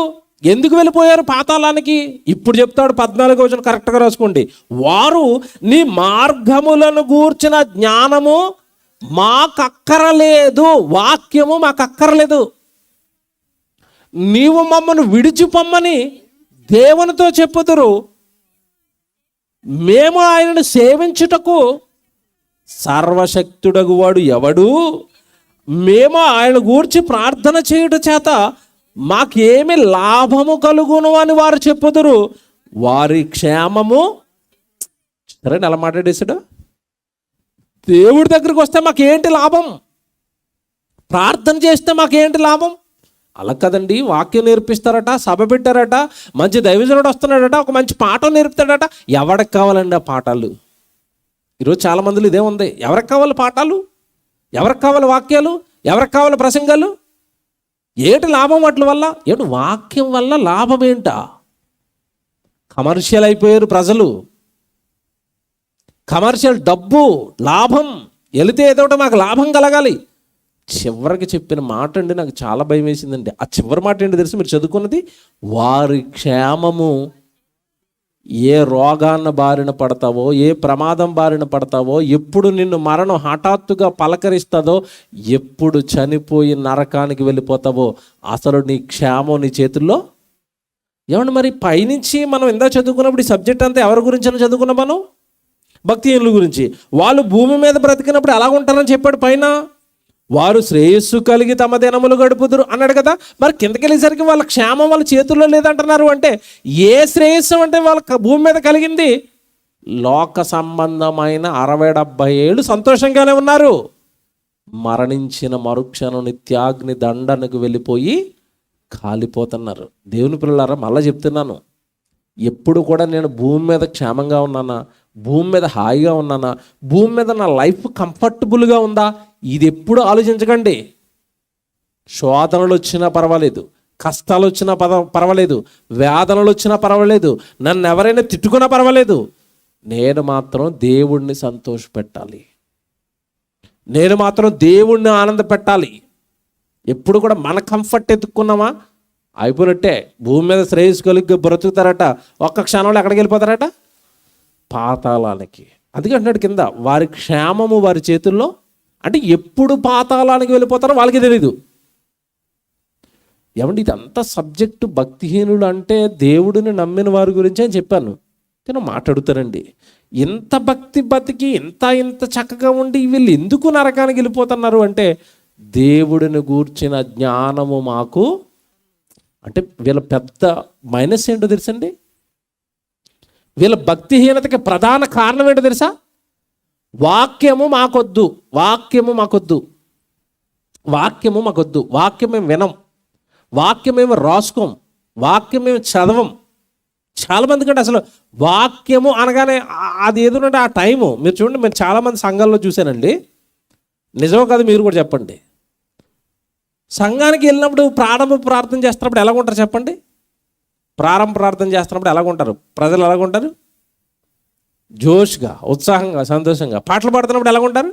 ఎందుకు వెళ్ళిపోయారు పాతాళానికి? ఇప్పుడు చెప్తాడు 14వ వచనం, కరెక్ట్గా రాసుకోండి. వారు నీ మార్గములను గూర్చిన జ్ఞానము మాకక్కరలేదు, వాక్యము మాకక్కరలేదు. నీవు మమ్మను విడిచిపొమ్మని దేవునితో చెప్పుదురు, మేము ఆయనను సేవించుటకు సర్వశక్తుడగు వాడు ఎవడు? మేము ఆయన గూర్చి ప్రార్థన చేయుట చేత మాకేమి లాభము కలుగును అని వారు చెప్పుదురు. వారి క్షేమము. సరే, అలా మాట్లాడేసాడు. దేవుడి దగ్గరికి వస్తే మాకేంటి లాభం? ప్రార్థన చేస్తే మాకేంటి లాభం? అలా కదండి. వాక్యం నేర్పిస్తారట, సభ పెట్టారట, మంచి దైవజనుడు వస్తున్నాడట, ఒక మంచి పాఠం నేర్పుతాడట. ఎవరికి కావాలండి ఆ పాఠాలు? ఈరోజు చాలా మందిలో ఇదే ఉంది. ఎవరికి కావాలి పాఠాలు? ఎవరికి కావాలి వాక్యాలు? ఎవరికి కావాలి ప్రసంగాలు? ఏంటి లాభం వాటి వల్ల? ఏంటి వాక్యం వల్ల లాభం ఏంటా? కమర్షియల్ అయిపోయారు ప్రజలు. కమర్షియల్, డబ్బు, లాభం. వెళితే ఏదో మాకు లాభం కలగాలి. చివరికి చెప్పిన మాట అండి నాకు చాలా భయం వేసిందండి. ఆ చివరి మాట ఏంటి తెలుసు? మీరు చదువుకున్నది, వారి క్షేమము. ఏ రోగాన్న బారిన పడతావో, ఏ ప్రమాదం బారిన పడతావో, ఎప్పుడు నిన్ను మరణం హఠాత్తుగా పలకరిస్తుందో, ఎప్పుడు చనిపోయి నరకానికి వెళ్ళిపోతావో, అసలు నీ క్షేమం నీ చేతుల్లో. ఏమండి మరి పైనుంచి మనం ఇందా చదువుకున్నప్పుడు ఈ సబ్జెక్ట్ అంతా ఎవరి గురించి అని చదువుకున్నాం? మనం భక్తిహీనుల గురించి. వాళ్ళు భూమి మీద బ్రతికినప్పుడు ఎలా ఉంటారని చెప్పాడు పైన. వారు శ్రేయస్సు కలిగి తమ దినములు గడుపుదురు అన్నాడు కదా. మరి కిందకి వెళ్ళేసరికి వాళ్ళ క్షేమం వాళ్ళ చేతుల్లో లేదంటున్నారు. అంటే ఏ శ్రేయస్సు అంటే వాళ్ళ భూమి మీద కలిగింది? లోక సంబంధమైన 60-70 ఏళ్ళు సంతోషంగానే ఉన్నారు. మరణించిన మరుక్షణం నిత్యాగ్ని దండనకు వెళ్ళిపోయి కాలిపోతున్నారు. దేవుని పిల్లలారా, మళ్ళీ చెప్తున్నాను, ఎప్పుడు కూడా నేను భూమి మీద క్షేమంగా ఉన్నానా? భూమి మీద హాయిగా ఉన్నానా? భూమి మీద నా లైఫ్ కంఫర్టబుల్గా ఉందా? ఇది ఎప్పుడు ఆలోచించకండి. శోధనలు వచ్చినా పర్వాలేదు, కష్టాలు వచ్చినా పర్వాలేదు, వేదనలు వచ్చినా పర్వాలేదు, నన్ను ఎవరైనా తిట్టుకున్నా పర్వాలేదు, నేను మాత్రం దేవుణ్ణి సంతోషపెట్టాలి. నేను మాత్రం దేవుణ్ణి ఆనంద పెట్టాలి. ఎప్పుడు కూడా మన కంఫర్ట్ ఎత్తుక్కున్నామా అయిపోయినట్టే. భూమి మీద శ్రేయస్సు కలిగి బ్రతుకుతారట, ఒక్క క్షణంలో ఎక్కడికి వెళ్ళిపోతారట? పాతాళానికి. అందుకే అంటున్నాడు కింద, వారి క్షేమము వారి చేతుల్లో. అంటే ఎప్పుడు పాతాళానికి వెళ్ళిపోతారో వాళ్ళకి తెలీదు. ఏమంటే ఇదంతా సబ్జెక్టు భక్తిహీనులు అంటే దేవుడిని నమ్మిన వారి గురించి అని చెప్పాను. నేను మాట్లాడుతానండి, ఇంత భక్తి బతికి ఇంత చక్కగా ఉండి వీళ్ళు ఎందుకు నరకానికి వెళ్ళిపోతున్నారు అంటే, దేవుడిని గూర్చిన జ్ఞానము మాకు. అంటే వీళ్ళ పెద్ద మైనస్ ఏంటో తెలుసండి? వీళ్ళ భక్తిహీనతకి ప్రధాన కారణం ఏంటో తెలుసా? వాక్యము మాకొద్దు, వాక్యము మాకొద్దు, వాక్యము మాకొద్దు. వాక్యం మేము వినం, వాక్యం మేము రాసుకోం, వాక్యం మేము చదవం. చాలామంది కంటే అసలు వాక్యము అనగానే అది ఏదోనంటే ఆ టైము. మీరు చూడండి, నేను చాలామంది సంఘాల్లో చూశానండి, నిజమో కాదు మీరు కూడా చెప్పండి. సంఘానికి వెళ్ళినప్పుడు ప్రారంభ ప్రార్థన చేస్తున్నప్పుడు ఎలాగుంటారు చెప్పండి? ప్రారంభ ప్రార్థన చేస్తున్నప్పుడు ఎలాగుంటారు ప్రజలు? ఎలాగుంటారు? జోష్గా, ఉత్సాహంగా, సంతోషంగా. పాటలు పాడుతున్నప్పుడు ఎలాగుంటారు?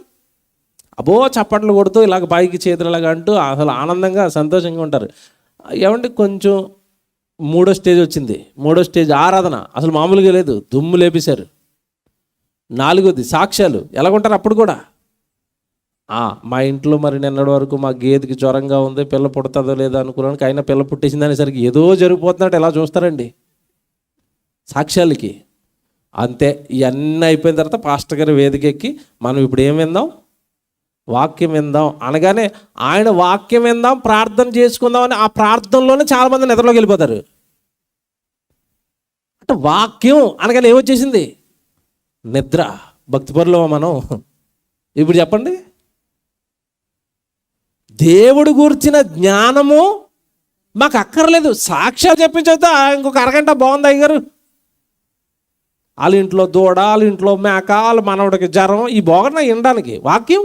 అబో చప్పట్లు కొడుతూ ఇలాగ పైకి చేతులలాగా అంటూ అసలు ఆనందంగా సంతోషంగా ఉంటారు. ఏమంటే కొంచెం మూడో స్టేజ్ వచ్చింది. మూడో స్టేజ్ ఆరాధన అసలు మామూలుగా లేదు, దుమ్ము లేపేశారు. 4వది సాక్ష్యాలు. ఎలాగుంటారు అప్పుడు కూడా? మా ఇంట్లో మరి నిన్నటి వరకు మా గేదెకి జ్వరంగా ఉంది, పిల్ల పుడుతుందో లేదో అనుకున్నానికి అయినా పిల్ల పుట్టేసింది అనేసరికి ఏదో జరిగిపోతున్నట్టు ఎలా చూస్తారండి సాక్ష్యాలకి. అంతే. ఇవన్నీ అయిపోయిన తర్వాత పాస్టర్ గారి వేదిక ఎక్కి మనం ఇప్పుడు ఏం విందాం? వాక్యం విందాం అనగానే ఆయన వాక్యం విందాం, ప్రార్థన చేసుకుందాం అని ఆ ప్రార్థనలోనే చాలామంది నిద్రలోకి వెళ్ళిపోతారు. అంటే వాక్యం అనగానే ఏమొచ్చేసింది? నిద్ర. భక్తిపరులు మనం. ఇప్పుడు చెప్పండి, దేవుడు గూర్చిన జ్ఞానము మాకు అక్కర్లేదు. సాక్ష్యాలు చెప్పించొద్దా? ఇంకొక అరగంట బాగుంది అయ్యగారు, వాళ్ళ ఇంట్లో దూడ, వాళ్ళ ఇంట్లో మేక, వాళ్ళ మనవడికి జ్వరం, ఈ బోగన వినడానికి వాక్యం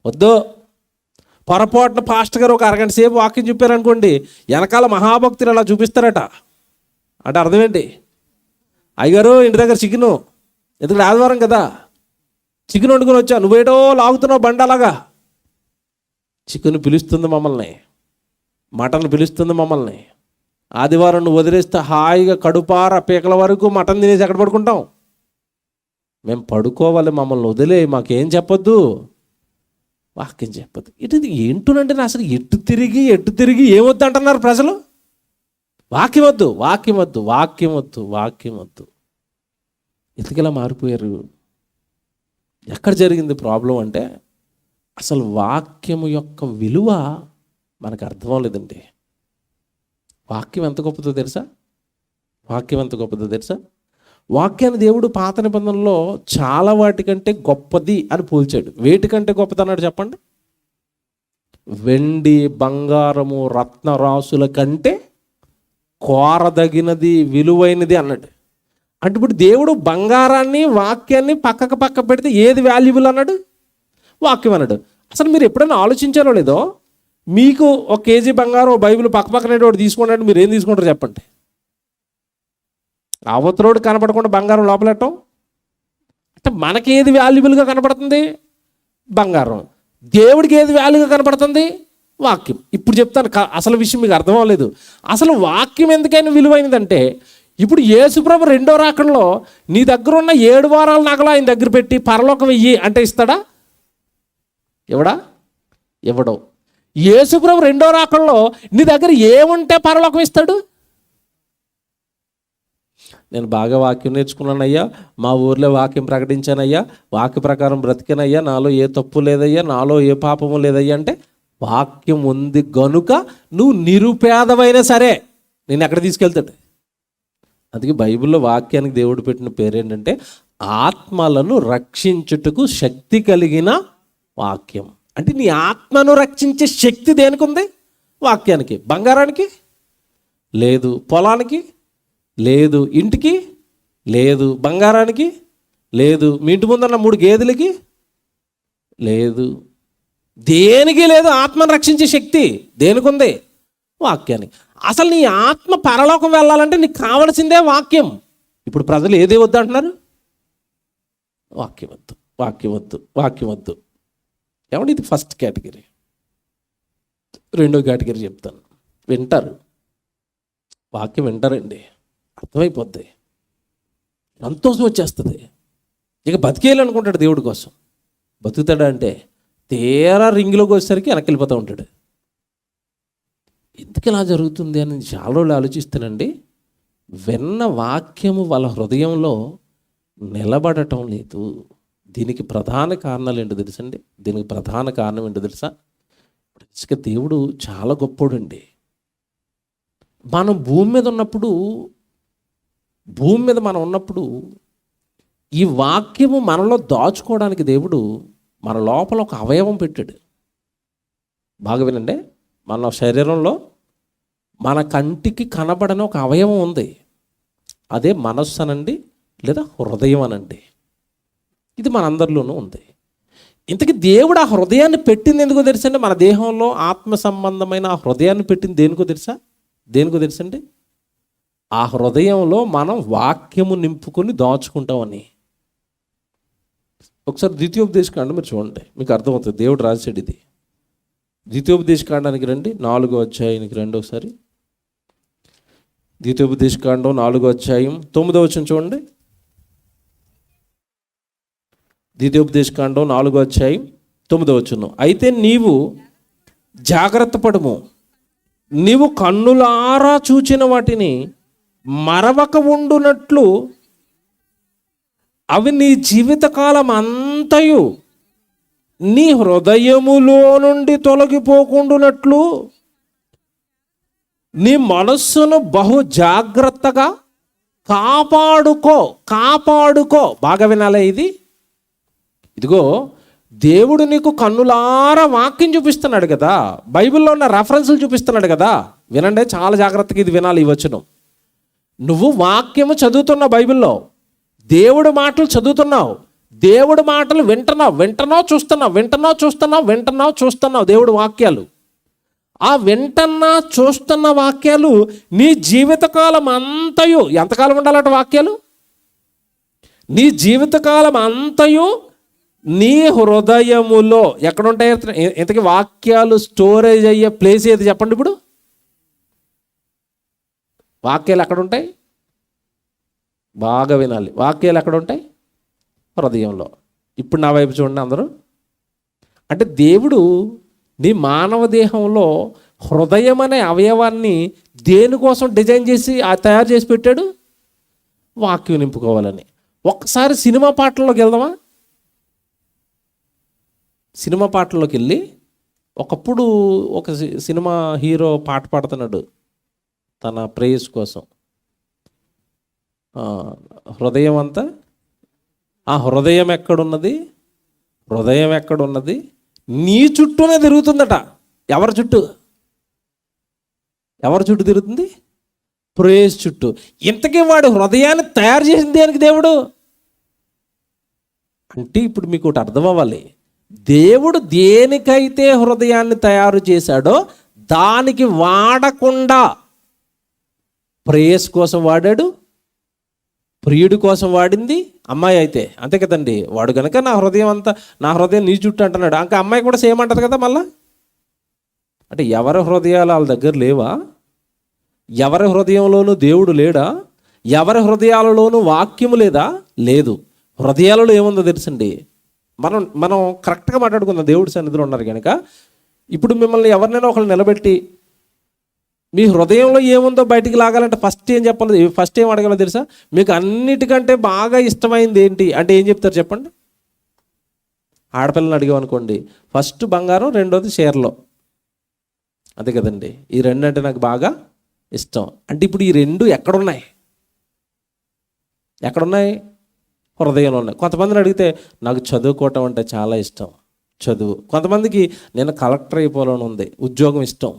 వద్దు. పొరపాటున పాస్టర్ గారు ఒక అరగంట సేపు వాక్యం చెప్పారనుకోండి, వెనకాల మహాభక్తులు అలా చూపిస్తారట. అంటే అర్థం ఏంటి? అయ్యగారు ఇంటి దగ్గర చికెను, ఎందుకంటే ఆదివారం కదా, చికెన్ వండుకొని వచ్చా, నువ్వేటో లాగుతున్నావు బండి అలాగా. చికెన్ పిలుస్తుంది మమ్మల్ని, మటన్ పిలుస్తుంది మమ్మల్ని. ఆదివారం నువ్వు వదిలేస్తే హాయిగా కడుపార పీకల వరకు మటన్ తినేసి ఎక్కడ పడుకుంటాం? మేము పడుకోవాలి, మమ్మల్ని వదిలే, మాకేం చెప్పొద్దు, వాక్యం చెప్పొద్దు. ఇటు ఏంటునంటే అసలు ఎటు తిరిగి ఏమొద్దు అంటున్నారు ప్రజలు. వాక్యం వద్దు, వాక్యం వద్దు, వాక్యం వద్దు, వాక్యం వద్దు. ఎందుకలా మారిపోయారు? ఎక్కడ జరిగింది ప్రాబ్లం అంటే అసలు వాక్యము యొక్క విలువ మనకు అర్థం అవ్వలేదండి. వాక్యం ఎంత గొప్పదో తెలుసా? వాక్యం ఎంత గొప్పదో తెలుసా? వాక్యాన్ని దేవుడు పాత నిబంధనలో చాలా వాటికంటే గొప్పది అని పోల్చాడు. వేటికంటే గొప్పది అన్నాడు చెప్పండి? వెండి బంగారము రత్నరాసుల కంటే కోరదగినది, విలువైనది అన్నాడు. అంటే ఇప్పుడు దేవుడు బంగారాన్ని వాక్యాన్ని పక్క పెడితే ఏది వాల్యుబుల్ అన్నాడు? వాక్యం అన్నాడు. అసలు మీరు ఎప్పుడైనా ఆలోచించారో లేదో, మీకు ఒక కేజీ బంగారం బైబిల్ పక్కనే ఒకటి తీసుకున్నాడు, మీరు ఏం తీసుకుంటారు చెప్పండి? అవతరోడు కనపడకుండా బంగారం లోపలెట్టం. అంటే మనకి ఏది వాల్యుబుల్గా కనపడుతుంది? బంగారం. దేవుడికి ఏది వాల్యూగా కనపడుతుంది? వాక్యం. ఇప్పుడు చెప్తాను, అసలు విషయం మీకు అర్థం అవ్వలేదు. అసలు వాక్యం ఎందుకైనా విలువైనదంటే, ఇప్పుడు యేసుప్రభు రెండో రాకడలో నీ దగ్గర ఉన్న 7 వారాల నగలు ఆయన దగ్గర పెట్టి పరలోకం ఇయ్యి అంటే ఇస్తాడా? ఇవ్వడం. యేసుప్రభు రెండో రాకడలో నీ దగ్గర ఏముంటే పరలోకం ఇస్తాడు? నేను బాగా వాక్యం నేర్చుకున్నానయ్యా, మా ఊర్లో వాక్యం ప్రకటించానయ్యా, వాక్య ప్రకారం బ్రతికానయ్యా, నాలో ఏ తప్పు లేదయ్యా, నాలో ఏ పాపము లేదయ్యా అంటే వాక్యం ఉంది గనుక నువ్వు నిరుపేదవైనా సరే నేను ఎక్కడ తీసుకెళ్తాడు? అందుకే బైబిల్లో వాక్యానికి దేవుడు పెట్టిన పేరేంటంటే ఆత్మలను రక్షించుటకు శక్తి కలిగిన వాక్యం. అంటే నీ ఆత్మను రక్షించే శక్తి దేనికి ఉంది? వాక్యానికి. బంగారానికి లేదు, పొలానికి లేదు, ఇంటికి లేదు, బంగారానికి లేదు, మీ ఇంటి ముందన్న 3 గేదెలకి లేదు, దేనికి లేదు. ఆత్మను రక్షించే శక్తి దేనికి ఉంది? వాక్యానికి. అసలు నీ ఆత్మ పరలోకం వెళ్ళాలంటే నీకు కావలసిందే వాక్యం. ఇప్పుడు ప్రజలు ఏదే వద్దు అంటున్నారు? వాక్యం వద్దు, వాక్యం వద్దు, వాక్యం వద్దు. ఏమంటే ఇది ఫస్ట్ కేటగిరీ. రెండో కేటగిరీ చెప్తాను. వింటారు, వాక్యం వింటారండి, అర్థమైపోద్ది, సంతోషం వచ్చేస్తుంది, ఇక బతికేయాలనుకుంటాడు దేవుడి కోసం. బతుకుతాడా అంటే తీరా రింగులోకి వచ్చేసరికి వెనక్కి వెళ్ళిపోతూ ఉంటాడు. ఎందుకు ఇలా జరుగుతుంది అని చాలా రోజులు ఆలోచిస్తానండి. విన్న వాక్యము వాళ్ళ హృదయంలో నిలబడటం లేదు. దీనికి ప్రధాన కారణాలు ఏంటో తెలుసండి? దీనికి ప్రధాన కారణం ఏంటో తెలుసా? ఇసుక దేవుడు చాలా గొప్పోడండి. మనం భూమి మీద మనం ఉన్నప్పుడు ఈ వాక్యము మనలో దాచుకోవడానికి దేవుడు మన లోపల ఒక అవయవం పెట్టాడు. బాగా వినండి, మన శరీరంలో మన కంటికి కనబడని ఒక అవయవం ఉంది. అదే మనస్సు అనండి, లేదా హృదయం అనండి. ఇది మనందరిలోనూ ఉంది. ఇంతకీ దేవుడు ఆ హృదయాన్ని పెట్టింది ఎందుకో తెలుసండి? మన దేహంలో ఆత్మ సంబంధమైన ఆ హృదయాన్ని పెట్టింది దేనికో తెలుసండి? ఆ హృదయంలో మనం వాక్యము నింపుకొని దాచుకుంటామని. ఒకసారి ద్వితీయోపదేశకాండం మీరు చూడండి, మీకు అర్థమవుతుంది. దేవుడు రాశాడు ఇది. ద్వితీయోపదేశకాండానికి రండి, 4వ అధ్యాయానికి రండి ఒకసారి. ద్వితీయోపదేశకాండం 4వ అధ్యాయం 9వ వచనం చూడండి. ద్వితీయోపదేశకాండం 4వ అధ్యాయం 9వ వచనం. అయితే నీవు జాగ్రత్త పడుము, నీవు కన్నులారా చూచిన వాటిని మరవక ఉండునట్లు అవి నీ జీవితకాలం అంతయు నీ హృదయములో నుండి తొలగిపోకుండానట్లు నీ మనస్సును బహు జాగ్రత్తగా కాపాడుకో. బాగా వినాలే ఇది. ఇదిగో దేవుడు నీకు కన్నులారా వాక్యం చూపిస్తున్నాడు కదా, బైబిల్లో ఉన్న రెఫరెన్సులు చూపిస్తున్నాడు కదా. వినండి, చాలా జాగ్రత్తగా ఇది వినాలి. ఈ వచనం, నువ్వు వాక్యము చదువుతున్నావు, బైబిల్లో దేవుడు మాటలు చదువుతున్నావు, దేవుడు మాటలు వింటున్నావు చూస్తున్నావు దేవుడు వాక్యాలు. ఆ చూస్తున్న వాక్యాలు నీ జీవితకాలం అంతయు, ఎంతకాలం ఉండాలట వాక్యాలు? నీ జీవితకాలం అంతయు నీ హృదయములో ఎక్కడుంటాయి? ఇంతకీ వాక్యాలు స్టోరేజ్ అయ్యే ప్లేస్ ఏది చెప్పండి? ఇప్పుడు వాక్యాలు ఎక్కడుంటాయి? బాగా వినాలి. వాక్యాలు ఎక్కడుంటాయి? హృదయంలో. ఇప్పుడు నా వైపు చూడండి అందరూ. అంటే దేవుడు నీ మానవ దేహంలో హృదయం అనే అవయవాన్ని దేనికోసం డిజైన్ చేసి తయారు చేసి పెట్టాడు? వాక్యం నింపుకోవాలని. ఒక్కసారి సినిమా పాటల్లోకి వెళ్దామా? సినిమా పాటల్లోకి వెళ్ళి, ఒకప్పుడు ఒక సినిమా హీరో పాట పాడుతున్నాడు తన ప్రేయస్ కోసం. హృదయం అంతా, ఆ హృదయం ఎక్కడున్నది? నీ చుట్టూనే తిరుగుతుందట. ఎవరి చుట్టూ తిరుగుతుంది? ప్రేయస్ చుట్టూ. ఇంతకీ వాడు హృదయాన్ని తయారు చేసింది దేనికి దేవుడు? అంటే ఇప్పుడు మీకు ఒకటి అర్థం అవ్వాలి. దేవుడు దేనికైతే హృదయాన్ని తయారు చేశాడో దానికి వాడకుండా ప్రేయస్ కోసం వాడాడు, ప్రియుడి కోసం వాడింది అమ్మాయి అయితే, అంతే కదండి. వాడు కనుక నా హృదయం నీ చుట్టూ అంటున్నాడు, ఇంకా అమ్మాయి కూడా సేమ్ అంటది కదా మళ్ళా. అంటే ఎవరి హృదయాలు వాళ్ళ దగ్గర లేవా? ఎవరి హృదయంలోనూ దేవుడు లేడా? ఎవరి హృదయాలలోనూ వాక్యము లేదా? లేదు. హృదయాలలో ఏముందో తెలుసండి. మనం కరెక్ట్గా మాట్లాడుకుందాం. దేవుడి సన్నిధిలో ఉన్నారు కనుక ఇప్పుడు మిమ్మల్ని ఎవరినైనా ఒకరు నిలబెట్టి మీ హృదయంలో ఏముందో బయటికి లాగాలంటే ఫస్ట్ ఏం చెప్పాలి? ఫస్ట్ ఏం అడగాలో తెలుసా? మీకు అన్నిటికంటే బాగా ఇష్టమైంది ఏంటి అంటే ఏం చెప్తారు చెప్పండి? ఆడపిల్లని అడిగామనుకోండి, ఫస్ట్ బంగారం, రెండోది చీరలో, అంతే కదండి. ఈ రెండు అంటే నాకు బాగా ఇష్టం. అంటే ఇప్పుడు ఈ రెండు ఎక్కడున్నాయి? హృదయంలో ఉన్నాయి. కొంతమందిని అడిగితే నాకు చదువుకోవటం అంటే చాలా ఇష్టం, చదువు. కొంతమందికి నేను కలెక్టర్ అయిపోవాలని ఉంది, ఉద్యోగం ఇష్టం,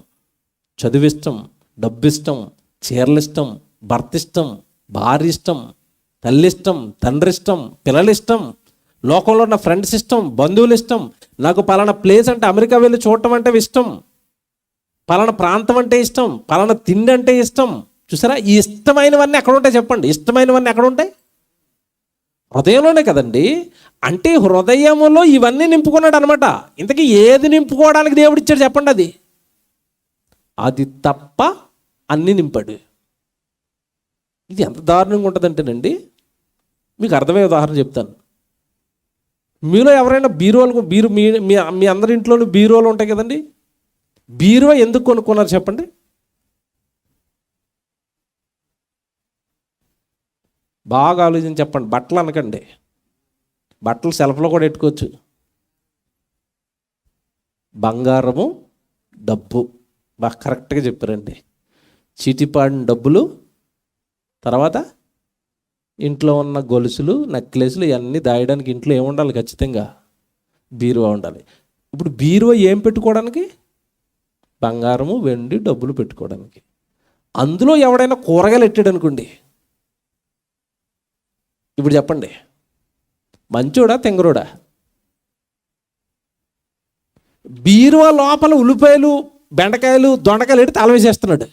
చదువు ఇష్టం, డబ్బు ఇష్టం, చీరలు ఇష్టం, భర్త ఇష్టం, భార్య ఇష్టం, తల్లి ఇష్టం, తండ్రి ఇష్టం, పిల్లలు ఇష్టం, లోకంలో ఉన్న ఫ్రెండ్స్ ఇష్టం, బంధువులు ఇష్టం, నాకు పలానా ప్లేస్ అంటే అమెరికా వెళ్ళి చూడటం అంటే ఇష్టం, పలానా ప్రాంతం అంటే ఇష్టం, పలానా తిండి అంటే ఇష్టం. చూసారా? ఈ ఇష్టమైనవన్నీ ఎక్కడ ఉంటాయి చెప్పండి? ఇష్టమైనవన్నీ ఎక్కడ ఉంటాయి? హృదయంలోనే కదండి. అంటే హృదయములో ఇవన్నీ నింపుకున్నాడు అనమాట. ఇంతకీ ఏది నింపుకోవడానికి దేవుడు ఇచ్చాడు చెప్పండి? అది తప్ప అన్నీ నింపాడు. ఇది ఎంత దారుణంగా ఉంటుందంటేనండి, మీకు అర్థమయ్యే ఉదాహరణ చెప్తాను. మీలో ఎవరైనా మీ అందరి ఇంట్లోనూ బీరువాలు ఉంటాయి కదండి. బీరువా ఎందుకు కొనుక్కున్నారు చెప్పండి? బాగా ఆలోచించి చెప్పండి. బట్టలు అనకండి, బట్టలు సెల్ఫ్లో కూడా పెట్టుకోవచ్చు. బంగారము, డబ్బు, బాగా కరెక్ట్గా చెప్పారండి. చీటిపాడిన డబ్బులు, తర్వాత ఇంట్లో ఉన్న గొలుసులు, నెక్లెస్లు ఇవన్నీ దాయడానికి ఇంట్లో ఏముండాలి? ఖచ్చితంగా బీరువా ఉండాలి. ఇప్పుడు బీరువా ఏం పెట్టుకోవడానికి? బంగారము, వెండి, డబ్బులు పెట్టుకోవడానికి. అందులో ఎవడైనా కూరగాయలు ఎట్టాడు అనుకోండి, ఇప్పుడు చెప్పండి, మంచోడా తెంగరోడా? బీరువా లోపల ఉల్లిపాయలు, బెండకాయలు, దొండకాయలు ఎట్టి తాళవేసేస్తున్నాడు.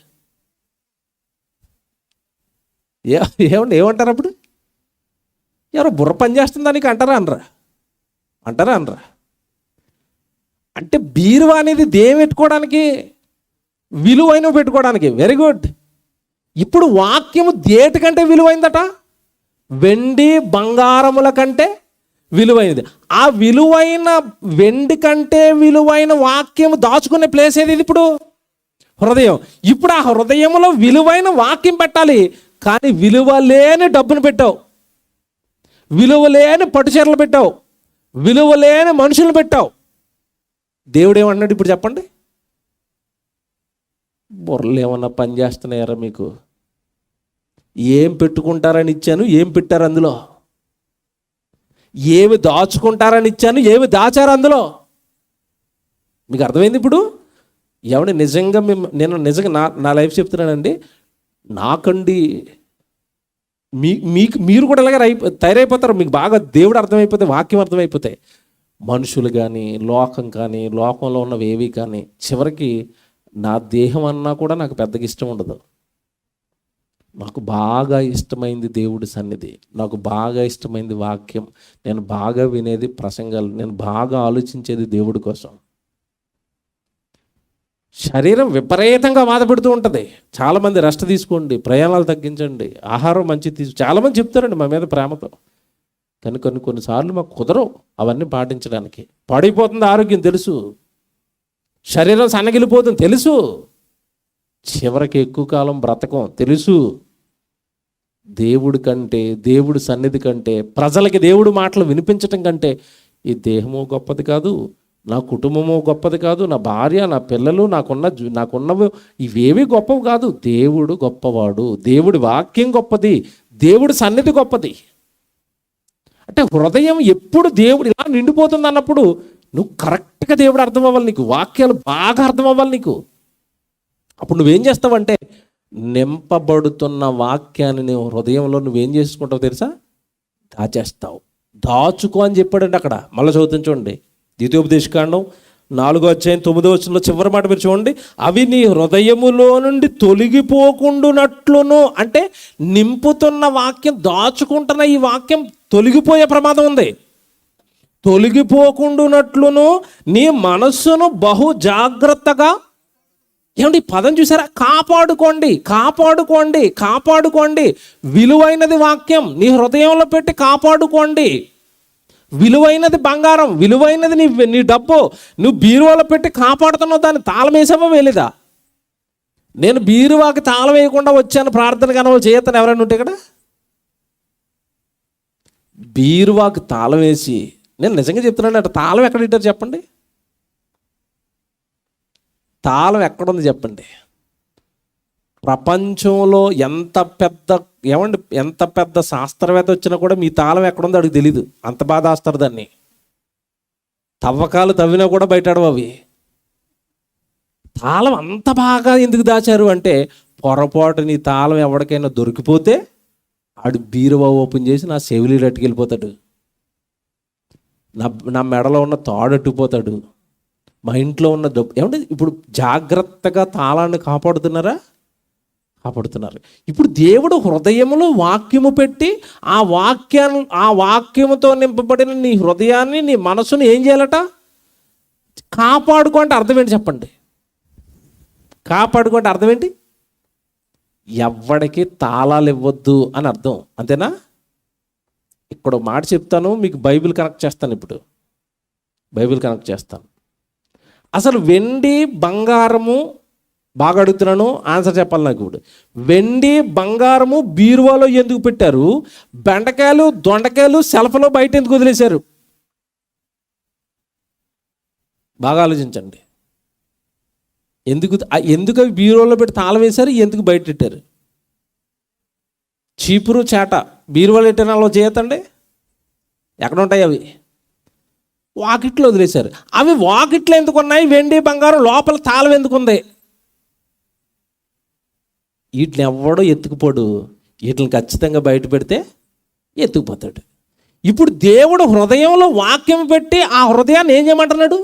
ఏమంటారు అప్పుడు? ఎవరో బుర్ర పని చేస్తుందా నీకు అంటారా అనరా? అంటే బీరువా అనేది దేని పెట్టుకోవడానికి? విలువైనవి పెట్టుకోవడానికి. Very good. ఇప్పుడు వాక్యము దేటికంటే విలువైందట? వెండి బంగారముల కంటే విలువైనది. ఆ విలువైన వెండి కంటే విలువైన వాక్యము దాచుకునే ప్లేస్ ఏది? ఇప్పుడు హృదయం. ఇప్పుడు ఆ హృదయంలో విలువైన వాక్యం పెట్టాలి, కానీ విలువ లేని డబ్బును పెట్టావు, విలువ లేని పట్టుచీరలు పెట్టావు, విలువ లేని మనుషులు పెట్టావు. దేవుడు ఏమన్నాడు ఇప్పుడు చెప్పండి? బుర్రలు ఏమన్నా పని చేస్తున్నాయారా మీకు? ఏం పెట్టుకుంటారని ఇచ్చాను, ఏం పెట్టారు అందులో? ఏమి దాచుకుంటారని ఇచ్చాను, ఏమి దాచారు అందులో? మీకు అర్థమైంది ఇప్పుడు? ఏమంటే నిజంగా నేను నిజంగా నా లైఫ్ చెప్తున్నానండి. నాకండి మీరు కూడా ఇలాగే తయారైపోతారు. మీకు బాగా దేవుడు అర్థమైపోతే, వాక్యం అర్థమైపోతే, మనుషులు కానీ, లోకం కానీ, లోకంలో ఉన్నవి ఏవి కానీ, చివరికి నా దేహం అన్నా కూడా నాకు పెద్దగా ఇష్టం ఉండదు. నాకు బాగా ఇష్టమైంది దేవుడి సన్నిధి, నాకు బాగా ఇష్టమైంది వాక్యం, నేను బాగా వినేది ప్రసంగాలు, నేను బాగా ఆలోచించేది దేవుడి కోసం. శరీరం విపరీతంగా బాధపడుతూ ఉంటుంది. చాలామంది రెస్ట్ తీసుకోండి, ప్రయాణాలు తగ్గించండి, ఆహారం మంచి చాలామంది చెప్తారండి మా మీద ప్రేమతో. కానీ కొన్నిసార్లు మాకు కుదరవు అవన్నీ పాటించడానికి. పడిపోతుంది ఆరోగ్యం తెలుసు, శరీరం సన్నగిలిపోతుంది తెలుసు, చివరికి ఎక్కువ కాలం బ్రతకం తెలుసు. దేవుడి కంటే, దేవుడి సన్నిధి కంటే, ప్రజలకి దేవుడి మాటలు వినిపించటం కంటే ఈ దేహము గొప్పది కాదు, నా కుటుంబము గొప్పది కాదు, నా భార్య, నా పిల్లలు, నాకున్నవి ఇవేవి గొప్పవి కాదు. దేవుడు గొప్పవాడు, దేవుడి వాక్యం గొప్పది, దేవుడి సన్నిధి గొప్పది. అంటే హృదయం ఎప్పుడు దేవుడు ఇలా నిండిపోతుంది అన్నప్పుడు నువ్వు కరెక్ట్గా దేవుడు అర్థం అవ్వాలి, నీకు వాక్యాలు బాగా అర్థం అవ్వాలి నీకు. అప్పుడు నువ్వేం చేస్తావంటే, నింపబడుతున్న వాక్యాన్ని నువ్వు హృదయంలో నువ్వేం చేసుకుంటావు తెలుసా? దాచేస్తావు. దాచుకో అని చెప్పాడండి అక్కడ. మళ్ళీ చదువుతాను చూడండి, ద్వితీయోపదేశకాండం 4వ అధ్యాయం 9వ వచనంలో చివరి మాట మీరు చూడండి. అవి నీ హృదయములో నుండి తొలగిపోకుండానట్లును, అంటే నింపుతున్న వాక్యం, దాచుకుంటున్న ఈ వాక్యం తొలగిపోయే ప్రమాదం ఉంది. తొలగిపోకుండానట్లును నీ మనస్సును బహు జాగ్రత్తగా, ఏమండి పదం చూసారా? కాపాడుకోండి, కాపాడుకోండి, కాపాడుకోండి. విలువైనది వాక్యం నీ హృదయంలో పెట్టి కాపాడుకోండి. విలువైనది బంగారం, విలువైనది నీ డబ్బు, నువ్వు బీరువాలో పెట్టి కాపాడుతున్నావు. దాన్ని తాళం వేసావా వేలేదా? నేను బీరువాకి తాళం వేయకుండా వచ్చాను ప్రార్థన కనవాళ్ళు చేయొద్దని ఎవరైనా ఉంటే ఇక్కడ? బీరువాకి తాళం వేసి, నేను నిజంగా చెప్తున్నాను అంటే, తాళం ఎక్కడ ఇట్టారు చెప్పండి? తాళం ఎక్కడుంది చెప్పండి? ప్రపంచంలో ఎంత పెద్ద శాస్త్రవేత్త వచ్చినా కూడా మీ తాళం ఎక్కడుందో అడిగి తెలీదు, అంత బాధ వేస్తారు దాన్ని. తవ్వకాలు తవ్వినా కూడా బయటాడవు అవి. తాళం అంత బాగా ఎందుకు దాచారు అంటే, పొరపాటు నీ తాళం ఎవరికైనా దొరికిపోతే ఆడు బీరువా ఓపెన్ చేసి నా చెవిలీలు అట్టుకెళ్ళిపోతాడు, నా మెడలో ఉన్న తాడు అట్టుకుపోతాడు, మా ఇంట్లో ఉన్న ఏమంటే ఇప్పుడు జాగ్రత్తగా తాళాన్ని కాపాడుతున్నారా? కాపాడుతున్నారు. ఇప్పుడు దేవుడు హృదయములో వాక్యము పెట్టి ఆ వాక్యముతో నింపబడిన నీ హృదయాన్ని, నీ మనసును ఏం చేయాలట? కాపాడుకో అంటే అర్థం ఏంటి చెప్పండి? కాపాడుకో అంటే అర్థం ఏంటి? ఎవ్వడికి తాళాలు ఇవ్వద్దు అని అర్థం, అంతేనా? ఇక్కడ మాట చెప్తాను మీకు, బైబిల్ కనెక్ట్ చేస్తాను. ఇప్పుడు బైబిల్ కనెక్ట్ చేస్తాను. అసలు వెండి బంగారము, బాగా అడుగుతున్నాను, ఆన్సర్ చెప్పాలి నాకు. ఇప్పుడు వెండి బంగారము బీరువాలో ఎందుకు పెట్టారు? బెండకాయలు దొండకాయలు సెల్ఫ్లో బయట ఎందుకు వదిలేశారు? బాగా ఆలోచించండి. ఎందుకు అవి బీరువాలో పెట్టి తాళం వేశారు? ఎందుకు బయట పెట్టారు? చీపురు చేట బీరువాలో పెట్టిన చేయతండి, ఎక్కడ ఉంటాయి అవి? వాకిట్లో వదిలేశారు. అవి వాకిట్లో ఎందుకు ఉన్నాయి? వెండి బంగారం లోపల తాళం ఎందుకు ఉంది? వీటిని ఎవడో ఎత్తుకుపోడు, వీటిని ఖచ్చితంగా బయట పెడితే ఎత్తుకుపోతాడు. ఇప్పుడు దేవుడు హృదయంలో వాక్యం పెట్టి ఆ హృదయాన్ని ఏం చేయమంటున్నాడు?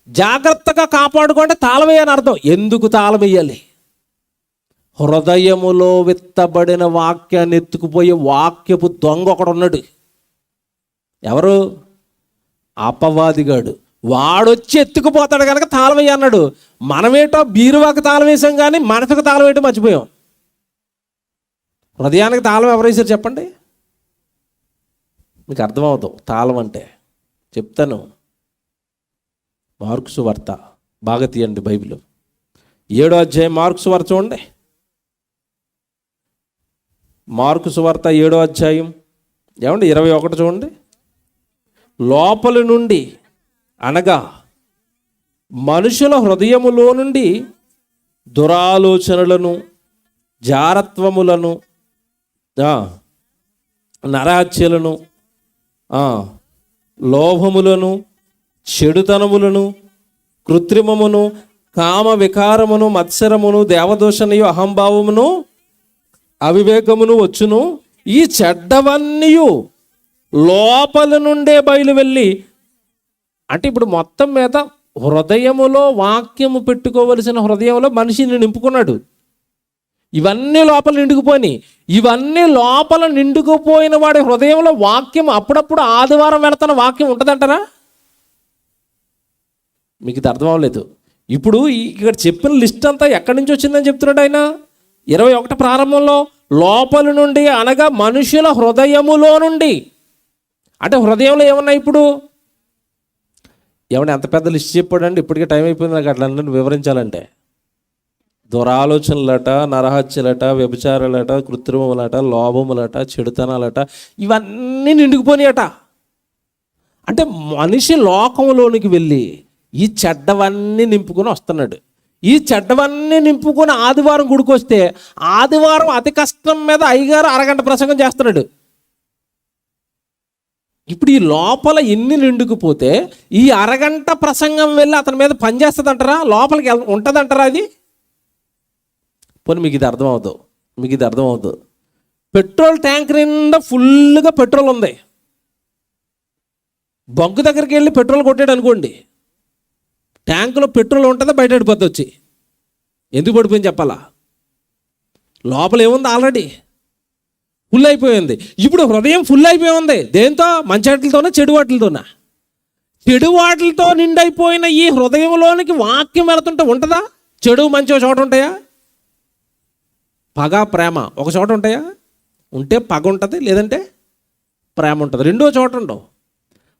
జాగ్రత్తగా కాపాడుకుంటే తాళం వేయని అర్థం. ఎందుకు తాళం వేయాలి? హృదయములో విత్తబడిన వాక్యాన్ని ఎత్తుకుపోయే వాక్యపు దొంగ ఒకడు ఉన్నాడు. ఎవరు? అపవాదిగాడు. వాడొచ్చి ఎత్తుకుపోతాడు కనుక తాళం వేయ అన్నాడు. మనమేటో బీరువాకి తాళం వేసాం కానీ మనసుకు తాళం వేయటం మర్చిపోయాం. హృదయానికి తాళం ఎవరు వేసారు చెప్పండి? మీకు అర్థమవుతాం తాళం అంటే. చెప్తాను. మార్కు సువార్త బాగా తీయండి, బైబిల్ 7వ అధ్యాయం మార్కు సువార్త చూడండి. మార్కు సువార్త 7వ అధ్యాయం ఏమండి 21 చూడండి. లోపలి నుండి అనగా మనుషుల హృదయములో నుండి దురాలోచనలను, జారత్వములను, నరహత్యలను, లోభములను, చెడుతనములను, కృత్రిమమును, కామ వికారమును, మత్సరమును, దేవదూషణయు, అహంభావమును, అవివేకమును వచ్చును. ఈ చెడ్డవన్నీ లోపల నుండే బయలు వెళ్ళి, అంటే ఇప్పుడు మొత్తం మీద హృదయములో వాక్యము పెట్టుకోవలసిన హృదయంలో మనిషిని నింపుకున్నాడు. ఇవన్నీ లోపల నిండుకుపోయినాయి. ఇవన్నీ లోపల నిండుకుపోయిన వాడి హృదయంలో వాక్యం అప్పుడప్పుడు ఆదివారం వెళుతున్న వాక్యం ఉంటుందంటారా? మీకు ఇది అర్థం అవ్వలేదు. ఇప్పుడు ఇక్కడ చెప్పిన లిస్ట్ అంతా ఎక్కడి నుంచి వచ్చిందని చెప్తున్నాడు ఆయన. 21 ప్రారంభంలో లోపల నుండి, అనగా మనుషుల హృదయములో నుండి. అంటే హృదయంలో ఏమన్నా ఇప్పుడు ఏమన్నా ఎంత పెద్ద లిస్ట్ చెప్పాడండి. ఇప్పటికే టైం అయిపోయింది నాకు అట్లా వివరించాలంటే. దురాలోచనలట, నరహత్యలట, వ్యభిచారాలట, కృత్రిమములట, లోభములట, చెడుతనాలట, ఇవన్నీ నిండుకుపోయినాయట. అంటే మనిషి లోకంలోనికి వెళ్ళి ఈ చెడ్డవన్నీ నింపుకొని వస్తున్నాడు. ఈ చెడ్డవన్నీ నింపుకొని ఆదివారం గుడికొస్తే ఆదివారం అతి కష్టం మీద అయ్యగారు అరగంట ప్రసంగం చేస్తున్నాడు. ఇప్పుడు ఈ లోపల ఎన్ని నిండుకుపోతే ఈ అరగంట ప్రసంగం వెళ్ళి అతని మీద పనిచేస్తుంది అంటారా? లోపలికి ఉంటుంది అంటారా? అది పోనీ మీకు ఇది అర్థమవుతుంది. పెట్రోల్ ట్యాంక్ నిండా ఫుల్గా పెట్రోల్ ఉంది. బంకు దగ్గరికి వెళ్ళి పెట్రోల్ కొట్టాడు అనుకోండి, ట్యాంకులో పెట్రోల్ ఉంటుందా? బయట పడిపోద్ది వచ్చి. ఎందుకు పడిపోయింది చెప్పాలా? లోపల ఏముంది? ఆల్రెడీ ఫుల్ అయిపోయింది. ఇప్పుడు హృదయం ఫుల్ అయిపోయి ఉంది. దేంతో? మంచి వాటితోనా, చెడు వాటితోనా? చెడు వాటితో నిండైపోయిన ఈ హృదయంలోనికి వాక్యం వెళుతుంటే ఉంటుందా? చెడు మంచి ఒక చోట ఉంటాయా? పగ ప్రేమ ఒక చోట ఉంటాయా? ఉంటే పగ ఉంటుంది, లేదంటే ప్రేమ ఉంటుంది. రెండో చోట ఉండవు.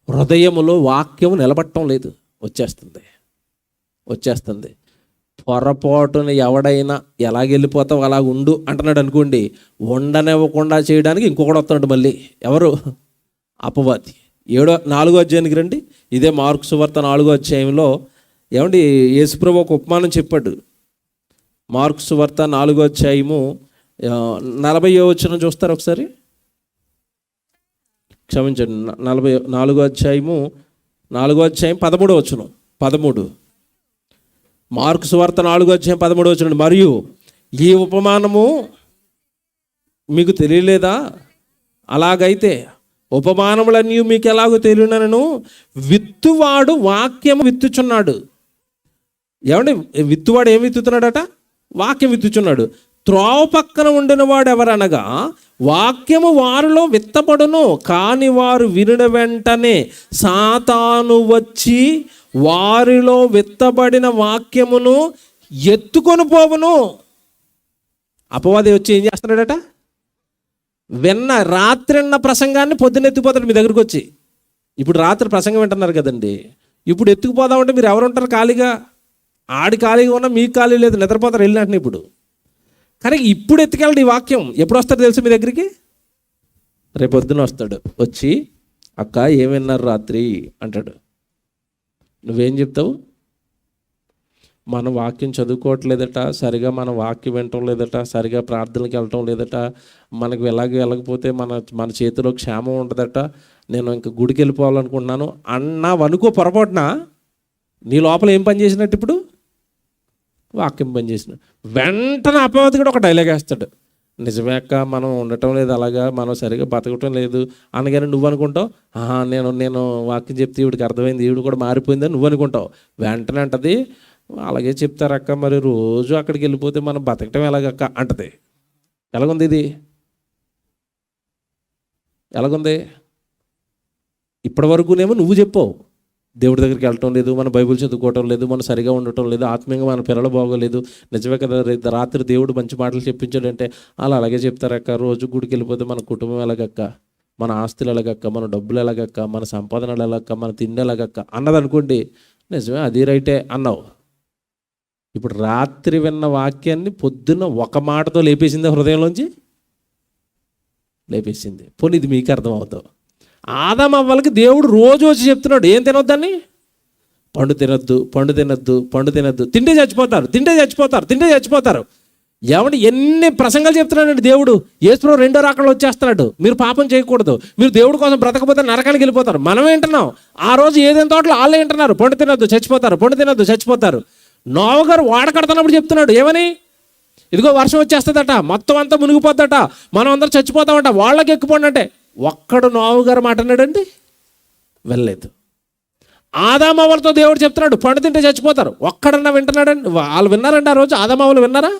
హృదయములో వాక్యం నిలబట్టడం లేదు. వచ్చేస్తుంది. పొరపాటున ఎవడైనా ఎలాగెళ్ళిపోతావు అలాగ ఉండు అంటున్నాడు అనుకోండి, ఉండనివ్వకుండా చేయడానికి ఇంకొకడు వస్తున్నాడు మళ్ళీ. ఎవరు? అపవాది. 4వ అధ్యాయానికి రండి. ఇదే మార్కు సువార్త 4వ అధ్యాయంలో ఏమండి యేసుప్రభు ఒక ఉపమానం చెప్పాడు. మార్కు సువార్త 4వ అధ్యాయము 40వ వచనం చూస్తారు ఒకసారి. క్షమించండి, 4వ అధ్యాయం 13వ వచనం. 13 మార్కు సువార్త 4వ అధ్యాయం 13వ వచనం. మరియు ఈ ఉపమానము మీకు తెలియలేదా? అలాగైతే ఉపమానములన్నీ మీకు ఎలాగో తెలియనను, విత్తువాడు వాక్యము విత్తుచున్నాడు. ఏమండి విత్తువాడు ఏం విత్తుతున్నాడట? వాక్యం విత్తుచున్నాడు. త్రోవ పక్కన ఉండిన వాడు ఎవరనగా వాక్యము వారిలో విత్తబడును, కాని వారు వినిన వెంటనే సాతాను వచ్చి వారిలో విత్తబడిన వాక్యమును ఎత్తుకొని పోవును. అపవాది వచ్చి ఏం చేస్తున్నాడట? రాత్రిన్న ప్రసంగాన్ని పొద్దున్న ఎత్తుకుపోతాడు మీ దగ్గరకు వచ్చి. ఇప్పుడు రాత్రి ప్రసంగం వింటున్నారు కదండి, ఇప్పుడు ఎత్తుకుపోదామంటే మీరు ఎవరు ఉంటారు? ఖాళీగా. ఆడి ఖాళీగా ఉన్నా మీకు ఖాళీ లేదు, నిద్రపోతారు వెళ్ళినట్టు. ఇప్పుడు కానీ ఇప్పుడు ఎత్తుకెళ్ళండి ఈ వాక్యం. ఎప్పుడు వస్తాడు తెలుసు మీ దగ్గరికి? రేపు పొద్దున వస్తాడు. వచ్చి అక్క ఏం విన్నారు రాత్రి అంటాడు. నువ్వేం చెప్తావు? మన వాక్యం చదువుకోవట్లేదట, సరిగా మన వాక్యం వినటం లేదట, సరిగా ప్రార్థనకి వెళ్ళటం లేదట, మనకు వెళ్ళకపోతే మన చేతిలో క్షేమం ఉండదట, నేను ఇంకా గుడికి వెళ్ళిపోవాలనుకుంటున్నాను అన్నావు అనుకో. పొరపాటున నీ లోపల ఏం పని చేసినట్టు? ఇప్పుడు వాక్యం పని చేసిన వెంటనే అపవాది కూడా ఒక డైలాగ్ వేస్తాడు. నిజమే అక్క, మనం ఉండటం లేదు అలాగా, మనం సరిగా బతకటం లేదు అనగానే నువ్వు అనుకుంటావు, నేను వాక్యం చెప్తే ఈవిడికి అర్థమైంది, ఈవిడ కూడా మారిపోయిందని నువ్వు అనుకుంటావు. వెంటనే అంటది, అలాగే చెప్తారక్క, మరి రోజు అక్కడికి వెళ్ళిపోతే మనం బతకటం ఎలాగక్క అంటది. ఎలాగుంది ఇది? ఎలాగుంది? ఇప్పటి వరకునేమో నువ్వు చెప్పావు, దేవుడి దగ్గరికి వెళ్ళటం లేదు, మన బైబిల్ చదువుకోవటం లేదు, మనం సరిగా ఉండటం లేదు, ఆత్మీయంగా మన పిల్లలు బాగోలేదు. నిజమే కదా, రాత్రి దేవుడు మంచి మాటలు చెప్పించాడంటే అలాగే చెప్తారక్క, రోజు గుడికి వెళ్ళిపోతే మన కుటుంబం ఎలాగక్క, మన ఆస్తులు ఎలాగక్క, మన డబ్బులు ఎలాగక్క, మన సంపాదనలు ఎలాగక్క, మన తిండి ఎలాగక్క అన్నది అనుకోండి. నిజమే, అది రైటే అన్నావు. ఇప్పుడు రాత్రి విన్న వాక్యాన్ని పొద్దున్న ఒక మాటతో లేపేసింది, హృదయంలోంచి లేపేసింది. పోనీ ఇది మీకు అర్థమవుతావు. ఆదాము అవ్వలకి దేవుడు రోజు వచ్చి చెప్తున్నాడు ఏం తినొద్దని? పండు తినొద్దు, పండు తినొద్దు, పండు తినొద్దు, తింటే చచ్చిపోతారు, తింటే చచ్చిపోతారు, తింటే చచ్చిపోతారు. ఏమంటే ఎన్ని ప్రసంగాలు చెప్తున్నాడండి దేవుడు. యేసుప్రభు రెండో రాకడలో వచ్చేస్తున్నాడు. మీరు పాపం చేయకూడదు, మీరు దేవుడి కోసం బ్రతకపోతే నరకానికి వెళ్ళిపోతారు. మనం వింటున్నాం. ఆ రోజు ఏదైనా తోటలో వాళ్ళే వింటున్నారు, పండు తినొద్దు చచ్చిపోతారు, పండు తినొద్దు చచ్చిపోతారు. నోవహు గారు వాడ కడుతున్నప్పుడు చెప్తున్నాడు ఏమని, ఇదిగో వర్షం వచ్చేస్తుందట, మొత్తం అంతా మునిగిపోద్దట, మనం అందరం చచ్చిపోతామంట, వాళ్ళకి ఎక్కిపోండి అంటే ఒక్కడు నోవహు గారు మాట అన్నాడండి, వెళ్ళలేదు. ఆదామవ్వలతో దేవుడు చెప్తున్నాడు పండు తింటే చచ్చిపోతారు, ఒక్కడన్నా వింటున్నాడండి? వాళ్ళు విన్నారండి ఆ రోజు? ఆదామవ్వలు విన్నారా?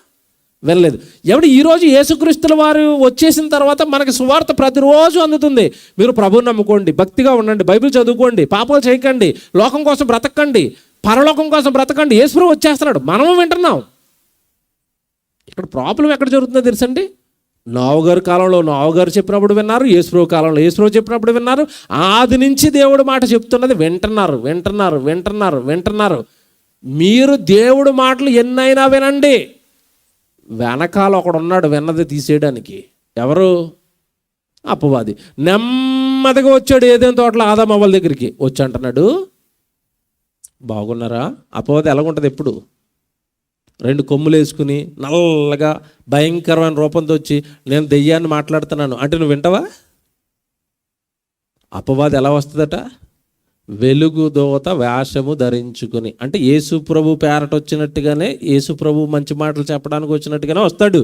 వెళ్ళలేదు. ఎవడు ఈరోజు యేసుక్రీస్తుల వారు వచ్చేసిన తర్వాత మనకి సువార్త ప్రతిరోజు అందుతుంది. మీరు ప్రభువుని నమ్ముకోండి, భక్తిగా ఉండండి, బైబిల్ చదువుకోండి, పాపాలు చేయకండి, లోకం కోసం బ్రతకండి, పరలోకం కోసం బ్రతకండి. యేసుప్రభు వచ్చేస్తున్నాడు, మనము వింటున్నాం. ఇక్కడ ప్రాబ్లం ఎక్కడ జరుగుతుందో తెలుసండి. నోవహు గారి కాలంలో నోవహు గారు చెప్పినప్పుడు విన్నారు, యేసుప్రభు కాలంలో యేసుప్రభు చెప్పినప్పుడు విన్నారు. ఆది నుంచి దేవుడు మాట చెప్తున్నది వింటున్నారు, వింటున్నారు, వింటున్నారు, వింటున్నారు. మీరు దేవుడు మాటలు ఎన్నైనా వినండి, వెనకాల ఒకడున్నాడు విన్నది తీసేయడానికి. ఎవరు? అపవాది. నెమ్మదిగా వచ్చాడు ఏదైనా తోటలో ఆదామవ్వల దగ్గరికి వచ్చి అంటున్నాడు, బాగున్నారా? అపవాది ఎలాగుంటుంది? ఎప్పుడు రెండు కొమ్ములు వేసుకుని నల్లగా భయంకరమైన రూపంతో వచ్చి నేను దెయ్యాన్ని మాట్లాడుతున్నాను అంటే నువ్వు వింటావా? అపవాది ఎలా వస్తుందట? వెలుగు దోత వేషము ధరించుకుని, అంటే యేసు ప్రభు పేరట వచ్చినట్టుగానే, యేసు ప్రభు మంచి మాటలు చెప్పడానికి వచ్చినట్టుగానే వస్తాడు.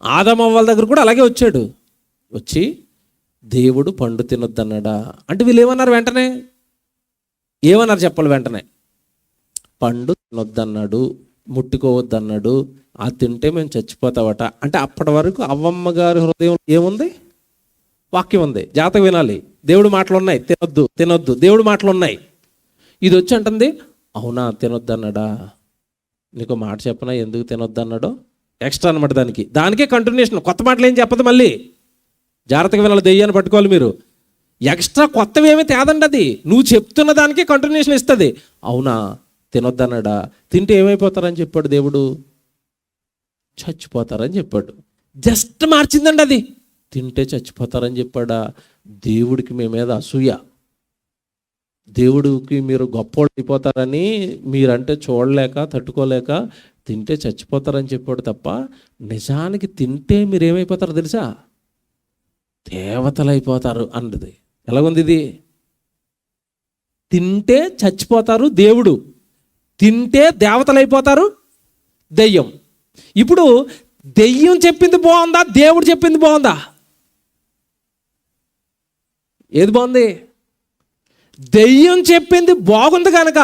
ఆదామవ్వల దగ్గర కూడా అలాగే వచ్చాడు. వచ్చి దేవుడు పండు తినొద్దన్నాడా అంటే వీళ్ళు ఏమన్నారు? వెంటనే ఏమన్నారు చెప్పాలి? వెంటనే పండు తినొద్దన్నాడు, ముట్టుకోవద్దన్నాడు, అది తింటే మేము చచ్చిపోతావట అంటే అప్పటి వరకు అవ్వమ్మ గారి హృదయం ఏముంది? వాక్యం ఉంది, జాతక వినాలి, దేవుడు మాటలు ఉన్నాయి, తినొద్దు తినొద్దు, దేవుడు మాటలు ఉన్నాయి. ఇది వచ్చి అంటుంది, అవునా తినొద్దన్నాడా? నీకు మాట చెప్పనా ఎందుకు తినొద్దన్నాడో? ఎక్స్ట్రా అనమాట, దానికే కంటిన్యూషన్. కొత్త మాటలు ఏం చెప్పదు, మళ్ళీ జాగ్రత్తగా వినాలి, దెయ్యాన్ని పట్టుకోవాలి మీరు. ఎక్స్ట్రా కొత్తవి ఏమీ తేదండి, అది నువ్వు చెప్తున్న దానికే కంటిన్యూషన్ ఇస్తుంది. అవునా తినొద్దన్నాడా? తింటే ఏమైపోతారని చెప్పాడు దేవుడు? చచ్చిపోతారని చెప్పాడు. జస్ట్ మార్చిందండి అది, తింటే చచ్చిపోతారని చెప్పాడా? దేవుడికి మీ మీద అసూయ, దేవుడికి మీరు గొప్పోళ్ళు అయిపోతారని మీరంటే చూడలేక తట్టుకోలేక తింటే చచ్చిపోతారని చెప్పాడు తప్ప, నిజానికి తింటే మీరు ఏమైపోతారో తెలుసా? దేవతలు అయిపోతారు అన్నది. ఎలాగుంది ఇది? తింటే చచ్చిపోతారు దేవుడు, తింటే దేవతలు అయిపోతారు దెయ్యం. ఇప్పుడు దెయ్యం చెప్పింది బాగుందా, దేవుడు చెప్పింది బాగుందా? ఏది బాగుంది? దెయ్యం చెప్పింది బాగుంది కనుక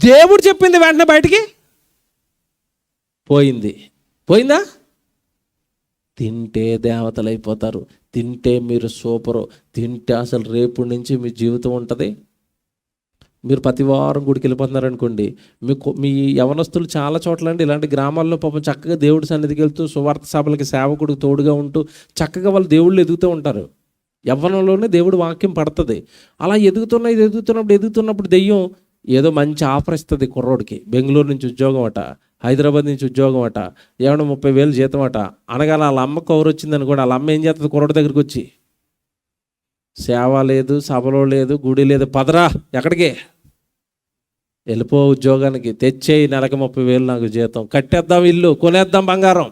దేవుడు చెప్పింది వెంటనే బయటికి పోయింది. పోయిందా? తింటే దేవతలు అయిపోతారు, తింటే మీరు సూపరు, తింటే అసలు రేపు నుంచి మీ జీవితం ఉంటుంది. మీరు ప్రతి వారం గుడికి వెళ్ళిపోతున్నారు అనుకోండి, మీ యవనస్తులు చాలా చోట్ల అండి ఇలాంటి గ్రామాల్లో పాపం చక్కగా దేవుడి సన్నిధికి వెళ్తూ సువార్త సభలకి సేవకుడికి తోడుగా ఉంటూ చక్కగా వాళ్ళు దేవుళ్ళు ఎదుగుతూ ఉంటారు. యవ్వనంలోనే దేవుడు వాక్యం పడుతుంది. అలా ఎదుగుతున్నప్పుడు దెయ్యం ఏదో మంచి ఆఫర్ ఇస్తుంది కుర్రోడికి. బెంగళూరు నుంచి ఉద్యోగం అట, హైదరాబాద్ నుంచి ఉద్యోగం అట, ఏమన్నా 30,000 జీతం అట. అనగా వాళ్ళ అమ్మ కవర్ వచ్చింది అనుకోండి, వాళ్ళ అమ్మ ఏం చేస్తుంది? కుర్రోడి దగ్గరికి వచ్చి, సేవ లేదు, సభలో లేదు, గుడి లేదు, పదరా ఎక్కడికి వెళ్ళిపో ఉద్యోగానికి, తెచ్చేయి నెలకు 30,000 నాకు జీతం, కట్టేద్దాం ఇల్లు, కొనేద్దాం బంగారం,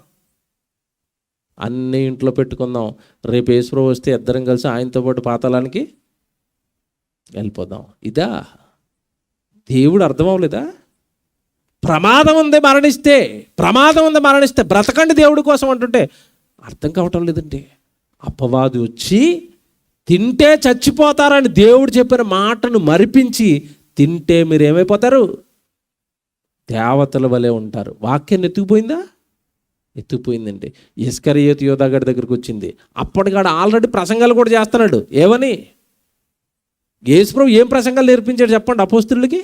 అన్నీ ఇంట్లో పెట్టుకుందాం, రేపు యేసుప్రభు వస్తే ఇద్దరం కలిసి ఆయనతో పాటు పాతాళానికి వెళ్ళిపోదాం. ఇదా దేవుడు? అర్థం అవ్వలేదా? ప్రమాదం ఉంది మరణిస్తే, ప్రమాదం ఉంది మరణిస్తే, బ్రతకండి దేవుడి కోసం అంటుంటే అర్థం కావటం లేదండి. అపవాది వచ్చి తింటే చచ్చిపోతారని దేవుడు చెప్పిన మాటను మరిపించి తింటే మీరు ఏమైపోతారు? దేవతల వలె ఉంటారు. వాక్యాన్ని ఎత్తుకుపోయిందా? ఎత్తుకుపోయిందండి. ఇస్కరియోతు యోధా గారి దగ్గరికి వచ్చింది. అప్పటికాడు ఆల్రెడీ ప్రసంగాలు కూడా చేస్తున్నాడు. ఏమని? యేసుప్రభు ఏం ప్రసంగాలు నేర్పించాడు చెప్పండి అపోస్తులకి?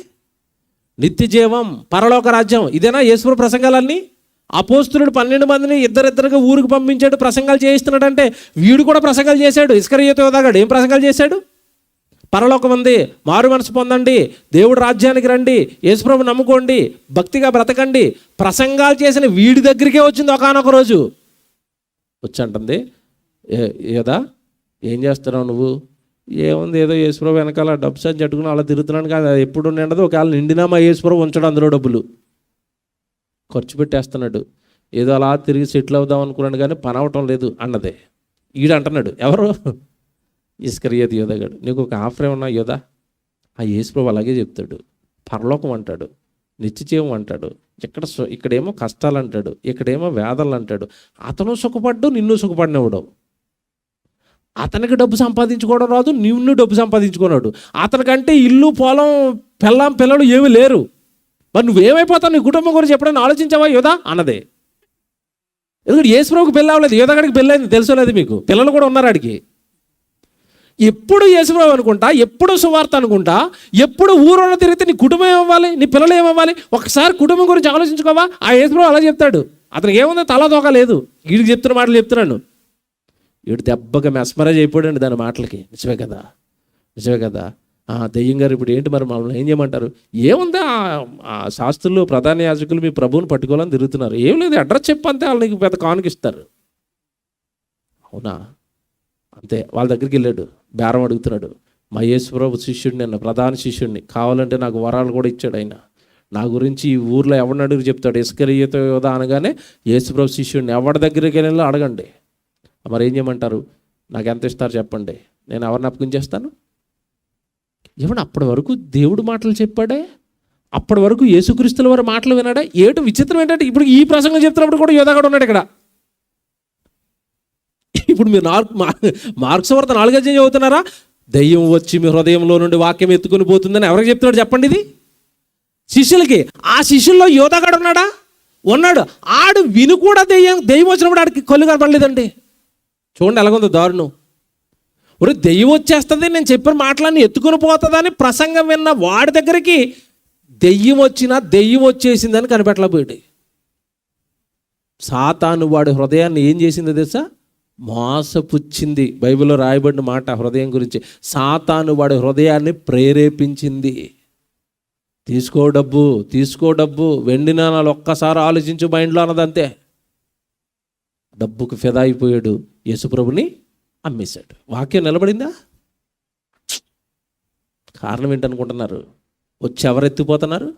నిత్య జీవం, పరలోక రాజ్యం, ఇదేనా యేసుప్రభు ప్రసంగాలన్నీ? అపోస్తులుడు 12 మందిని ఇద్దరిద్దరుగా ఊరికి పంపించాడు, ప్రసంగాలు చేయిస్తున్నాడు. అంటే వీడు కూడా ప్రసంగాలు చేశాడు. ఇస్కరియోతు యోధా గారు ఏం ప్రసంగాలు చేశాడు? పరలోకం ఉంది, మారు మనసు పొందండి, దేవుడు రాజ్యానికి రండి, యేసుప్రభు నమ్ముకోండి, భక్తిగా బ్రతకండి. ప్రసంగాలు చేసిన వీడి దగ్గరికే వచ్చింది ఒకానొక రోజు. వచ్చి అంటుంది, యోధా ఏం చేస్తున్నావు నువ్వు? ఏముంది, ఏదో యేసుప్రభు వెనకాల డబ్బు సంచి అట్టుకుని అలా తిరుగుతున్నాను కానీ అది ఎప్పుడు నిండదు. ఒకవేళ నిండినా మా యేసుప్రభు ఉంచడం అందులో డబ్బులు ఖర్చు పెట్టేస్తున్నాడు. ఏదో అలా తిరిగి సెటిల్ అవుదాం అనుకున్నాడు కానీ పని అవటం లేదు అన్నదే. ఈడు అంటున్నాడు, ఎవరు? ఇస్కరియోతు యోధాగాడు. నీకు ఒక ఆఫర్ ఏమన్నా యోధా? ఆ యేసుప్రభు అలాగే చెప్తాడు. పరలోకం అంటాడు, నిత్యజీవం అంటాడు, ఇక్కడేమో కష్టాలు అంటాడు, ఇక్కడేమో వేదనలు అంటాడు. అతను సుఖపడ్డు, నిన్ను సుఖపడినవాడు. అతనికి డబ్బు సంపాదించుకోవడం రాదు, నిన్ను డబ్బు సంపాదించుకున్నాడు. అతనికంటే ఇల్లు, పొలం, పిల్లలు ఏమీ లేరు. మరి నువ్వేమైపోతావు? నీ కుటుంబం గురించి ఎప్పుడైనా ఆలోచించావా యోధా అన్నదే. ఎందుకంటే యేసుప్రభుకి పెళ్ళి అవ్వలేదు, యోధాగాడికి పెళ్ళైంది. తెలుసోలేదు మీకు? పిల్లలు కూడా ఉన్నారు ఆడికి. ఎప్పుడు యేసుప్రభు అనుకుంటా, ఎప్పుడు సువార్త అనుకుంటా, ఎప్పుడు ఊరున్న తిరిగితే నీ కుటుంబం ఏమవ్వాలి, నీ పిల్లలు ఏమవ్వాలి? ఒకసారి కుటుంబం గురించి ఆలోచించుకోవా? ఆ యేసుప్రభు అలా చెప్తాడు. అతనికి ఏముందో తల దోక లేదు. వీడికి చెప్తున్న మాటలు చెప్తున్నాను. వీడు దెబ్బగా మెస్మరైజ్ అయిపోయాడు దాని మాటలకి. నిజమే కదా, నిజమే కదా. దెయ్యం గారు ఇప్పుడు ఏంటి మరి మమ్మల్ని ఏం చేయమంటారు? ఏముంది, ఆ శాస్త్రులు, ప్రధాన యాజకులు మీ ప్రభువుని పట్టుకోవాలని తిరుగుతున్నారు. ఏం లేదు, అడ్రస్ చెప్పంతే వాళ్ళు నీకు పెద్ద కానుకిస్తారు. అవునా? అంతే. వాళ్ళ దగ్గరికి వెళ్ళాడు, బేరం అడుగుతున్నాడు. మా యేసుప్రభు శిష్యుడిని అన్న, ప్రధాన శిష్యుడిని, కావాలంటే నాకు వరాలు కూడా ఇచ్చాడు ఆయన. నా గురించి ఈ ఊర్లో ఎవరిని అడుగు చెప్తాడు. ఇస్కరియోతు యోధా అనగానే యేసుప్రభు శిష్యుడిని ఎవరి దగ్గరికి వెళ్ళి అడగండి. మరి ఏం చేయమంటారు? నాకు ఎంత ఇస్తారు చెప్పండి, నేను ఎవరిని అప్పగించేస్తాను? ఏమన్నా అప్పటి వరకు దేవుడు మాటలు చెప్పాడే, అప్పటి వరకు యేసుక్రీస్తుల వారి మాటలు విన్నాడా? ఏటు విచిత్రం ఏంటంటే ఇప్పుడు ఈ ప్రసంగం చెప్తున్నప్పుడు కూడా యోధాగాడు ఉన్నాడు ఇక్కడ. ఇప్పుడు మీరు మార్క్స్ వార్త 4వ అధ్యాయం చదువుతున్నారా? దెయ్యం వచ్చి మీ హృదయంలో నుండి వాక్యం ఎత్తుకుని పోతుందని ఎవరికి చెప్తున్నాడు చెప్పండి? ఇది శిష్యులకి. ఆ శిష్యుల్లో యోధాగాడు ఉన్నాడా? ఉన్నాడు. ఆడు విను కూడా దెయ్యం వచ్చినప్పుడు ఆడికి కళ్ళు కనపడలేదండి. చూడండి ఎలాగుందో దారుణం. ఒరే, దెయ్యం వచ్చేస్తుంది, నేను చెప్పిన మాటలన్నీ ఎత్తుకుని పోతుందని ప్రసంగం విన్న వాడి దగ్గరికి దెయ్యం వచ్చినా దెయ్యం వచ్చేసిందని కనిపెట్టలేకపోయాడు. సాతాను వాడి హృదయాన్ని ఏం చేసిందో తెలుసా? మోసపుచ్చింది. బైబిల్లో రాయబడిన మాట హృదయం గురించి. సాతాను వాడి హృదయాన్ని ప్రేరేపించింది. తీసుకో డబ్బు, తీసుకో డబ్బు, వెండి నాణాలు ఒక్కసారి ఆలోచించు మైండ్లో అన్నదంతే. డబ్బుకు ఫిదా అయిపోయాడు, యేసుప్రభుని అమ్మేశాడు. వాక్యం నిలబడిందా? కారణం ఏంటనుకుంటున్నారు? వచ్చి ఎవరు ఎత్తిపోతున్నారు?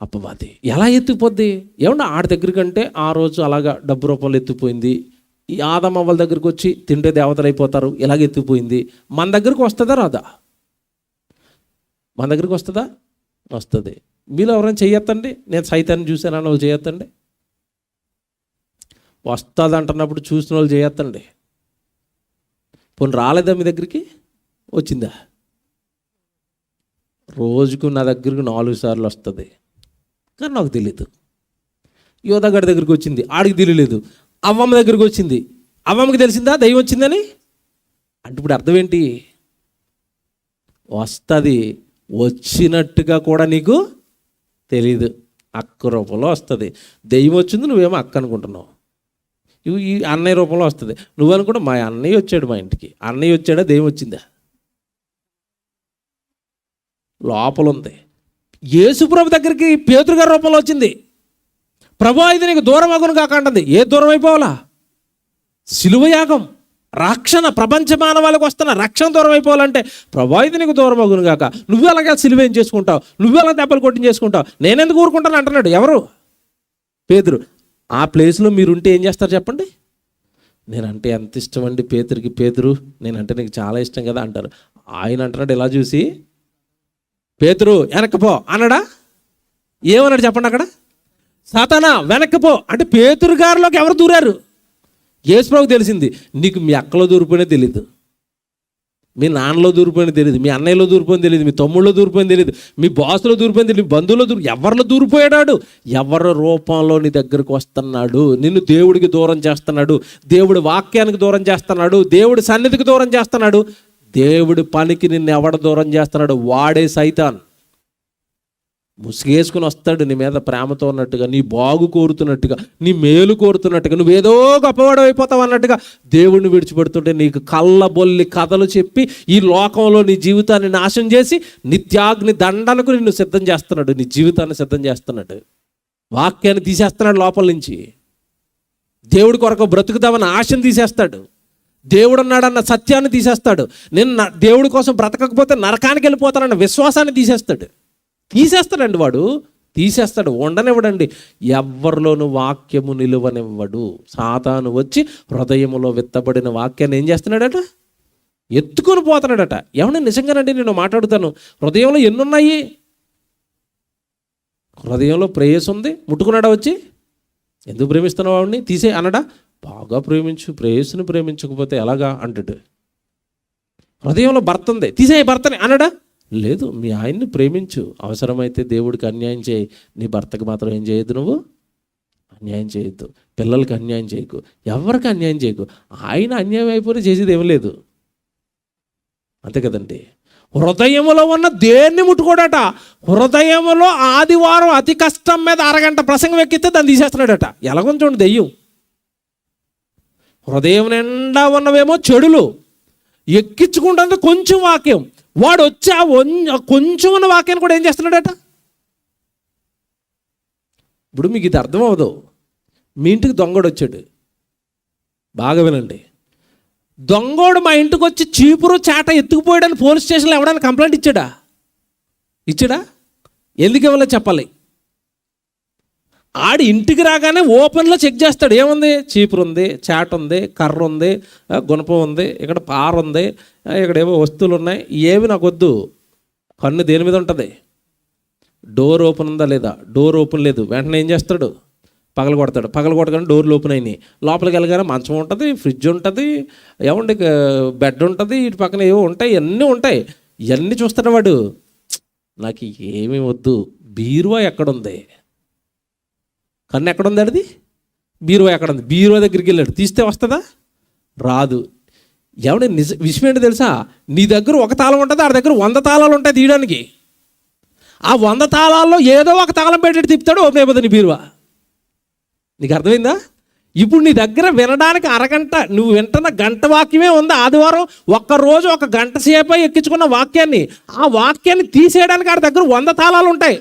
అపవాది. ఎలా ఎత్తిపోద్ది? ఏమన్నా ఆడి దగ్గర కంటే ఆ రోజు అలాగా డబ్బు రూపంలో ఎత్తిపోయింది. ఈ ఆదమవ్వల దగ్గరికి వచ్చి తింటే దేవతలు అయిపోతారు, ఇలాగ ఎత్తిపోయింది. మన దగ్గరకు వస్తుందా రాదా? మన దగ్గరికి వస్తుందా? వస్తుంది. మీలో ఎవరైనా చెయ్యొద్దండి, నేను సైతాన్ని చూశానని వాళ్ళు చేయొద్దండి. వస్తుంది అంటున్నప్పుడు చూసిన వాళ్ళు చేయొద్దండి. పోనీ రాలేదా మీ దగ్గరికి? వచ్చిందా? రోజుకు నా దగ్గరకు 4 సార్లు వస్తుంది, కానీ నాకు తెలియదు. యోధాగాడి దగ్గరికి వచ్చింది, ఆడికి తెలియలేదు. అవ్వమ్మ దగ్గరికి వచ్చింది, అవ్వమ్మకి తెలిసిందా దయ్యం వచ్చిందని? అంటే ఇప్పుడు అర్థం ఏంటి? వస్తుంది, వచ్చినట్టుగా కూడా నీకు తెలీదు. అక్క రూపంలో వస్తుంది. దెయ్యం వచ్చింది, నువ్వేమో అక్క అనుకుంటున్నావు. ఈ అన్నయ్య రూపంలో వస్తుంది. నువ్వు అనుకుంటా మా అన్నయ్య వచ్చాడు మా ఇంటికి. అన్నయ్య వచ్చాడా? దెయ్యం వచ్చిందా? లోపల ఉంది. యేసుప్రభు దగ్గరికి పేతురు గారి రూపంలో వచ్చింది. ప్రభు ఇది నీకు దూరం అగును కాకంటుంది. ఏ దూరం అయిపోవాలా? సిలువ యాగం, రక్షణ, ప్రపంచ మానవాళికి వస్తున్న రక్షణ దూరం అయిపోవాలంటే ప్రభు ఇది నీకు దూరం అగును కాక. నువ్వు అలాగే సిలువ ఏం చేసుకుంటావు, నువ్వు అలా దెబ్బలు కొట్టింగ్ చేసుకుంటావు, నేనెందుకు ఊరుకుంటాను అంటున్నాడు. ఎవరు? పేతురు. ఆ ప్లేస్లో మీరుంటే ఏం చేస్తారు చెప్పండి? నేనంటే ఎంత ఇష్టం అండి పేతురికి. పేతురు, నేనంటే నీకు చాలా ఇష్టం కదా అంటారు. ఆయన అంటున్నాడు ఇలా చూసి, పేతురు వెనక్కిపో అన్నాడా? ఏమన్నాడు చెప్పండి అక్కడ? సాతానా వెనక్కిపో అంటే పేతురు గారిలోకి ఎవరు దూరారు? యేసుప్రభుకు తెలిసింది. నీకు మీ అక్కలో దూరిపోయినా తెలియదు, మీ నాన్నలో దూరిపోయినా తెలియదు, మీ అన్నయ్యలో దూరిపోయిన తెలియదు, మీ తమ్ముళ్ళలో దూరిపోయిన తెలియదు, మీ బాసులో దూరిపోయిన తెలియదు, మీ బంధువులో ఎవరిలో దూరిపోయాడు? ఎవరి రూపంలో నీ దగ్గరకు వస్తున్నాడు? నిన్ను దేవుడికి దూరం చేస్తున్నాడు, దేవుడి వాక్యానికి దూరం చేస్తున్నాడు, దేవుడి సన్నిధికి దూరం చేస్తున్నాడు. దేవుడి పనికి నిన్ను ఎవడ దూరం చేస్తున్నాడు? వాడే సైతాన్. ముసుగేసుకుని వస్తాడు నీ మీద ప్రేమతో ఉన్నట్టుగా, నీ బాగు కోరుతున్నట్టుగా, నీ మేలు కోరుతున్నట్టుగా, నువ్వేదో గొప్పవాడు అయిపోతావు అన్నట్టుగా దేవుడిని విడిచిపెడుతుంటే నీకు కళ్ళబొల్లి కథలు చెప్పి ఈ లోకంలో నీ జీవితాన్ని నాశనం చేసి నిత్యాగ్ని దండనకు నిన్ను సిద్ధం చేస్తున్నాడు, నీ జీవితాన్ని సిద్ధం చేస్తున్నాడు. వాక్యాన్ని తీసేస్తున్నాడు లోపల నుంచి. దేవుడి కొరకు బ్రతుకుదామని ఆశను తీసేస్తాడు. దేవుడు ఉన్నాడన్న సత్యాన్ని తీసేస్తాడు. నేను దేవుడి కోసం బ్రతకకపోతే నరకానికి వెళ్ళిపోతానన్న విశ్వాసాన్ని తీసేస్తాడండి వాడు. తీసేస్తాడు, ఉండనివ్వడండి. ఎవరిలోనూ వాక్యము నిలువనివ్వడు. సాతాను వచ్చి హృదయములో విత్తబడిన వాక్యాన్ని ఏం చేస్తున్నాడట? ఎత్తుకొని పోతున్నాడట. ఏమన్నా నిజంగానండి, నేను మాట్లాడుతాను. హృదయంలో ఎన్నున్నాయి? హృదయంలో ప్రేయస్ ఉంది. ముట్టుకున్నాడా వచ్చి? ఎందుకు ప్రేమిస్తున్నావు వాడిని? తీసే అనడా? బాగా ప్రేమించు, ప్రేయస్సుని ప్రేమించకపోతే ఎలాగా అంటాడు. హృదయంలో భర్త ఉంది, తీసే భర్తని అనడా? లేదు, మీ ఆయన్ని ప్రేమించు, అవసరమైతే దేవుడికి అన్యాయం చేయి, నీ భర్తకు మాత్రం ఏం చేయొద్దు, నువ్వు అన్యాయం చేయొద్దు, పిల్లలకి అన్యాయం చేయకు, ఎవరికి అన్యాయం చేయకు. ఆయన అన్యాయం అయిపోతే చేసేది ఏం లేదు, అంతే కదండి. హృదయములో ఉన్న దేన్ని ముట్టుకోడట. హృదయములో ఆదివారం అతి కష్టం మీద అరగంట ప్రసంగం ఎక్కితే దాన్ని తీసేస్తున్నాడట. ఎలాగొంచండి దెయ్యం. హృదయం నిండా ఉన్నవేమో చెడులు, ఎక్కించుకుంటుంది కొంచెం వాక్యం. వాడు వచ్చి ఆ కొంచెం ఉన్న వాక్యాన్ని కూడా ఏం చేస్తున్నాడట. ఇప్పుడు మీకు ఇది అర్థం అవ్వదు. మీ ఇంటికి దొంగడు వచ్చాడు, బాగా వినండి. దొంగోడు మా ఇంటికి వచ్చి చీపురు చాట ఎత్తుకుపోయాడని పోలీస్ స్టేషన్లో ఎవడైనా కంప్లైంట్ ఇచ్చాడా? ఎందుకు ఇవ్వలేదు చెప్పాలి. ఆడి ఇంటికి రాగానే ఓపెన్లో చెక్ చేస్తాడు. ఏముంది? చీపురు ఉంది, చాట ఉంది, కర్ర ఉంది, గుణపం ఉంది, ఇక్కడ పార ఉంది, ఇక్కడ ఏవో వస్తువులు ఉన్నాయి. ఏవి నాకు వద్దు. కన్ను దేని మీద ఉంటుంది? డోర్ ఓపెన్ ఉందా లేదా? డోర్ ఓపెన్ లేదు. వెంటనే ఏం చేస్తాడు? పగల కొడతాడు. డోర్లు ఓపెన్ అయినాయి. లోపలికి వెళ్ళగానే మంచం ఉంటుంది, ఫ్రిడ్జ్ ఉంటుంది, ఏమండి బెడ్ ఉంటుంది, ఇటు పక్కన ఏవో ఉంటాయి, అన్నీ ఉంటాయి. ఇవన్నీ చూస్తాడు వాడు. నాకు ఏమీ వద్దు. బీరువా ఎక్కడుంది? కన్ను ఎక్కడుంది? అడిది బీరువా ఎక్కడుంది? బీరువా దగ్గరికి వెళ్ళాడు, తీస్తే వస్తుందా? రాదు. ఏమంటే విషయం ఏంటి తెలుసా? నీ దగ్గర ఒక తాళం ఉంటుంది, ఆడి దగ్గర 100 తాళాలు ఉంటాయి తీయడానికి. ఆ 100 తాళాల్లో ఏదో ఒక తాళం పెట్టి తిప్పుతాడు, ఓపెన్ అయిపోతుంది నీ బీరువా. నీకు అర్థమైందా? ఇప్పుడు నీ దగ్గర వినడానికి అరగంట, నువ్వు వింటున్న గంట వాక్యమే ఉంది. ఆదివారం ఒక్కరోజు 1 గంట సేపు ఎక్కించుకున్న వాక్యాన్ని, ఆ వాక్యాన్ని తీసేయడానికి ఆడి దగ్గర 100 తాళాలు ఉంటాయి.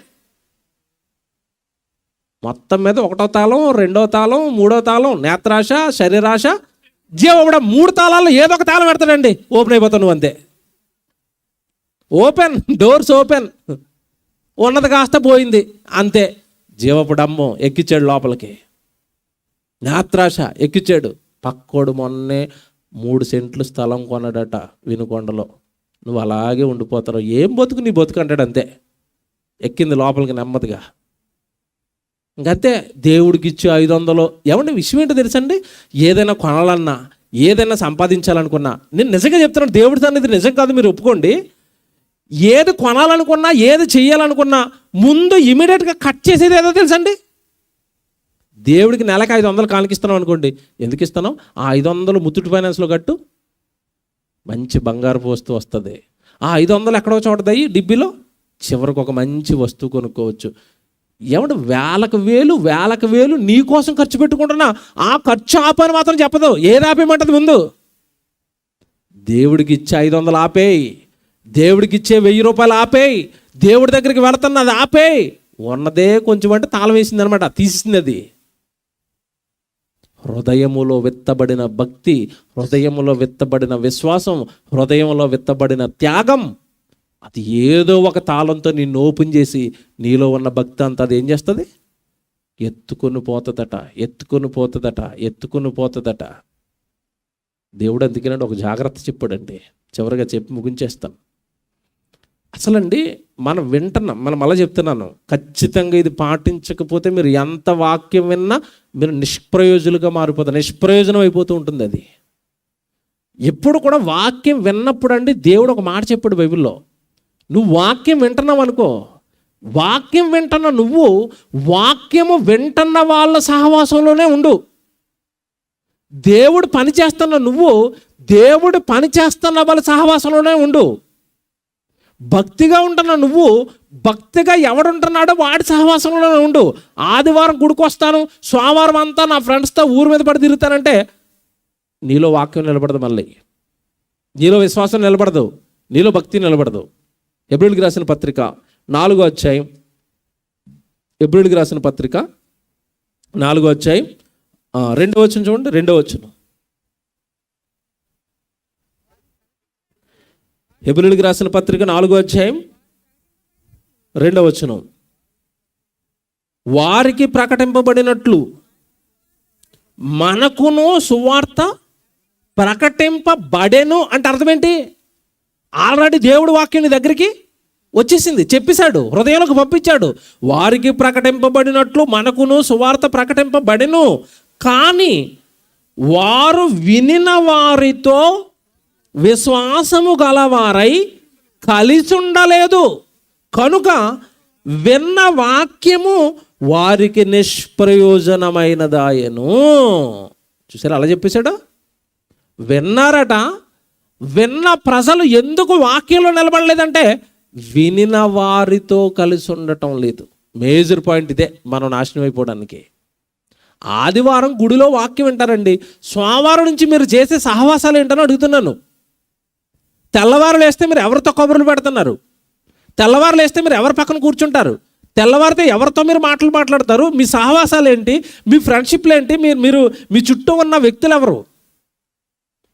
మొత్తం మీద 1వ తాళం, 2వ తాళం, 3వ తాళం, నేత్రాశ, శరీరాశ, జీవబడ 3 తాళాల్లో ఏదో ఒక తాళం పెడతాడండి, ఓపెన్ అయిపోతావు నువ్వు. అంతే, ఓపెన్, డోర్స్ ఓపెన్. ఉన్నది కాస్త పోయింది అంతే. జీవపుడమ్మో ఎక్కించాడు లోపలికి, నేత్రాశ ఎక్కించాడు. పక్కోడు మొన్నే 3 సెంట్లు స్థలం కొన్నాడట వినుకొండలో. నువ్వు అలాగే ఉండిపోతావు. ఏం బతుకు నీ బతుకు అంటాడు. అంతే, ఎక్కింది లోపలికి నెమ్మదిగా. ఇంకంతే. దేవుడికి ఇచ్చి 500. ఏమంటే విషయం ఏంటో తెలుసండి? ఏదైనా కొనాలన్నా, ఏదైనా సంపాదించాలనుకున్నా, నేను నిజంగా చెప్తున్నాను, దేవుడి సన్నిధి నిజం కాదు, మీరు ఒప్పుకోండి. ఏది కొనాలనుకున్నా, ఏది చెయ్యాలనుకున్నా ముందు ఇమీడియట్గా కట్ చేసేది ఏదో తెలుసండి? దేవుడికి నెలకు 500 కానికిస్తున్నాం అనుకోండి, ఎందుకు ఇస్తాను? ఆ 500 ముత్తూట్ ఫైనాన్స్లో కట్టు, మంచి బంగారు వస్తువు వస్తుంది. ఆ 500 ఎక్కడో చోటదయ్యి డిబ్బీలో, చివరికి ఒక మంచి వస్తువు కొనుక్కోవచ్చు. ఏమంటే వేలకు వేలు నీ కోసం ఖర్చు పెట్టుకుంటున్నా, ఆ ఖర్చు ఆపని మాత్రం చెప్పదు. ఏది ఆపేయమంటది? ముందు దేవుడికి ఇచ్చే 500 ఆపేయి, దేవుడికి ఇచ్చే 1000 రూపాయలు ఆపేయి, దేవుడి దగ్గరికి వెళుతున్నది ఆపేయి. ఉన్నదే కొంచెం అంటే తాళం వేసింది అనమాట, తీసింది అది. హృదయములో విత్తబడిన భక్తి, హృదయములో విత్తబడిన విశ్వాసం, హృదయంలో విత్తబడిన త్యాగం, అది ఏదో ఒక తాళంతో నిన్ను ఓపెన్ చేసి నీలో ఉన్న భక్తి అంతా అది ఏం చేస్తుంది? ఎత్తుకొని పోతుందట. దేవుడు అందుకేనండి ఒక జాగ్రత్త చెప్పాడండి. చివరిగా చెప్పి ముగించేస్తాను. అసలండి మనం వింటున్నాం, మనం అలా చెప్తున్నాను, ఖచ్చితంగా ఇది పాటించకపోతే మీరు ఎంత వాక్యం విన్నా మీరు నిష్ప్రయోజులుగా మారిపోతారు, నిష్ప్రయోజనం అయిపోతూ ఉంటుంది. అది ఎప్పుడు కూడా వాక్యం విన్నప్పుడు అండి దేవుడు ఒక మాట చెప్పాడు బైబిల్లో. నువ్వు వాక్యం వింటున్నావు అనుకో, వాక్యం వింటున్న నువ్వు వాక్యము వింటున్న వాళ్ళ సహవాసంలోనే ఉండు. దేవుడు పని చేస్తున్న నువ్వు దేవుడు పని చేస్తున్న వాళ్ళ సహవాసంలోనే ఉండు. భక్తిగా ఉంటున్న నువ్వు భక్తిగా ఎవడుంటున్నాడో వాడి సహవాసంలోనే ఉండు. ఆదివారం గుడికి వస్తాను, సోమవారం అంతా నా ఫ్రెండ్స్తో ఊరి మీద పడి తిరుగుతానంటే నీలో వాక్యం నిలబడదు, మళ్ళీ నీలో విశ్వాసం నిలబడదు, నీలో భక్తి నిలబడదు. హెబ్రీయులకు రాసిన పత్రిక 4వ అధ్యాయం, హెబ్రీయులకు రాసిన పత్రిక 4వ అధ్యాయం 2వ వచనం చూడండి. 2వ వచనం, హెబ్రీయులకు రాసిన పత్రిక 4వ అధ్యాయం 2వ వచనం. వారికి ప్రకటింపబడినట్లు మనకును సువార్త ప్రకటింపబడెను అంటే అర్థం ఏంటి? ఆల్రెడీ దేవుడు వాక్యం నీ దగ్గరికి వచ్చేసింది, చెప్పేశాడు, హృదయాలకు పంపించాడు. వారికి ప్రకటింపబడినట్లు మనకును సువార్త ప్రకటింపబడెను, కానీ వారు వినిన వారితో విశ్వాసము గలవారై కలిసి ఉండలేదు, కనుక విన్న వాక్యము వారికి నిష్ప్రయోజనమైనదాయను. చూసారా, అలా చెప్పేశాడు. విన్నారట, విన్న ప్రజలు ఎందుకు వాక్యంలో నిలబడలేదంటే వినిన వారితో కలిసి ఉండటం లేదు. మేజర్ పాయింట్ ఇదే మనం నాశనం అయిపోవడానికి. ఆదివారం గుడిలో వాక్యం వింటారండి, సోమవారం నుంచి మీరు చేసే సహవాసాలు ఏంటని అడుగుతున్నాను. తెల్లవారు లేస్తే మీరు ఎవరితో కబుర్లు పెడుతున్నారు? తెల్లవారు లేస్తే మీరు ఎవరి పక్కన కూర్చుంటారు? తెల్లవారితే ఎవరితో మీరు మాట్లాడతారు? మీ సహవాసాలు ఏంటి? మీ ఫ్రెండ్షిప్లు ఏంటి? మీరు మీ చుట్టూ ఉన్న వ్యక్తులు ఎవరు?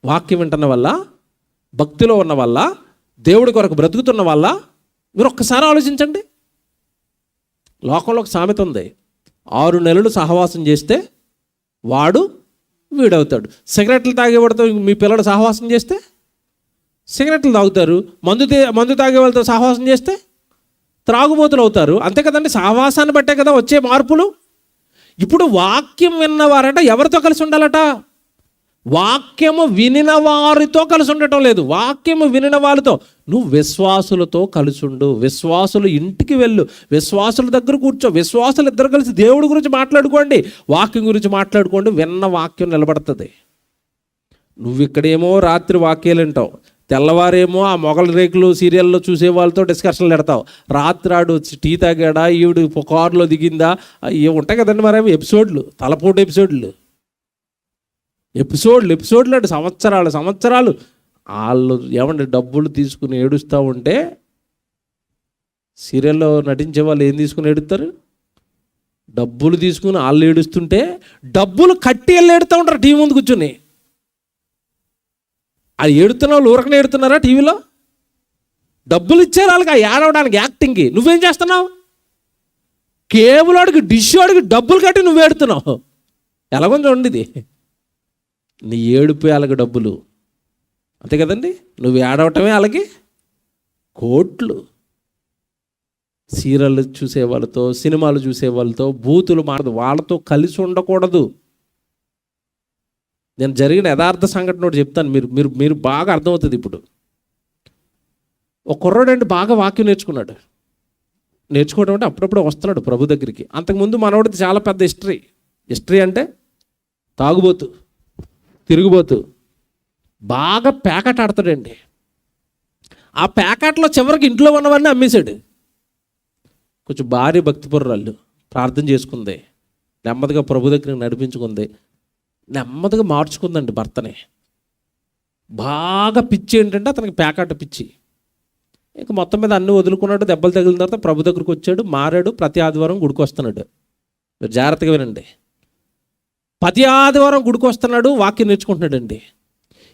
వాక్యం వింటున్న వల్ల, భక్తిలో ఉన్న వల్ల, దేవుడి కొరకు బ్రతుకుతున్న వల్ల మీరు ఒక్కసారి ఆలోచించండి. లోకంలో ఒక సామెత ఉంది, 6 నెలలు సహవాసం చేస్తే వాడు వీడవుతాడు. సిగరెట్లు తాగేవాడితో మీ పిల్లలు సహవాసం చేస్తే సిగరెట్లు తాగుతారు. మందు తాగే వాళ్ళతో సహవాసం చేస్తే త్రాగుబోతులు అవుతారు. అంతే కదండి, సహవాసాన్ని బట్టే కదా వచ్చే మార్పులు. ఇప్పుడు వాక్యం విన్నవారట ఎవరితో కలిసి ఉండాలట? వాక్యము వినిన వారితో కలిసి ఉండటం లేదు. వాక్యము వినిన వారితో, నువ్వు విశ్వాసులతో కలిసి ఉండు, విశ్వాసులు ఇంటికి వెళ్ళు, విశ్వాసుల దగ్గర కూర్చో, విశ్వాసులు ఇద్దరు కలిసి దేవుడి గురించి మాట్లాడుకోండి, వాక్యం గురించి మాట్లాడుకోండి. విన్న వాక్యం నిలబడుతుంది. నువ్వు ఇక్కడేమో రాత్రి వాక్యాలు వింటావు, తెల్లవారేమో ఆ మొగల రేకులు సీరియల్లో చూసే వాళ్ళతో డిస్కషన్లు పెడతావు. రాత్రి ఆడు టీ తాగాడా, ఈవిడ కారులో దిగిందా, ఇవి ఉంటాయి కదండి మరేమో ఎపిసోడ్లు, తలపోటు ఎపిసోడ్లు అంటే సంవత్సరాలు వాళ్ళు ఏమంటే డబ్బులు తీసుకుని ఏడుస్తూ ఉంటే సీరియల్లో నటించే వాళ్ళు ఏం తీసుకుని ఏడుస్తారు? డబ్బులు తీసుకుని వాళ్ళు ఏడుస్తుంటే డబ్బులు కట్టి వెళ్ళి ఏడుతూ ఉంటారు టీవీ ముందు కూర్చుని. అది ఏడుతున్న వాళ్ళు ఊరకనే ఏడుతున్నారా? టీవీలో డబ్బులు ఇచ్చారు వాళ్ళకి ఆ ఏడవడానికి, యాక్టింగ్కి. నువ్వేం చేస్తున్నావు? కేబుల్ వాడికి, డిష్ వాడికి డబ్బులు కట్టి నువ్వు ఏడుతున్నావు. ఎలాగో చూడండి, ఇది నీ ఏడుపు వాళ్ళకి డబ్బులు, అంతే కదండి. నువ్వు ఏడవటమే వాళ్ళకి కోట్లు. సీరియల్ చూసే వాళ్ళతో, సినిమాలు చూసే వాళ్ళతో, బూతులు మారదు, వాళ్ళతో కలిసి ఉండకూడదు. నేను జరిగిన యథార్థ సంఘటన ఒకటి చెప్తాను, మీరు బాగా అర్థమవుతుంది. ఇప్పుడు ఒక కుర్రాడు అండి బాగా వాక్యం నేర్చుకోవడం అంటే అప్పుడప్పుడు వస్తున్నాడు ప్రభు దగ్గరికి. అంతకుముందు మనవాడిది చాలా పెద్ద హిస్టరీ అంటే తాగుబోతు, తిరుగుబోతు, బాగా ప్యాకెట్ ఆడతాడండి. ఆ ప్యాకెట్లో చివరికి ఇంట్లో ఉన్నవన్నీ అమ్మేశాడు. కొంచెం భారీ భక్తిపరురాళ్ళు ప్రార్థన చేసుకుంది, నెమ్మదిగా ప్రభు దగ్గరికి నడిపించుకుంది, నెమ్మదిగా మార్చుకుందండి భర్తని. బాగా పిచ్చి ఏంటంటే అతనికి ప్యాకెట్ పిచ్చి. ఇక మొత్తం మీద అన్నీ వదులుకున్నాడు. దెబ్బలు తగిలిన తర్వాత ప్రభు దగ్గరికి వచ్చాడు, మారాడు. ప్రతి ఆదివారం గుడికి వస్తున్నాడు. మీరు జాగ్రత్తగా వినండి, ప్రతి ఆదివారం గుడికి వస్తున్నాడు, వాక్యం నేర్చుకుంటున్నాడండి.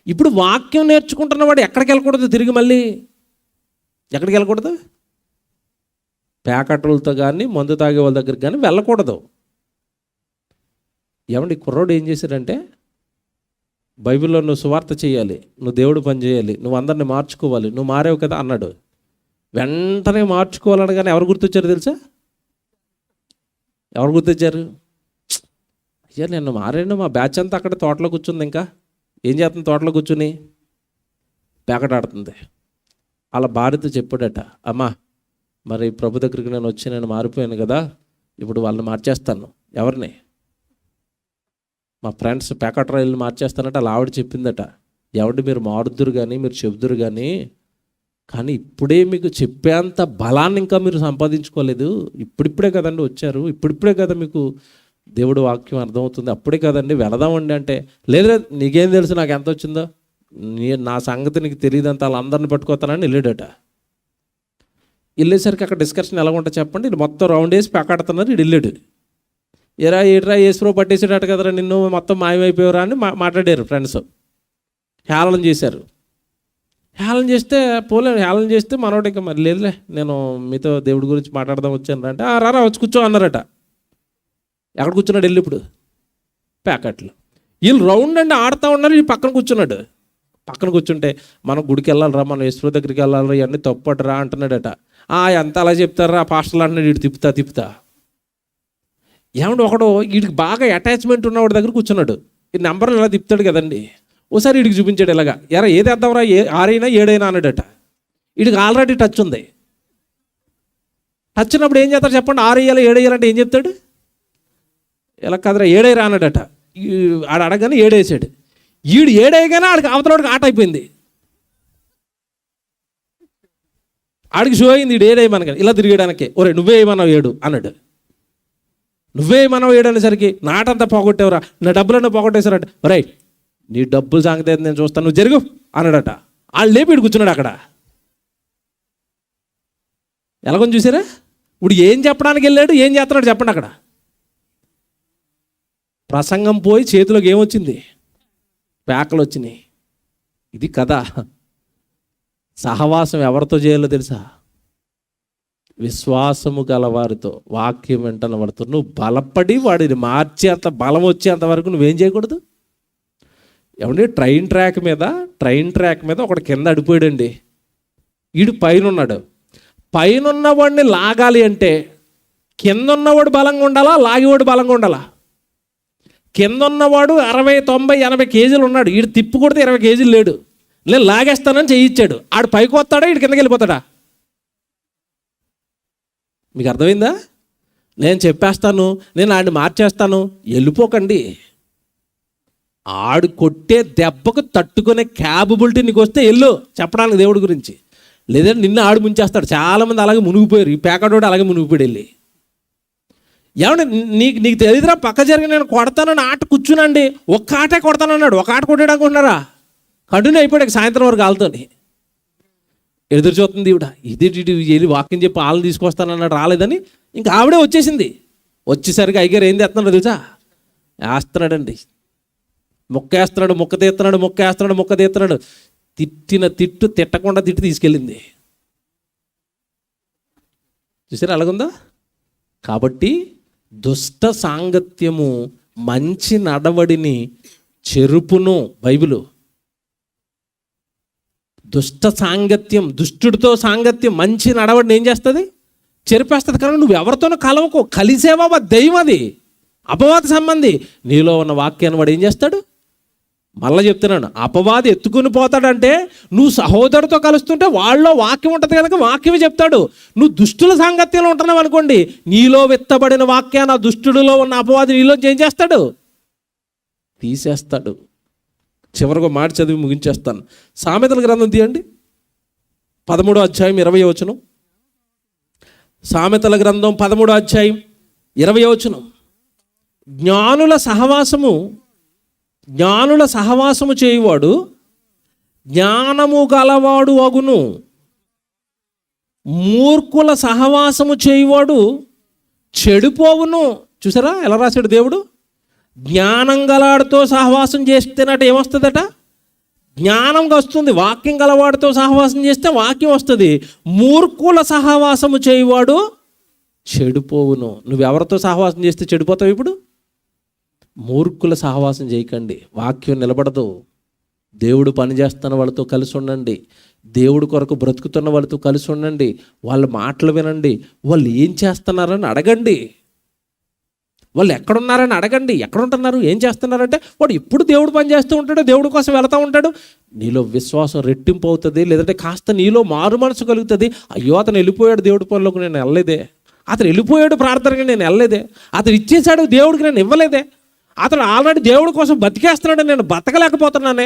ఇప్పుడు వాక్యం నేర్చుకుంటున్నవాడు ఎక్కడికి వెళ్ళకూడదు? తిరిగి మళ్ళీ ఎక్కడికి వెళ్ళకూడదు? ప్యాకెట్లతో కానీ మందు తాగే వాళ్ళ దగ్గరికి కానీ వెళ్ళకూడదు. ఏమండి, కుర్రోడు ఏం చేశాడంటే, బైబిల్లో నువ్వు సువార్త చేయాలి, నువ్వు దేవుడు పని చేయాలి, నువ్వు అందరిని మార్చుకోవాలి, నువ్వు మారేవు కదా అన్నాడు. వెంటనే మార్చుకోవాలనగానే ఎవరు గుర్తొచ్చారు తెలుసా? ఎవరు గుర్తొచ్చారు? అయ్యా నేను మారాను, మా బ్యాచ్ అంతా అక్కడ తోటలో కూర్చుంది. ఇంకా ఏం చేస్తుంది? తోటలో కూర్చుని ప్యాకెట్ ఆడుతుంది. అలా భార్యతో చెప్పాడట, అమ్మా మరి ప్రభు దగ్గరికి నేను మారిపోయాను కదా, ఇప్పుడు వాళ్ళని మార్చేస్తాను. ఎవరిని? మా ఫ్రెండ్స్ ప్యాకెట్ రైలు మార్చేస్తానంటే అలా ఆవిడ చెప్పిందట. ఎవరి మీరు మారుద్దురు కానీ, మీరు చెబుదురు కానీ ఇప్పుడే మీకు చెప్పేంత బలాన్ని ఇంకా మీరు సంపాదించుకోలేదు. ఇప్పుడిప్పుడే కదండి వచ్చారు, ఇప్పుడిప్పుడే కదా మీకు దేవుడు వాక్యం అర్థమవుతుంది, అప్పుడే కదండి వెళదామండి అంటే, లేదా నీకేం తెలుసు నాకు ఎంత వచ్చిందో, నా సంగతి నీకు తెలియదంత, వాళ్ళందరిని పట్టుకోతానని వెళ్ళాడట. వెళ్ళేసరికి అక్కడ డిస్కషన్ ఎలా ఉంటుంది చెప్పండి. ఇది మొత్తం రౌండ్ వేసి ప్యాకెడుతున్నారు. ఇడు వెళ్ళాడు. ఏట్రా ఏసుప్రో పట్టేసేటట్టు కదరా నిన్ను, మొత్తం మాయమైపోయారా అని మాట్లాడారు ఫ్రెండ్స్, హేళన చేశారు. హేళన చేస్తే హేళన చేస్తే మనోడు ఇంకా మరి లేదులే, నేను మీతో దేవుడి గురించి మాట్లాడదాం వచ్చాను అంటే రారా వచ్చి కూర్చో అన్నారట. ఎక్కడ కూర్చున్నాడు వెళ్ళి ఇప్పుడు? ప్యాకెట్లు. వీళ్ళు రౌండ్ అండి ఆడుతూ ఉన్నారు, ఈ పక్కన కూర్చున్నాడు. పక్కన కూర్చుంటే మనం గుడికి వెళ్ళాలరా, మనం ఈశ్వరు దగ్గరికి వెళ్ళాలరా, ఇవన్నీ తప్పటరా అంటున్నాడట. ఎంత అలా చెప్తారా పాస్టర్లు అంటున్నాడు. వీడు తిప్పుతా ఏమంటే ఒకడు వీడికి బాగా అటాచ్మెంట్ ఉన్నవాడి దగ్గర కూర్చున్నాడు. ఈ నెంబర్లు ఇలా తిప్పుతాడు కదండి. ఓసారి వీడికి చూపించాడు ఇలాగా, ఏది వేద్దాంరా, 6 అయినా 7 అయినా అన్నాడట. వీడికి ఆల్రెడీ టచ్ ఉంది. టచ్ ఉన్నప్పుడు ఏం చేస్తాడు చెప్పండి? 6 వేయాలి 7 వేయాలంటే ఏం చెప్తాడు? ఇలా కదరా 7 వేయరా అన్నాడట. ఆడ అడగగానే 7 వేసాడు. వీడు 7 వేయగానే ఆడికి అవతలవాడికి ఆట అయిపోయింది. ఆడికి షో అయింది. వీడు 7 వేయమనగా ఇలా తిరిగేయడానికి, ఒరే నువ్వే వేయమన్నావు 7 అన్నాడు. నువ్వే వేయమన్నావు 7 అనేసరికి నాటంతా పోగొట్టేవరా, నా డబ్బులన్నా పోగొట్టేశారట. ఒరే నీ డబ్బులు సంగతి నేను చూస్తాను, నువ్వు జరుగు అన్నాడట. వాళ్ళు లేపి వీడు కూర్చున్నాడు అక్కడ. ఎలాగొని చూసారా? ఇప్పుడు ఏం చెప్పడానికి వెళ్ళాడు, ఏం చేస్తున్నాడు చెప్పండి. అక్కడ ప్రసంగం పోయి చేతిలోకి ఏమొచ్చింది? పేకలు వచ్చినాయి. ఇది కదా. సహవాసం ఎవరితో చేయాలో తెలుసా? విశ్వాసము గలవారితో, వాక్యం వెంటనే వాడితో. నువ్వు బలపడి వాడిని మార్చేంత బలం వచ్చేంత వరకు నువ్వేం చేయకూడదు. ఏమంటే ట్రైన్ ట్రాక్ మీద ఒకటి కింద అడిపోయాడండి. వీడు పైన ఉన్నాడు. పైన ఉన్నవాడిని లాగాలి అంటే కింద ఉన్నవాడు బలంగా ఉండాలా, లాగేవాడు బలంగా ఉండాలా? కింద ఉన్నవాడు 60, 90, 80 కేజీలు ఉన్నాడు. వీడు తిప్పు కొడితే 20 కేజీలు లేడు. నేను లాగేస్తానని చేయించాడు. ఆడు పైకి వస్తాడా, వీడు కిందకి వెళ్ళిపోతాడా? మీకు అర్థమైందా? నేను చెప్పేస్తాను, నేను ఆడిని మార్చేస్తాను, వెళ్ళిపోకండి. ఆడు కొట్టే దెబ్బకు తట్టుకునే క్యాపబిలిటీ నీకు వస్తే వెళ్ళు చెప్పడానికి దేవుడి గురించి. లేదంటే నిన్ను ఆడు ముంచేస్తాడు. చాలామంది అలాగే మునిగిపోయారు. ఈ పేకాడోడు అలాగే మునిగిపోయాడు వెళ్ళి. ఏమంటే నీకు తెలియదురా, పక్క జరిగి నేను కొడతానని ఆట కూర్చునండి. ఒక్క ఆటే కొడతానన్నాడు. ఒక ఆట కొట్టాడు అనుకుంటున్నారా? కంటిన్యూ అయిపోయాడు సాయంత్రం వరకు వాళ్ళతోని. ఎదురు చూస్తుంది ఈవిడ. ఇది వెళ్ళి వాక్యం చెప్పి వాళ్ళని తీసుకొస్తానన్నాడు, రాలేదని ఇంకా ఆవిడే వచ్చేసింది. వచ్చేసరికి అయ్యగారు ఏం తెస్తున్నాడు తెలుసా? వేస్తున్నాడండి. మొక్కేస్తున్నాడు, మొక్క తీస్తున్నాడు. తిట్టు తిట్టకుండా తిట్టి తీసుకెళ్ళింది. చూసారా అలాగుందా? కాబట్టి దుష్ట సాంగత్యము మంచి నడవడిని చెరుపును. బైబిలు దుష్ట సాంగత్యం, దుష్టుడితో సాంగత్యం మంచి నడవడిని ఏం చేస్తుంది? చెరిపేస్తుంది. కానీ నువ్వు ఎవరితోనూ కలవకు. కలిసేవా దెయ్యం, అది అపవాద సంబంధి. నీలో ఉన్న వాక్యాన్ని వాడు ఏం చేస్తాడు? మళ్ళీ చెప్తున్నాను, అపవాది ఎత్తుకుని పోతాడంటే నువ్వు సహోదరుతో కలుస్తుంటే వాళ్ళలో వాక్యం ఉంటుంది కనుక వాక్యమే చెప్తాడు. నువ్వు దుష్టుల సాంగత్యంలో ఉంటున్నావు అనుకోండి, నీలో విత్తబడిన వాక్యాన్ని ఆ దుష్టుడిలో ఉన్న అపవాది నీలోంచి ఏం చేస్తాడు? తీసేస్తాడు. చివరిగా మాట చదివి ముగించేస్తాను. సామెతల గ్రంథం తీయండి, 13వ అధ్యాయం 20వ వచనం. సామెతల గ్రంథం 13వ అధ్యాయం 20వ వచనం. జ్ఞానుల సహవాసము చేయువాడు జ్ఞానము గలవాడు అగును, మూర్ఖుల సహవాసము చేయువాడు చెడిపోవును. చూసారా ఎలా రాశాడు దేవుడు? జ్ఞానం గలవాడితో సహవాసం చేస్తేనట ఏమొస్తుందట? జ్ఞానం వస్తుంది. వాక్యం గలవాడితో సహవాసం చేస్తే వాక్యం వస్తుంది. మూర్ఖుల సహవాసము చేయువాడు చెడిపోవును. నువ్వెవరితో సహవాసం చేస్తే చెడిపోతావు? ఇప్పుడు మూర్ఖుల సహవాసం చేయకండి. వాక్యం నిలబడదు. దేవుడు పని చేస్తున్న వాళ్ళతో కలిసి ఉండండి. దేవుడి కొరకు బ్రతుకుతున్న వాళ్ళతో కలిసి ఉండండి. వాళ్ళ మాటలు వినండి. వాళ్ళు ఏం చేస్తున్నారని అడగండి. వాళ్ళు ఎక్కడున్నారని అడగండి. ఎక్కడుంటున్నారు, ఏం చేస్తున్నారంటే వాడు ఎప్పుడు దేవుడు పని చేస్తూ ఉంటాడు, దేవుడి కోసం వెళుతూ ఉంటాడు. నీలో విశ్వాసం రెట్టింపు అవుతుంది. లేదంటే కాస్త నీలో మారు మనసు కలుగుతుంది. అయ్యో అతను వెళ్ళిపోయాడు దేవుడి పనిలోకి, నేను వెళ్ళలేదే. అతను వెళ్ళిపోయాడు ప్రార్థనకి, నేను వెళ్ళలేదే. అతను ఇచ్చేశాడు దేవుడికి, నేను ఇవ్వలేదే. అతను ఆల్రెడీ దేవుడి కోసం బతికేస్తున్నాడు, నేను బతకలేకపోతున్నానే.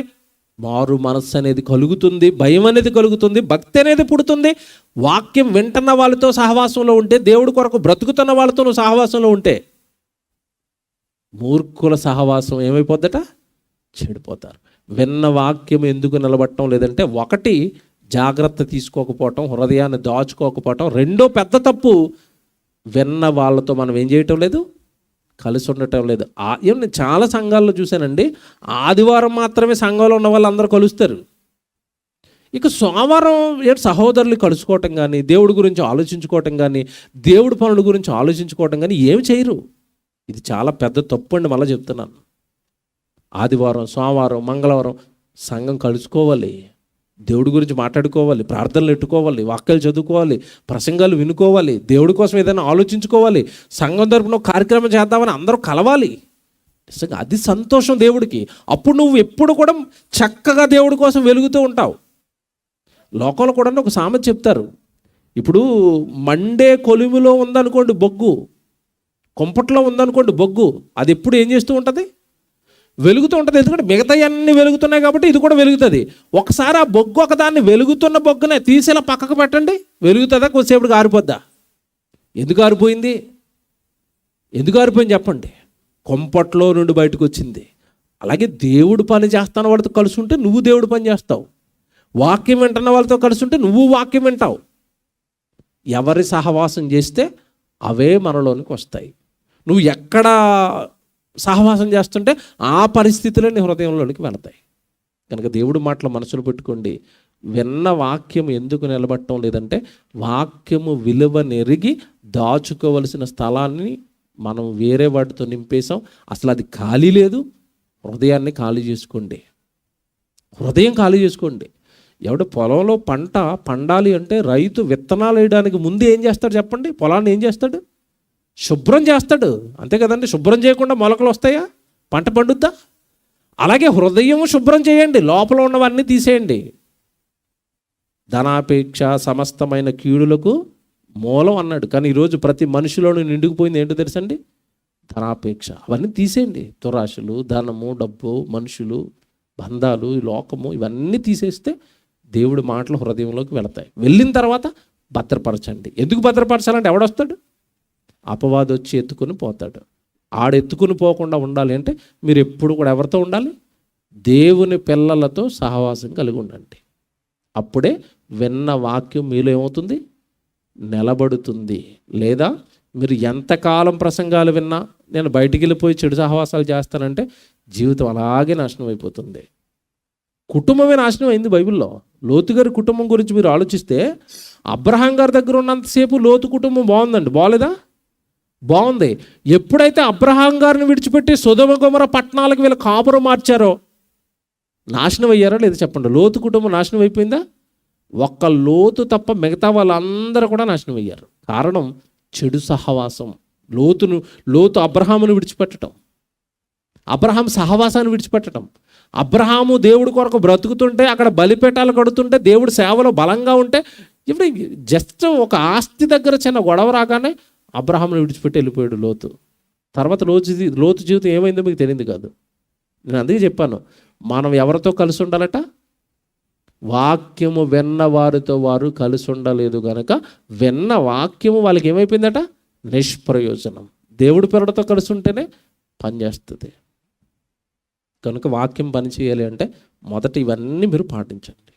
మారు మనస్సు అనేది కలుగుతుంది, భయం అనేది కలుగుతుంది, భక్తి అనేది పుడుతుంది. వాక్యం వింటున్న వాళ్ళతో సహవాసంలో ఉంటే, దేవుడి కొరకు బ్రతుకుతున్న వాళ్ళతో నువ్వు సహవాసంలో ఉంటే, మూర్ఖుల సహవాసం ఏమైపోద్దట? చెడిపోతారు. విన్న వాక్యం ఎందుకు నిలబడటం లేదంటే, ఒకటి జాగ్రత్త తీసుకోకపోవటం, హృదయాన్ని దాచుకోకపోవటం. రెండో పెద్ద తప్పు, విన్న వాళ్ళతో మనం ఏం చేయటం లేదు, కలిసి ఉండటం లేదు. నేను చాలా సంఘాల్లో చూశానండి, ఆదివారం మాత్రమే సంఘంలో ఉన్న వాళ్ళు అందరూ కలుస్తారు. ఇక సోమవారం ఏంటి సహోదరులు కలుసుకోవటం కానీ, దేవుడి గురించి ఆలోచించుకోవటం కానీ, దేవుడి పనుల గురించి ఆలోచించుకోవటం కానీ ఏమి చేయరు. ఇది చాలా పెద్ద తప్పు అండి. మళ్ళీ చెప్తున్నాను, ఆదివారం, సోమవారం, మంగళవారం సంఘం కలుసుకోవాలి, దేవుడి గురించి మాట్లాడుకోవాలి, ప్రార్థనలు పెట్టుకోవాలి, వాక్యాలు చదువుకోవాలి, ప్రసంగాలు వినుకోవాలి, దేవుడి కోసం ఏదైనా ఆలోచించుకోవాలి, సంఘం తరపున కార్యక్రమం చేద్దామని అందరూ కలవాలి. నిజంగా అది సంతోషం దేవుడికి. అప్పుడు నువ్వు ఎప్పుడు కూడా చక్కగా దేవుడి కోసం వెలుగుతూ ఉంటావు. లోకంలో కూడా ఒక సామెత చెప్తారు, ఇప్పుడు మండే కొలిమిలో ఉందనుకోండి బొగ్గు, కొంపట్లో ఉందనుకోండి బొగ్గు, అది ఎప్పుడు ఏం చేస్తూ ఉంటుంది? వెలుగుతూ ఉంటుంది. ఎందుకంటే మిగతా అన్నీ వెలుగుతున్నాయి కాబట్టి ఇది కూడా వెలుగుతుంది. ఒకసారి ఆ బొగ్గు ఒకదాన్ని వెలుగుతున్న బొగ్గునే తీసేలా పక్కకు పెట్టండి, వెలుగుతుందా? కొద్దిసేపటికి ఆరిపోద్దా? ఎందుకు ఆరిపోయింది? ఎందుకు ఆరిపోయింది చెప్పండి? కొంపట్లో నుండి బయటకు వచ్చింది. అలాగే దేవుడు పని చేస్తున్న వాళ్ళతో కలిసి ఉంటే నువ్వు దేవుడు పని చేస్తావు, వాక్యం వింటున్న వాళ్ళతో కలిసి ఉంటే నువ్వు వాక్యం వింటావు. ఎవరి సహవాసం చేస్తే అవే మనలోనికి వస్తాయి. నువ్వు ఎక్కడ సహవాసం చేస్తుంటే ఆ పరిస్థితులే నీ హృదయంలోనికి వెళతాయి. కనుక దేవుడి మాటలు మనసులో పెట్టుకోండి. విన్న వాక్యం ఎందుకు నిలబడటం లేదంటే, వాక్యము విలువ నెరిగి దాచుకోవలసిన స్థలాన్ని మనం వేరే వాటితో నింపేశాం. అసలు అది ఖాళీ లేదు. హృదయాన్ని ఖాళీ చేసుకోండి, హృదయం ఖాళీ చేసుకోండి. ఎవడు పొలంలో పంట పండాలి అంటే రైతు విత్తనాలు వేయడానికి ముందు ఏం చేస్తాడు చెప్పండి? పొలాన్ని ఏం చేస్తాడు? శుభ్రం చేస్తాడు, అంతే కదండి. శుభ్రం చేయకుండా మొలకలు వస్తాయా? పంట పండుద్దా? అలాగే హృదయం శుభ్రం చేయండి, లోపల ఉన్నవన్నీ తీసేయండి. ధనాపేక్ష సమస్తమైన కీడులకు మూలం అన్నాడు. కానీ ఈరోజు ప్రతి మనిషిలోనూ నిండుకుపోయింది ఏంటో తెలుసండి? ధనాపేక్ష. అవన్నీ తీసేయండి. దురాశలు, ధనము, డబ్బు, మనుషులు, బంధాలు, ఈ లోకము, ఇవన్నీ తీసేస్తే దేవుడి మాటలు హృదయంలోకి వెళతాయి. వెళ్ళిన తర్వాత భద్రపరచండి. ఎందుకు భద్రపరచాలంటే ఎవడొస్తాడు? అపవాది వచ్చి ఎత్తుకుని పోతాడు. ఆడెత్తుకుని పోకుండా ఉండాలి అంటే మీరు ఎప్పుడు కూడా ఎవరితో ఉండాలి? దేవుని పిల్లలతో సహవాసం కలిగి ఉండండి. అప్పుడే విన్న వాక్యం మీలో ఏమవుతుంది? నిలబడుతుంది. లేదా మీరు ఎంతకాలం ప్రసంగాలు విన్నా నేను బయటికి వెళ్ళిపోయి చెడు సహవాసాలు చేస్తానంటే జీవితం అలాగే నాశనం అయిపోతుంది. కుటుంబమే నాశనం అయింది బైబిల్లో. లోతు గారి కుటుంబం గురించి మీరు ఆలోచిస్తే, అబ్రహాం గారి దగ్గర ఉన్నంతసేపు లోతు కుటుంబం బాగుందండి, బాగోలేదా? బాగుంది. ఎప్పుడైతే అబ్రహాం గారిని విడిచిపెట్టి సొదొమ గొమొర్రా పట్టణాలకు వీళ్ళ కాపురం మార్చారో నాశనం అయ్యారా లేదా చెప్పండి? లోతు కుటుంబం నాశనం అయిపోయిందా? ఒక్క లోతు తప్ప మిగతా వాళ్ళందరూ కూడా నాశనం అయ్యారు. కారణం చెడు సహవాసం. లోతు అబ్రహామును విడిచిపెట్టడం, అబ్రహాం సహవాసాన్ని విడిచిపెట్టడం. అబ్రహాము దేవుడి కొరకు బ్రతుకుతుంటే, అక్కడ బలిపీఠాలు కడుతుంటే, దేవుడి సేవలో బలంగా ఉంటే, ఇప్పుడు జస్ట్ ఒక ఆస్తి దగ్గర చిన్న గొడవ రాగానే అబ్రహామును విడిచిపెట్టి వెళ్ళిపోయాడు లోతు. తర్వాత లోతు జీవితం ఏమైందో మీకు తెలియదు కాదు. నేను అందుకే చెప్పాను, మనం ఎవరితో కలిసి ఉండాలట? వాక్యము విన్న వారితో వారు కలిసి ఉండలేదు కనుక విన్న వాక్యము వాళ్ళకి ఏమైపోయిందట? నిష్ప్రయోజనం. దేవుడి పిల్లలతో కలిసి ఉంటేనే పనిచేస్తుంది. కనుక వాక్యం పని చేయాలి అంటే మొదట ఇవన్నీ మీరు పాటించండి.